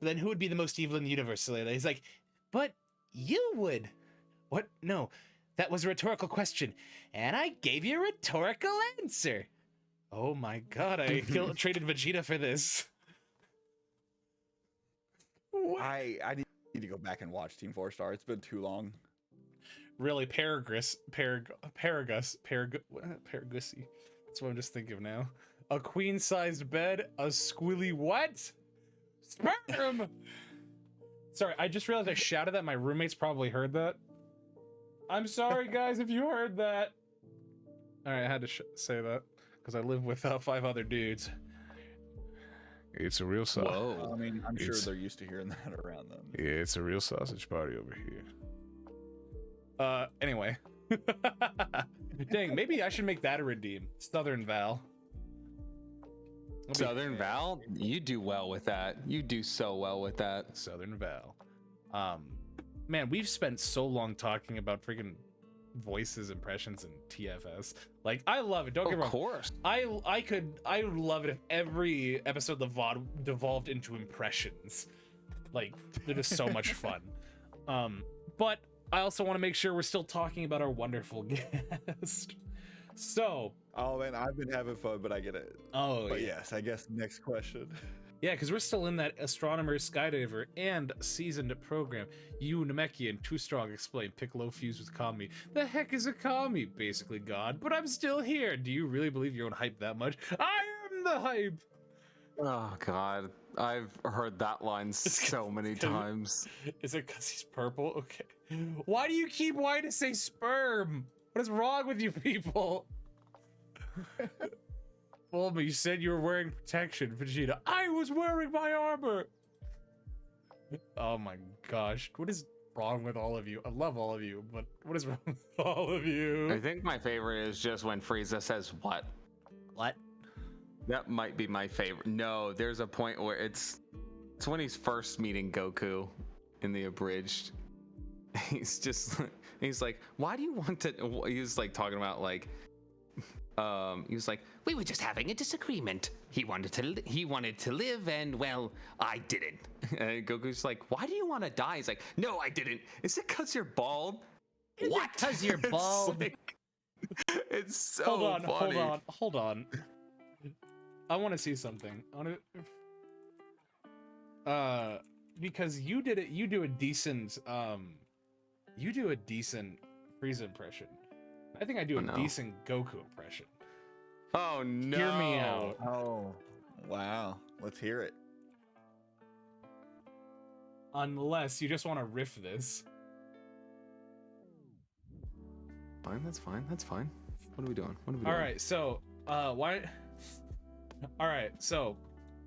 but then who would be the most evil in the universe? He's like, but you would. What? No, that was a rhetorical question, and I gave you a rhetorical answer. Oh my god, I traded Vegeta for this. I need to go back and watch Team 4 Star. It's been too long. Really, Paragussy. That's what I'm just thinking of now. A queen-sized bed, a squilly what? Sperm! Sorry, I just realized I shouted that. My roommates probably heard that. I'm sorry, guys, if you heard that. All right, I had to say that because I live with 5 other dudes. It's a real sausage. Whoa. I mean, I'm sure they're used to hearing that around them. Yeah, it's a real sausage party over here. Anyway. Dang, maybe I should make that a redeem. Southern Val. Southern Val? You do well with that. You do so well with that. Southern Val. Man, we've spent so long talking about freaking voices, impressions, and TFS. Like, I love it. Don't get me wrong. Of course. I would love it if every episode of the VOD devolved into impressions. Like, they're just so much fun. But I also want to make sure we're still talking about our wonderful guest. So. Oh man, I've been having fun, but I get it. Oh, but yes, I guess next question. Yeah, because we're still in that astronomer, skydiver, and seasoned program. You, Namekian, Too Strong, explain. Piccolo fused with Kami. The heck is a Kami? Basically God, but I'm still here. Do you really believe your own hype that much? I am the hype! Oh god, I've heard that line so many times. Is it because he's purple? Okay. Why do you keep wanting to say sperm? What is wrong with you people? Well, but you said you were wearing protection, Vegeta. I was wearing my armor! Oh my gosh. What is wrong with all of you? I love all of you, but what is wrong with all of you? I think my favorite is just when Frieza says, what? What? That might be my favorite. No, there's a point where it's when he's first meeting Goku in the abridged. He's like, why do you want to, he's like talking about like, he was like, we were just having a disagreement. He wanted to live, and well, I didn't. And Goku's like, why do you want to die? He's like, no, I didn't. Is it because you're bald? What? Because you're bald. It's so funny. Hold on. I want to see something. Because you did it. You do a decent. You do a decent Frieza impression. I think I do a decent Goku impression. Oh no! Hear me out. Oh, wow. Let's hear it. Unless you just want to riff this. Fine, that's fine. That's fine. What are we doing? All right, so why? All right, so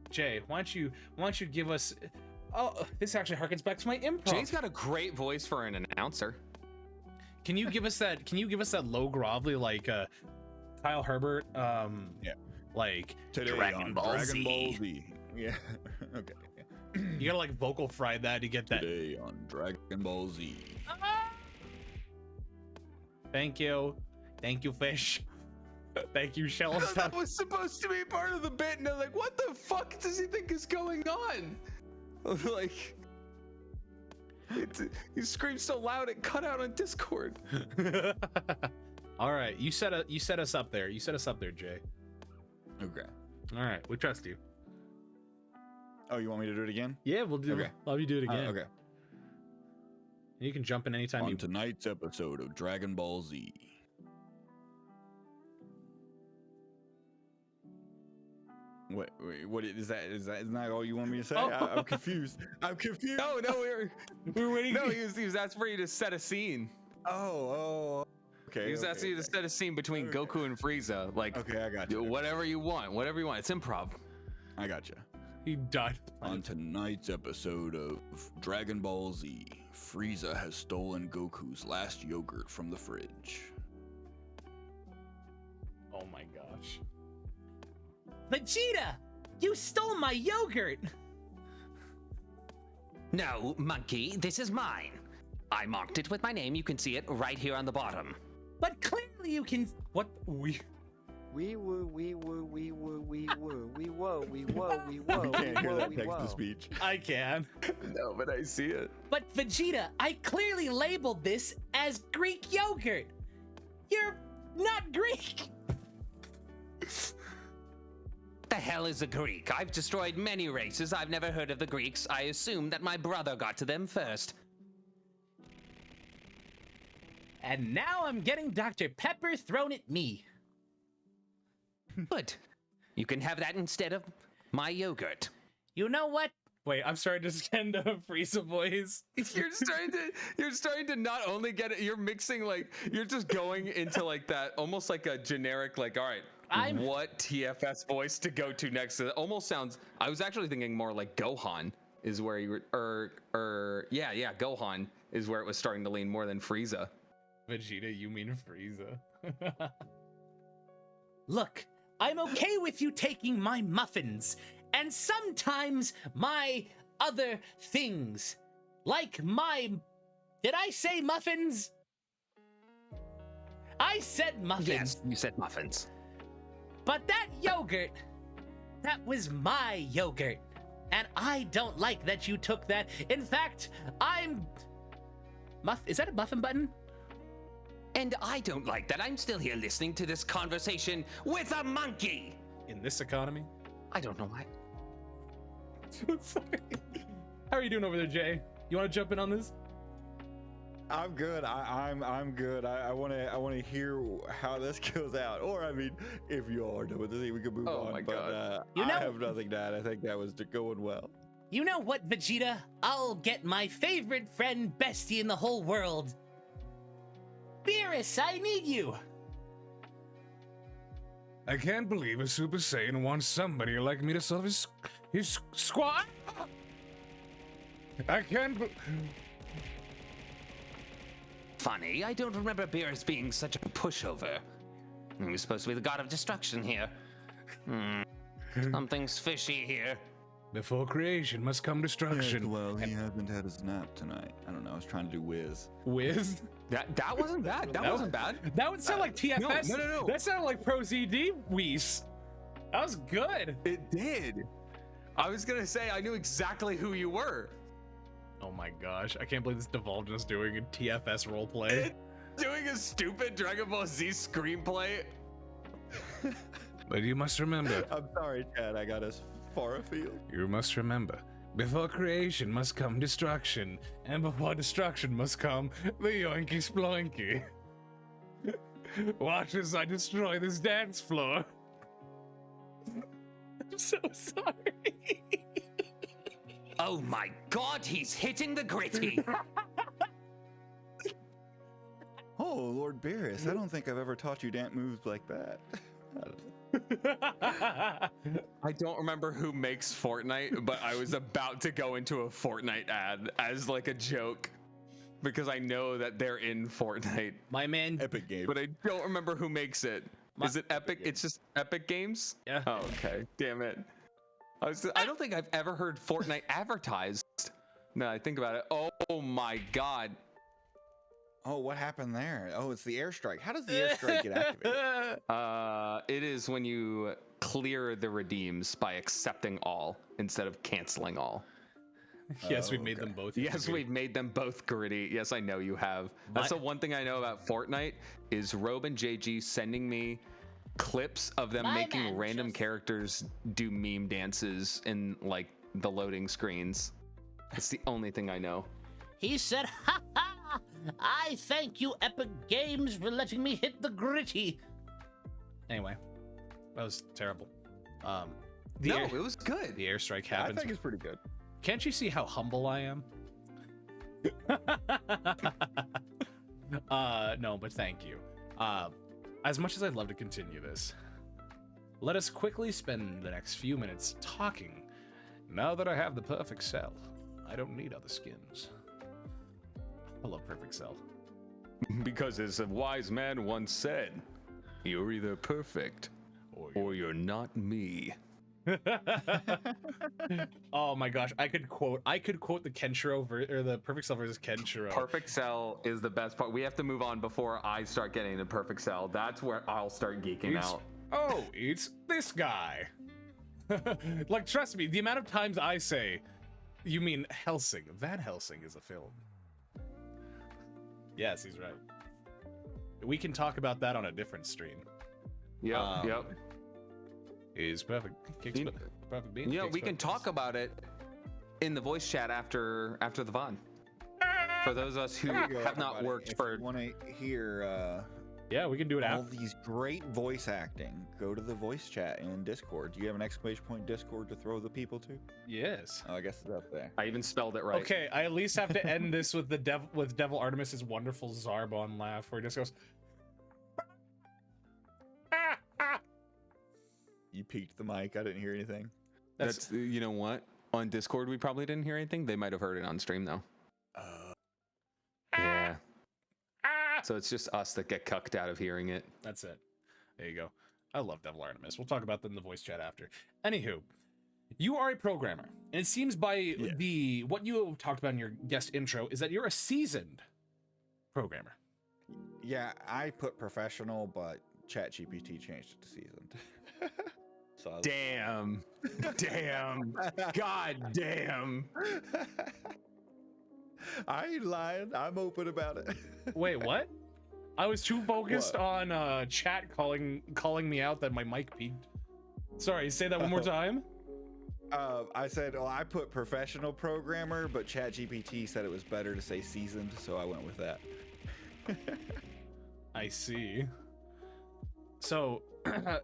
Jay, why don't you give us? Oh, this actually harkens back to my improv. Jay's got a great voice for an announcer. Can you give us that? Can you give us that low grovelly like Kyle Herbert? Yeah. Like Today Dragon Ball Z. Yeah. Okay. You gotta like vocal fry that to get that. Today on Dragon Ball Z. Thank you, fish. Thank you, Shell. That was supposed to be part of the bit, and they're like, "What the fuck does he think is going on?" Like, he screamed so loud it cut out on Discord. All right, you set us up there. You set us up there, Jay. Okay. All right, we trust you. Oh, you want me to do it again? Yeah, we'll do. Okay. Love you do it again. Okay. You can jump in anytime On you. tonight's episode of Dragon Ball Z. What is that? Isn't that all you want me to say? Oh. I'm confused. I'm confused. No, we were waiting. No, he was asking for you to set a scene. Oh. Okay. He was asking you to set a scene between Goku and Frieza. Like, okay, I got you. Whatever you want. It's improv. I got you. He died. On tonight's episode of Dragon Ball Z, Frieza has stolen Goku's last yogurt from the fridge. Oh my gosh. Vegeta, you stole my yogurt. No, monkey, this is mine. I marked it with my name. You can see it right here on the bottom. But clearly you can. What we? We woo, we woo, we woo, we woo, we whoa, we whoa, we You whoa. can't hear that we text whoa. to speech. I can. No, but I see it. But Vegeta, I clearly labeled this as Greek yogurt. You're not Greek. The hell is a Greek? I've destroyed many races. I've never heard of the Greeks. I assume that my brother got to them first. And now I'm getting Dr. Pepper thrown at me. Good. You can have that instead of my yogurt. You know what? Wait, I'm starting to send a Frieza voice. You're starting to not only get it, you're mixing like you're just going into like that almost like a generic like, all right, what TFS voice to go to next? It almost sounds, I was actually thinking more like Gohan is where you were, yeah, Gohan is where it was starting to lean more than Frieza. Vegeta, you mean Frieza? Look, I'm okay with you taking my muffins, and sometimes my other things. Like my... Did I say muffins? I said muffins. Yes, you said muffins. But that yogurt, that was my yogurt. And I don't like that you took that. In fact, Is that a muffin button? And I don't like that. I'm still here listening to this conversation with a monkey. In this economy? I don't know why. Sorry. How are you doing over there, Jay? You want to jump in on this? I'm good. I'm good. I want to hear how this goes out. Or I mean, if you all are done with this, we can move on. My but God. You know- I have nothing to add. I think that was going well. You know what, Vegeta? I'll get my favorite friend bestie in the whole world. Beerus, I need you. I can't believe a Super Saiyan wants somebody like me to solve his squad. I can't. Funny, I don't remember Beerus being such a pushover. He was supposed to be the god of destruction here. Something's fishy here. Before creation must come destruction. Well, he hasn't had his nap tonight. I don't know. I was trying to do Wiz. Wiz? That wasn't bad. That wasn't bad. That would sound like TFS. No. That sounded like Pro ZD Whis. That was good. It did. I was gonna say I knew exactly who you were. Oh my gosh. I can't believe this devolved us doing a TFS roleplay. Doing a stupid Dragon Ball Z screenplay. But you must remember. I'm sorry, Chad. I got us far afield. You must remember. Before creation must come destruction, and before destruction must come the yoinky sploinky. Watch as I destroy this dance floor. I'm so sorry. Oh my god, he's hitting the gritty. Oh, Lord Beerus, I don't think I've ever taught you dance moves like that. I don't remember who makes Fortnite, but I was about to go into a Fortnite ad as like a joke because I know that they're in Fortnite. My man. Epic Games. But I don't remember who makes it. Is it Epic? It's just Epic Games? Yeah. Oh, okay. Damn it. I don't think I've ever heard Fortnite advertised. No, I think about it. Oh my god. Oh, what happened there? Oh, it's the airstrike. How does the airstrike get activated? It is when you clear the redeems by accepting all instead of canceling all. Yes, we've made them both. Yes, we've made them both gritty. Yes, I know you have. That's the one thing I know about Fortnite is Robe and JG sending me clips of them making random characters do meme dances in like the loading screens. It's the only thing I know. He said, ha ha! I thank you, Epic Games, for letting me hit the gritty. Anyway, that was terrible. It was good. The airstrike I happens. think it's pretty good. Can't you see how humble I am? No, but thank you. As much as I'd love to continue this, let us quickly spend the next few minutes talking Now that I have the perfect cell, I don't need other skins. I love perfect cell. Because as a wise man once said, you're either perfect or you're not me. Oh my gosh, I could quote the Kenshiro or the Perfect Cell versus Kenshiro. Perfect Cell is the best part. We have to move on before I start getting the Perfect Cell. That's where I'll start geeking out. Oh, it's this guy. Like, trust me, the amount of times I say, you mean Helsing. Van Helsing is a film. Yes, he's right. We can talk about that on a different stream. Yep. Is perfect. Perfect bean. Yeah, we can talk about it in the voice chat after the VOD. For those of us who have not worked for. If you want to hear yeah, we can do it all after. these great voice acting, go to the voice chat in Discord. Do you have an exclamation point Discord to throw the people to? Yes. Oh, I guess it's up there. I even spelled it right. Okay, I at least have to end this with Devil Artemis's wonderful Zarbon laugh, where he just goes. You peeked the mic. I didn't hear anything. That's you know what? On Discord, we probably didn't hear anything. They might have heard it on stream though. Yeah. So it's just us that get cucked out of hearing it. That's it. There you go. I love Devil Artemis. We'll talk about that in the voice chat after. Anywho, you are a programmer, and it seems by what you have talked about in your guest intro is that you're a seasoned programmer. Yeah, I put professional, but ChatGPT changed it to seasoned. So Damn. God damn. I ain't lying. I'm open about it. Wait, what? I was too focused on chat calling me out that my mic peaked. Sorry, say that one more time. I said, I put professional programmer, but ChatGPT said it was better to say seasoned, so I went with that. I see. So, can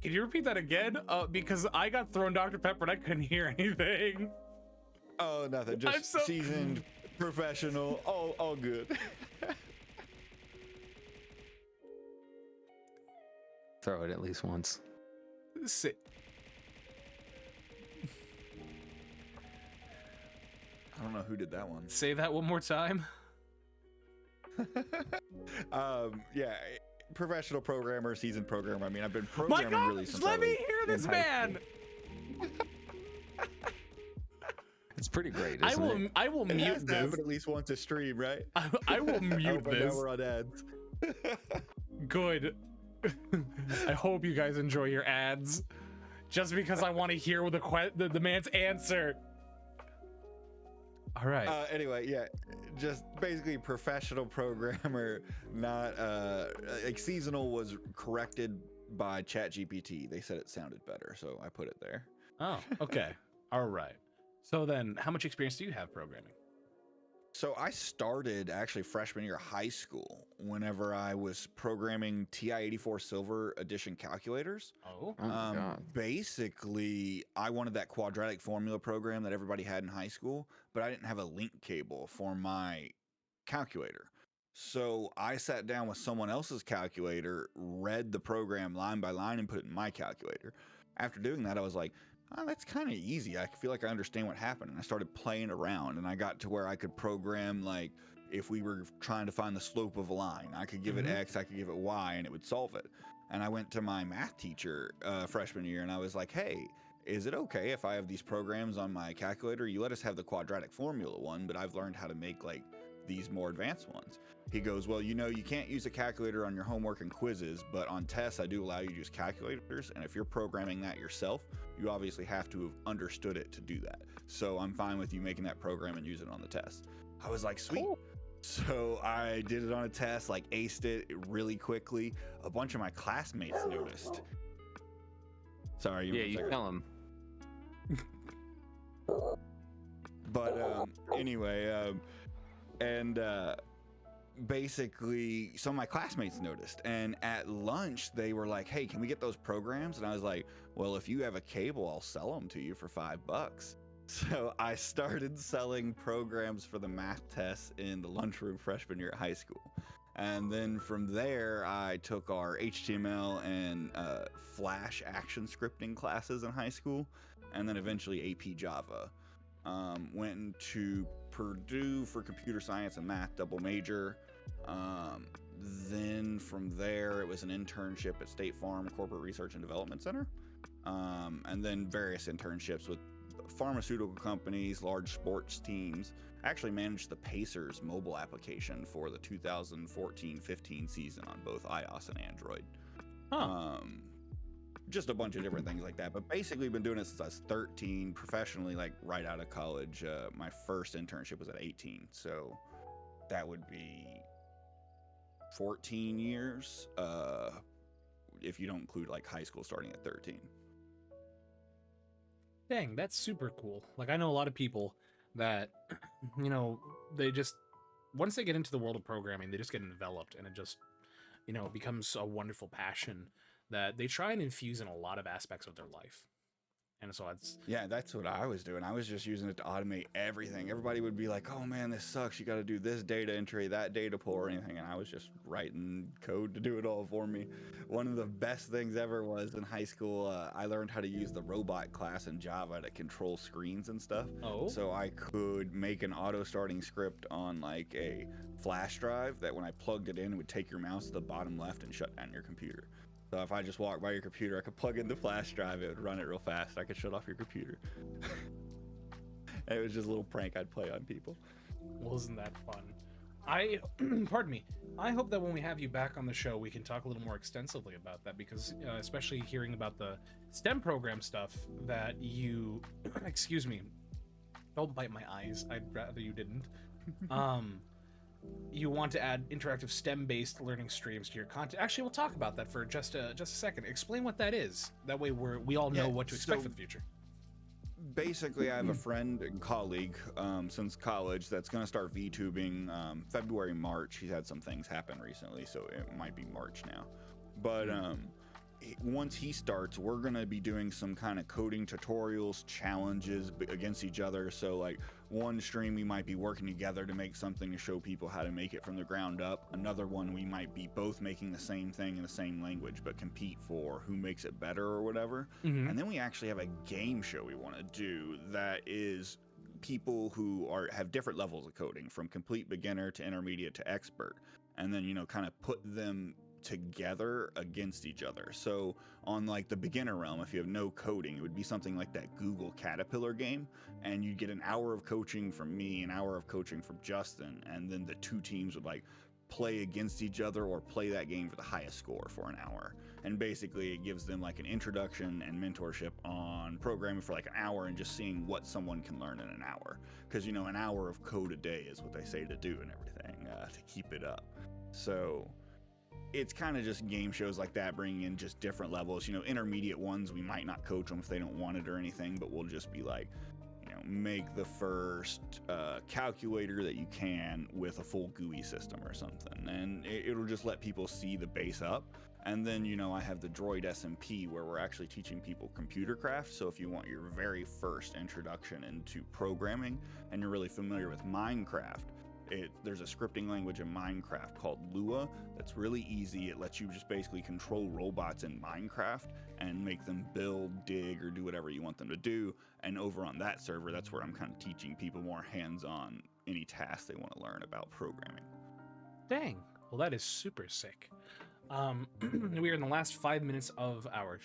you repeat that again? Because I got thrown Dr. Pepper and I couldn't hear anything. Oh, nothing. Just seasoned, professional, all good. Throw it at least once. Sit. I don't know who did that one. Say that one more time. Yeah, professional programmer, seasoned programmer. I mean, I've been programming really since let me hear this man. It's pretty great. Isn't it? I will it mute has to this. happen at least once a stream, right? I will mute Now this. we're on ads. Good. I hope you guys enjoy your ads. Just because I want to hear the man's answer. All right. Anyway, yeah, just basically professional programmer, not like seasonal was corrected by ChatGPT. They said it sounded better, so I put it there. Oh, okay. All right. So then, how much experience do you have programming? So I started actually freshman year of high school whenever I was programming TI-84 Silver Edition calculators. Oh. Basically, I wanted that quadratic formula program that everybody had in high school, but I didn't have a link cable for my calculator. So I sat down with someone else's calculator, read the program line by line, and put it in my calculator. After doing that, I was like, oh, that's kind of easy. I feel like I understand what happened. And I started playing around, and I got to where I could program, like, if we were trying to find the slope of a line, I could give it X, I could give it Y, and it would solve it. And I went to my math teacher freshman year, and I was like, hey, is it okay if I have these programs on my calculator? You let us have the quadratic formula one, but I've learned how to make, like, these more advanced ones. He goes, well, you know, you can't use a calculator on your homework and quizzes, but on tests, I do allow you to use calculators. And if you're programming that yourself, you obviously have to have understood it to do that. So I'm fine with you making that program and using it on the test. I was like, sweet. Cool. So I did it on a test, like aced it really quickly. A bunch of my classmates noticed. Sorry. You tell them. But anyway, basically some of my classmates noticed, and at lunch they were like, hey, can we get those programs? And I was like, well, if you have a cable, I'll sell them to you for $5. So I started selling programs for the math tests in the lunchroom freshman year at high school. And then from there, I took our HTML and Flash action scripting classes in high school. and then eventually AP Java. Went into Purdue for computer science and math double major. Then from there, it was an internship at State Farm Corporate Research and Development Center. And then various internships with pharmaceutical companies, large sports teams. I actually managed the Pacers mobile application for the 2014-15 season on both iOS and Android. Just a bunch of different things like that. But basically been doing it since I was 13, professionally, like right out of college. My first internship was at 18. So that would be 14 years if you don't include like high school starting at 13. Dang, that's super cool. Like, I know a lot of people that, you know, they just, once they get into the world of programming, they just get enveloped, and it just, you know, becomes a wonderful passion that they try and infuse in a lot of aspects of their life. And so that's what I was doing. I was just using it to automate everything. Everybody would be like, oh man, this sucks. You got to do this data entry, that data pull, or anything. And I was just writing code to do it all for me. One of the best things ever was in high school, I learned how to use the robot class in Java to control screens and stuff. Oh. So I could make an auto starting script on like a flash drive that when I plugged it in, it would take your mouse to the bottom left and shut down your computer. So if I just walked by your computer, I could plug in the flash drive, it would run it real fast. I could shut off your computer. It was just a little prank I'd play on people. Well, isn't that fun? Pardon me. I hope that when we have you back on the show, we can talk a little more extensively about that, because especially hearing about the STEM program stuff that you, excuse me, don't bite my eyes. I'd rather you didn't. You want to add interactive STEM-based learning streams to your content. Actually, we'll talk about that for just a second. Explain what that is. That way we all know what to expect for the future. Basically, I have a friend and colleague since college that's going to start VTubing February, March. He's had some things happen recently, so it might be March now. But once he starts, we're going to be doing some kind of coding tutorials, challenges against each other. So like one stream, we might be working together to make something to show people how to make it from the ground up. Another one, we might be both making the same thing in the same language, but compete for who makes it better or whatever. And then we actually have a game show we want to do that is people who have different levels of coding, from complete beginner to intermediate to expert. And then, you know, kind of put them together against each other. So on like the beginner realm, if you have no coding, it would be something like that Google Caterpillar game, and you'd get an hour of coaching from me, an hour of coaching from Justin, and then the two teams would like play against each other or play that game for the highest score for an hour. And basically it gives them like an introduction and mentorship on programming for like an hour, and just seeing what someone can learn in an hour, because you know, an hour of code a day is what they say to do and everything to keep it up. So it's kind of just game shows like that, bringing in just different levels. You know, intermediate ones, we might not coach them if they don't want it or anything, but we'll just be like, you know, make the first calculator that you can with a full GUI system or something. And it'll just let people see the base up. And then, you know, I have the Droid SMP, where we're actually teaching people computer craft. So if you want your very first introduction into programming and you're really familiar with Minecraft, there's a scripting language in Minecraft called Lua that's really easy. It lets you just basically control robots in Minecraft and make them build, dig, or do whatever you want them to do. And over on that server, that's where I'm kind of teaching people more hands-on any task they want to learn about programming. Dang. Well, that is super sick. We are in the last 5 minutes of our...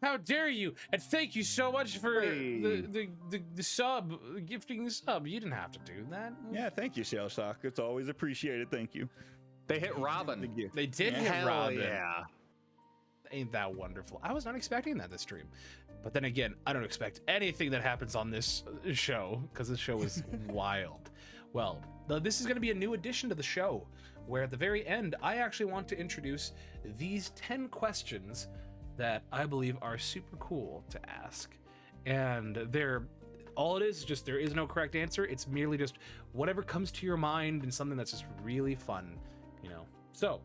How dare you! And thank you so much for the sub, gifting the sub. You didn't have to do that. Yeah, thank you, Shellshock. It's always appreciated. Thank you. They hit Robin. Thank you. They did hit Robin. Yeah. Ain't that wonderful? I was not expecting that this stream. But then again, I don't expect anything that happens on this show, because this show is wild. Well, this is going to be a new addition to the show, where at the very end, I actually want to introduce these 10 questions that I believe are super cool to ask. And all it is just, there is no correct answer. It's merely just whatever comes to your mind, and something that's just really fun, you know. So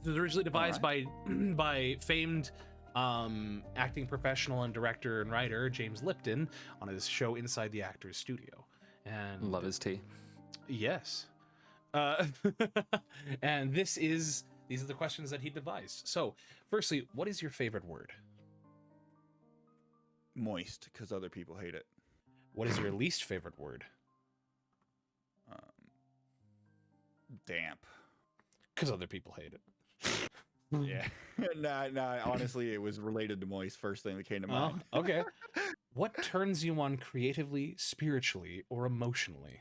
this was originally devised by famed acting professional and director and writer James Lipton on his show Inside the Actors Studio. And love his tea. Yes. And this is These are the questions that he devised. So, firstly, what is your favorite word? Moist, because other people hate it. What is your least favorite word? Damp. Because other people hate it. Yeah. Nah, honestly, it was related to moist, first thing that came to mind. Okay. What turns you on creatively, spiritually, or emotionally?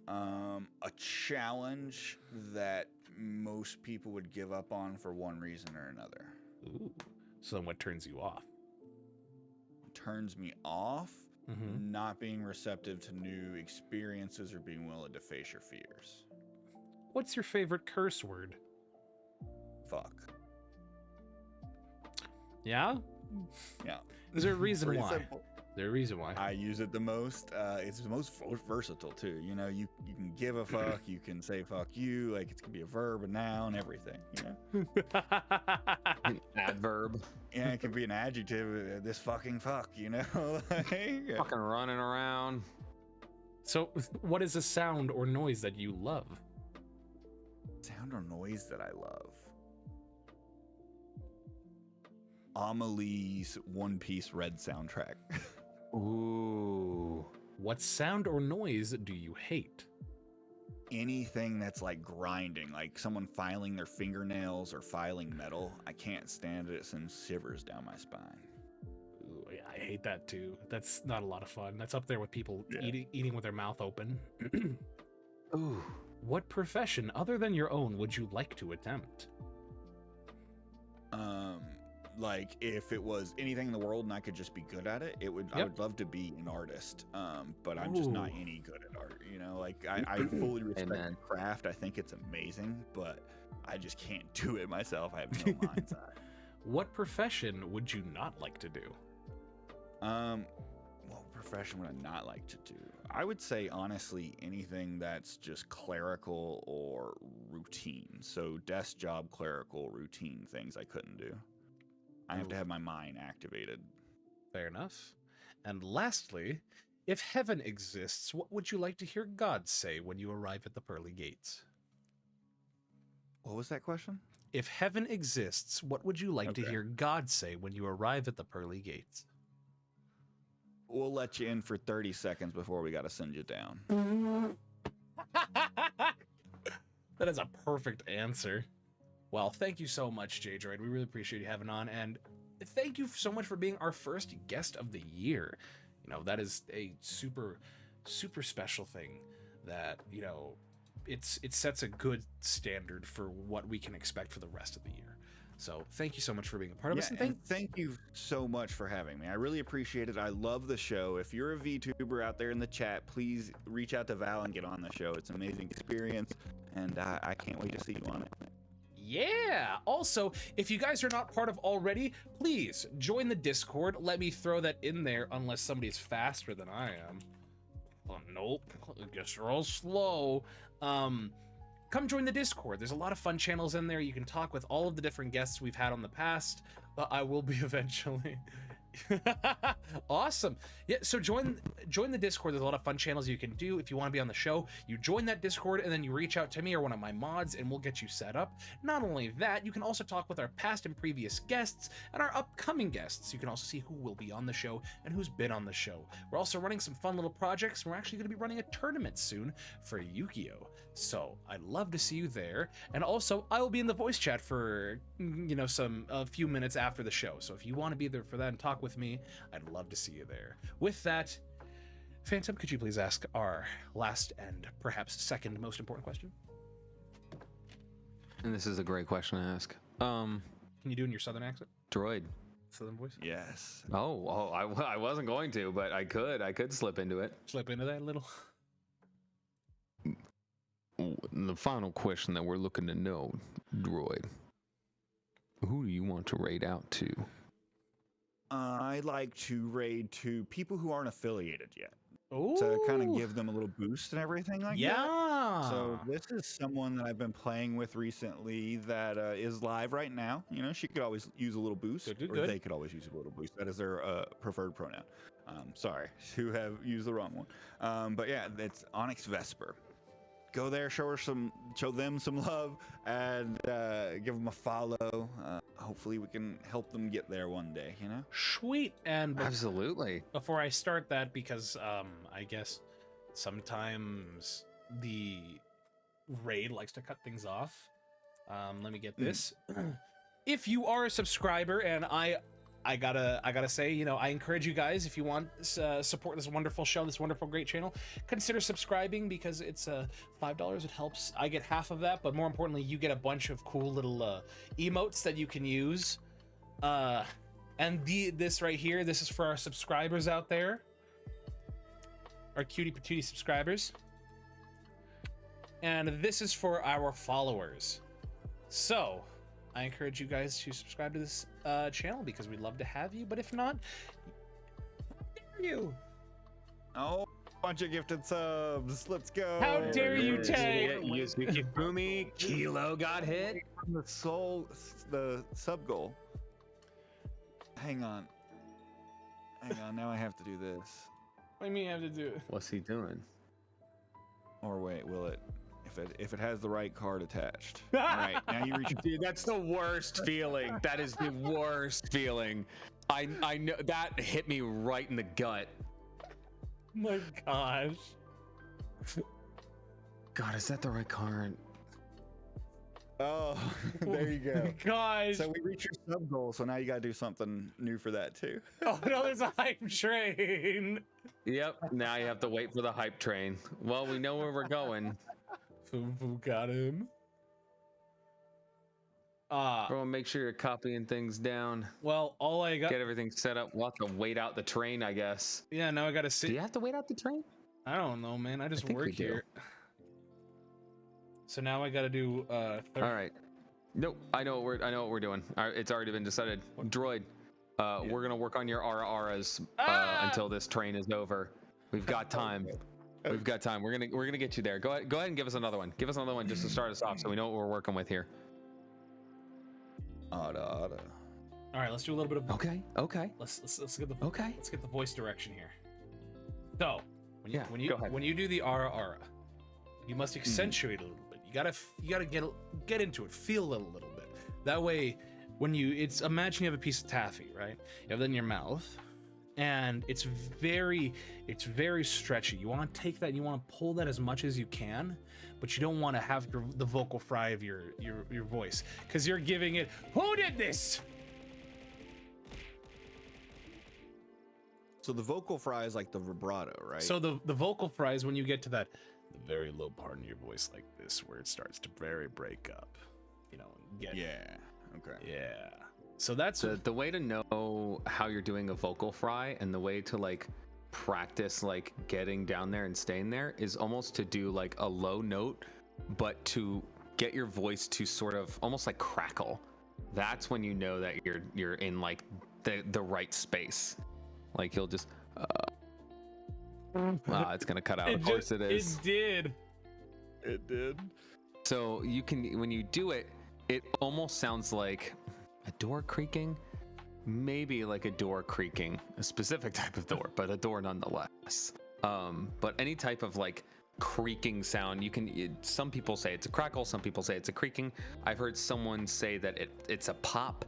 A challenge that most people would give up on for one reason or another. Ooh. So then what turns you off? Turns me off, Mm-hmm. not being receptive to new experiences or being willing to face your fears. What's your favorite curse word? Fuck. Yeah? Yeah. Is there a reason Pretty why? simple. Is there a reason why? I use it the most. It's the most versatile too. You know, you can give a fuck, you can say fuck you, like it's gonna be a verb, a noun, everything. You know, An adverb. yeah, it can be an adjective. This fucking fuck. You know, like, Fucking running around. So, what is a sound or noise that you love? sound or noise that I love. Amelie's One Piece Red soundtrack. Ooh. What sound or noise do you hate? Anything that's like grinding, like someone filing their fingernails or filing metal. I can't stand it. It sends shivers down my spine. Ooh, yeah, I hate that too. That's not a lot of fun. That's up there with people Yeah. eating with their mouth open. Ooh. What profession other than your own would you like to attempt? Like if it was anything in the world and I could just be good at it, I would love to be an artist. But I'm just not any good at art. You know, like I fully respect the craft. I think it's amazing, but I just can't do it myself. I have no mind's eye. What profession would you not like to do? What profession would I not like to do? I would say honestly anything that's just clerical or routine. So desk job, clerical, routine things I couldn't do. I have to have my mind activated. Fair enough. And lastly, if heaven exists, what would you like to hear God say when you arrive at the pearly gates? What was that question? If heaven exists, what would you like to hear God say when you arrive at the pearly gates? We'll let you in for 30 seconds before we got to send you down. That is a perfect answer. Well, thank you so much, Jdroid. We really appreciate you having on, and thank you so much for being our first guest of the year. You know, that is a super, super special thing that, you know, it sets a good standard for what we can expect for the rest of the year. So thank you so much for being a part of us. And thank you so much for having me. I really appreciate it. I love the show. If you're a VTuber out there in the chat, please reach out to Val and get on the show. It's an amazing experience, and I can't wait to see you on it. Yeah! Also, if you guys are not part of already, please join the Discord. Let me throw that in there unless somebody's faster than I am. Oh, nope. I guess you're all slow. Come join the Discord. There's a lot of fun channels in there. You can talk with all of the different guests we've had on the past. I will be eventually. Awesome. Yeah, so join the Discord. There's a lot of fun channels you can do. If you want to be on the show, you join that Discord and then you reach out to me or one of my mods and we'll get you set up. Not only that, you can also talk with our past and previous guests and our upcoming guests. You can also see who will be on the show and who's been on the show. We're also running some fun little projects. We're actually going to be running a tournament soon for Yu-Gi-Oh! So I'd love to see you there. And also, I will be in the voice chat for, you know, a few minutes after the show. So if you want to be there for that and talk with me, I'd love to see you there. With that, Phantom, could you please ask our last and perhaps second most important question? And this is a great question to ask. Can you do it in your southern accent? Droid. Southern voice? Yes. I wasn't going to, but I could slip into it. Slip into that a little. The final question that we're looking to know, Droid. Who do you want to raid out to? I like to raid to people who aren't affiliated yet. Ooh. To kind of give them a little boost and everything like that. Yeah. So this is someone that I've been playing with recently that is live right now. You know, she could always use a little boost, or they could always use a little boost. That is their preferred pronoun. Sorry to have used the wrong one. But yeah, it's Onyx Vesper. go there, show them some love, and give them a follow. Hopefully, we can help them get there one day. You know. Sweet. And Absolutely. before I start that, because I guess sometimes the raid likes to cut things off. Let me get this. If you are a subscriber, and I gotta say, you know, I encourage you guys, if you want support this wonderful show, this wonderful great channel, consider subscribing, because it's $5. It helps. I get half of that, but more importantly, you get a bunch of cool little emotes that you can use. And this right here, this is for our subscribers out there, our cutie patootie subscribers, and this is for our followers. So I encourage you guys to subscribe to this channel, because we'd love to have you. But if not, how dare you? Oh, bunch of gifted subs. Let's go. How dare you, Tay? Yuzuki Fumi, Kilo got hit. The sub goal. Hang on. Now I have to do this. What do you mean you have to do it? What's he doing? Or wait, will it? If it has the right card attached. All right, now you reach. Dude, that's the worst feeling. That is the worst feeling. I know that hit me right in the gut. My gosh. God, is that the right card? Oh, there you go. Gosh. So we reached your sub goal. So now you got to do something new for that too. Oh no, there's a hype train. Yep. Now you have to wait for the hype train. Well, we know where we're going. Who got him? Bro, make sure you're copying things down. Well, all I got. Get everything set up. We'll have to wait out the train, I guess. Yeah, now I gotta sit. Do you have to wait out the train? I don't know, man. I just think work we do. here. So now I gotta do. All right. Nope. I know what we're doing. All right, it's already been decided. Droid. We're gonna work on your auras until this train is over. We've got time. We've got time. We're gonna get you there. Go ahead and give us another one. Give us another one just to start us off, so we know what we're working with here. All right, let's do a little bit of. Okay. Let's get the. Okay. Let's get the voice direction here. So when you do the aura, you must accentuate a little bit. You gotta get into it. Feel it a little bit. That way, imagine you have a piece of taffy, right? You have that in your mouth. And it's very stretchy. You want to take that, you want to pull that as much as you can, but you don't want to have the vocal fry of your voice, because you're giving it. Who did this? So the vocal fry is like the vibrato, right? So the vocal fry is when you get to the very low part in your voice, like this, where it starts to very break up. You know. Yeah. Okay. Yeah. So that's the way to know how you're doing a vocal fry, and the way to like practice like getting down there and staying there is almost to do like a low note, but to get your voice to sort of almost like crackle. That's when you know that you're in like the right space. Like you'll just it's gonna cut out. Of course it is. It did. So you can, when you do it, it almost sounds like a door creaking, maybe like a door creaking, a specific type of door, but a door nonetheless. But any type of like creaking sound, some people say it's a crackle, some people say it's a creaking. I've heard someone say that it's a pop,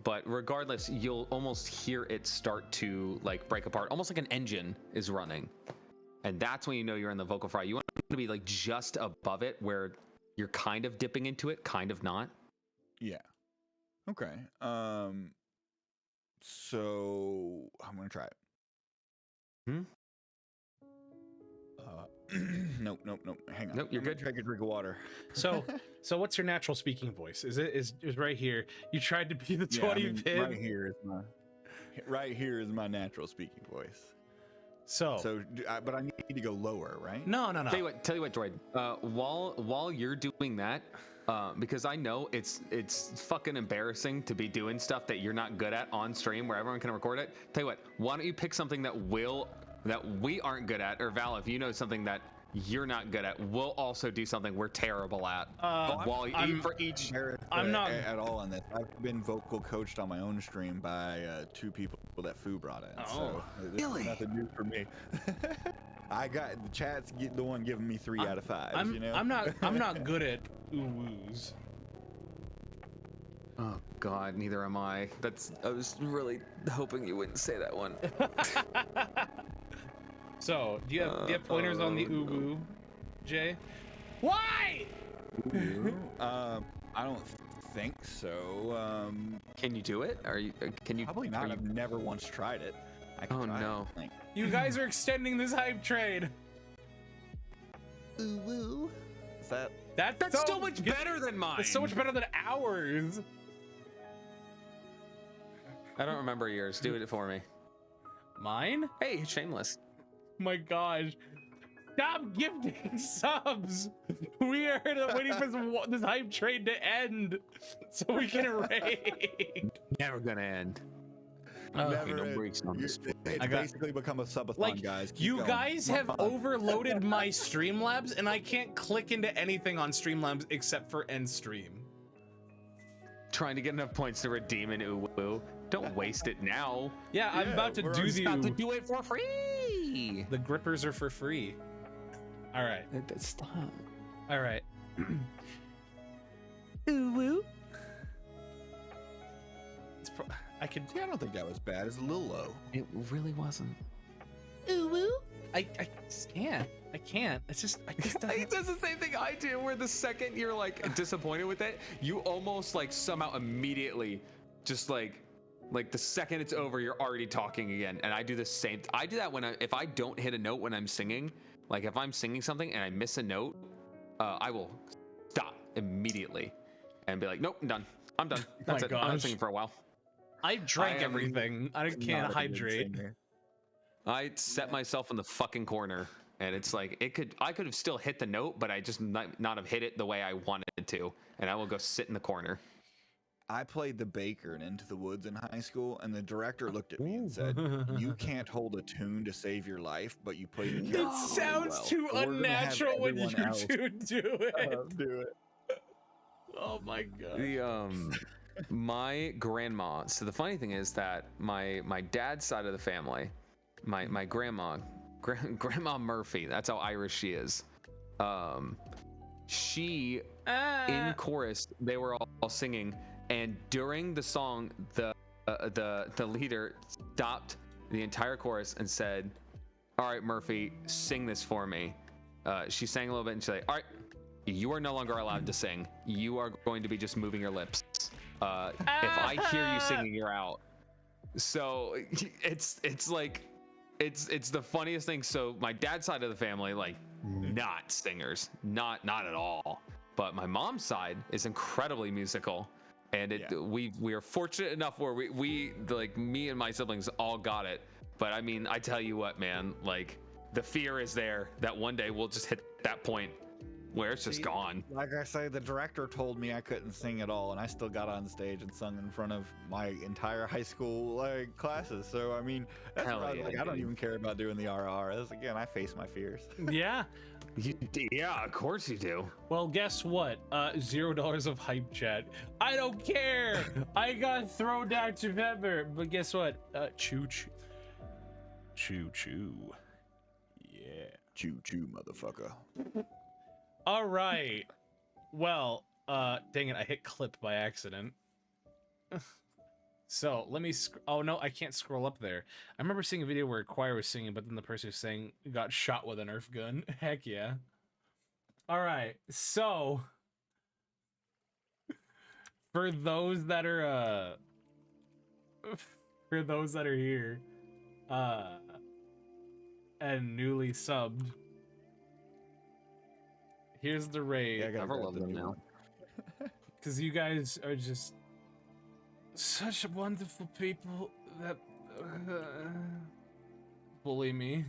but regardless, you'll almost hear it start to like break apart, almost like an engine is running. And that's when you know you're in the vocal fry. You want to be like just above it, where you're kind of dipping into it, kind of not. Yeah. Okay. So I'm gonna try it. Nope. Hang on. Nope, you're good. Take a drink of water. So what's your natural speaking voice? Is right here? You tried to be the 20 pin. Right here is my natural speaking voice. So but I need to go lower, right? No. Tell you what, Droid. While you're doing that, because I know it's fucking embarrassing to be doing stuff that you're not good at on stream where everyone can record it. Tell you what, why don't you pick something that we aren't good at, or Val, if you know something that you're not good at, we'll also do something we're terrible at. I'm not at all on this. I've been vocal coached on my own stream by 2 people that Foo brought in. So really? nothing new for me. I got the chat's the one giving me 3 out of 5. I'm, you know, I'm not good at ooh-woos. Oh God, neither am I. I was really hoping you wouldn't say that one. So, do you have pointers on the ooh-woo, Jay? Why? I don't think so. Can you do it? Can you? Probably not. I've never once tried it. I can try no. it, I think. You guys are extending this hype train. Ooh woo. Is that? That's so much better than mine. It's so much better than ours. I don't remember yours. Do it for me. Mine? Hey, shameless. My gosh. Stop gifting subs. We are waiting for this hype train to end so we can raid. Never gonna end. Never it's basically become a subathon, guys. Keep you going. guys have overloaded my Streamlabs, and I can't click into anything on Streamlabs except for end stream. Trying to get enough points to redeem an ooh-woo. Don't waste it now. Yeah, I'm about to do the. About to do it for free. The grippers are for free. All right. Stop. All right. Ooh woo. I could. Yeah, I don't think that was bad. It's a little low. It really wasn't. Ooh woo. I just can't. I can't. It's just. He does the same thing I do, where the second you're like disappointed with it, you almost like somehow immediately, just like the second it's over, you're already talking again. And I do the same. I do that if I don't hit a note when I'm singing. Like if I'm singing something and I miss a note, I will stop immediately and be like, nope, I'm done. I'm done. That's it. I'm not singing for a while. I drank everything. I can't hydrate. I set myself in the fucking corner, and it's like I could have still hit the note, but I just not have hit it the way I wanted to, and I will go sit in the corner. I played the baker in Into the Woods in high school, and the director looked at me and said, "You can't hold a tune to save your life, but you play the piano." It sounds too unnatural when you two do it. Do it. Oh my god. My grandma. So the funny thing is that my dad's side of the family, my grandma Murphy. That's how Irish she is. She in chorus, they were all singing. And during the song, the leader stopped the entire chorus and said, "All right, Murphy, sing this for me." She sang a little bit and she's like, "All right, you are no longer allowed to sing. You are going to be just moving your lips. If I hear you singing, you're out." So it's the funniest thing. So my dad's side of the family, like, not singers, not at all. But my mom's side is incredibly musical. And we are fortunate enough where we like me and my siblings all got it. But I mean, I tell you what, man, like the fear is there that one day we'll just hit that point where it's just gone. Like I say, the director told me I couldn't sing at all, and I still got on stage and sung in front of my entire high school classes. So I mean, that's I don't even care about doing the RR. Again, I face my fears. Yeah. Yeah, of course you do. Well, guess what? $0 of hype chat. I don't care. I got thrown down to November. But guess what? Choo choo. Choo choo. Yeah. Choo choo, motherfucker. All right. Well, dang it, I hit clip by accident. So let me. Oh no, I can't scroll up there. I remember seeing a video where a choir was singing, but then the person who sang got shot with a Nerf gun. Heck yeah. All right. So for those that are here, and newly subbed, here's the raid. Yeah, I gotta love them now. Because you guys are just such wonderful people that bully me.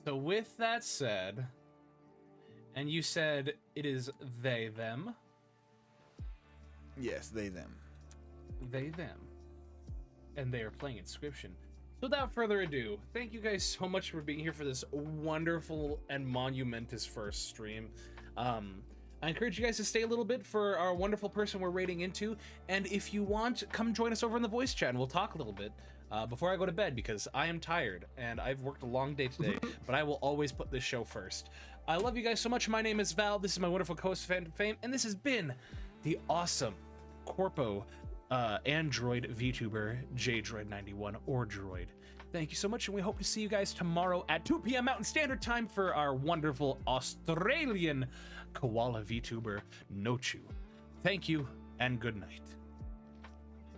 So with that said, and you said it is they, them. Yes, they, them. They, them. And they are playing Inscription. So without further ado, thank you guys so much for being here for this wonderful and monumentous first stream. I encourage you guys to stay a little bit for our wonderful person we're raiding into. And if you want, come join us over in the voice chat and we'll talk a little bit before I go to bed, because I am tired and I've worked a long day today, but I will always put this show first. I love you guys so much. My name is Val. This is my wonderful co-host Phantom Fame, and this has been the awesome corpo Android VTuber Jdroid91 or Droid. Thank you so much, and we hope to see you guys tomorrow at 2 p.m. Mountain Standard Time for our wonderful Australian koala VTuber Nochu. Thank you, and good night.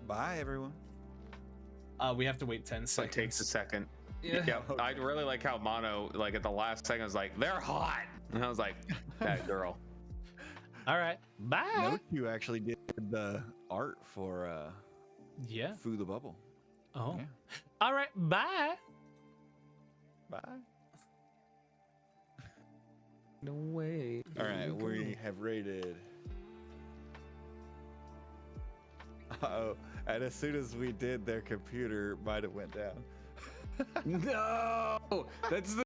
Bye, everyone. We have to wait 10 seconds. It takes a second. Yeah. I really like how Mono, like at the last second, was like, "They're hot," and I was like, "That girl." All right, bye. Nochu actually did the art for Yeah. Foo the Bubble. Oh. Yeah. All right, bye. Bye. No way. All right, we have rated. Uh-oh, and as soon as we did, their computer might have went down. No, that's the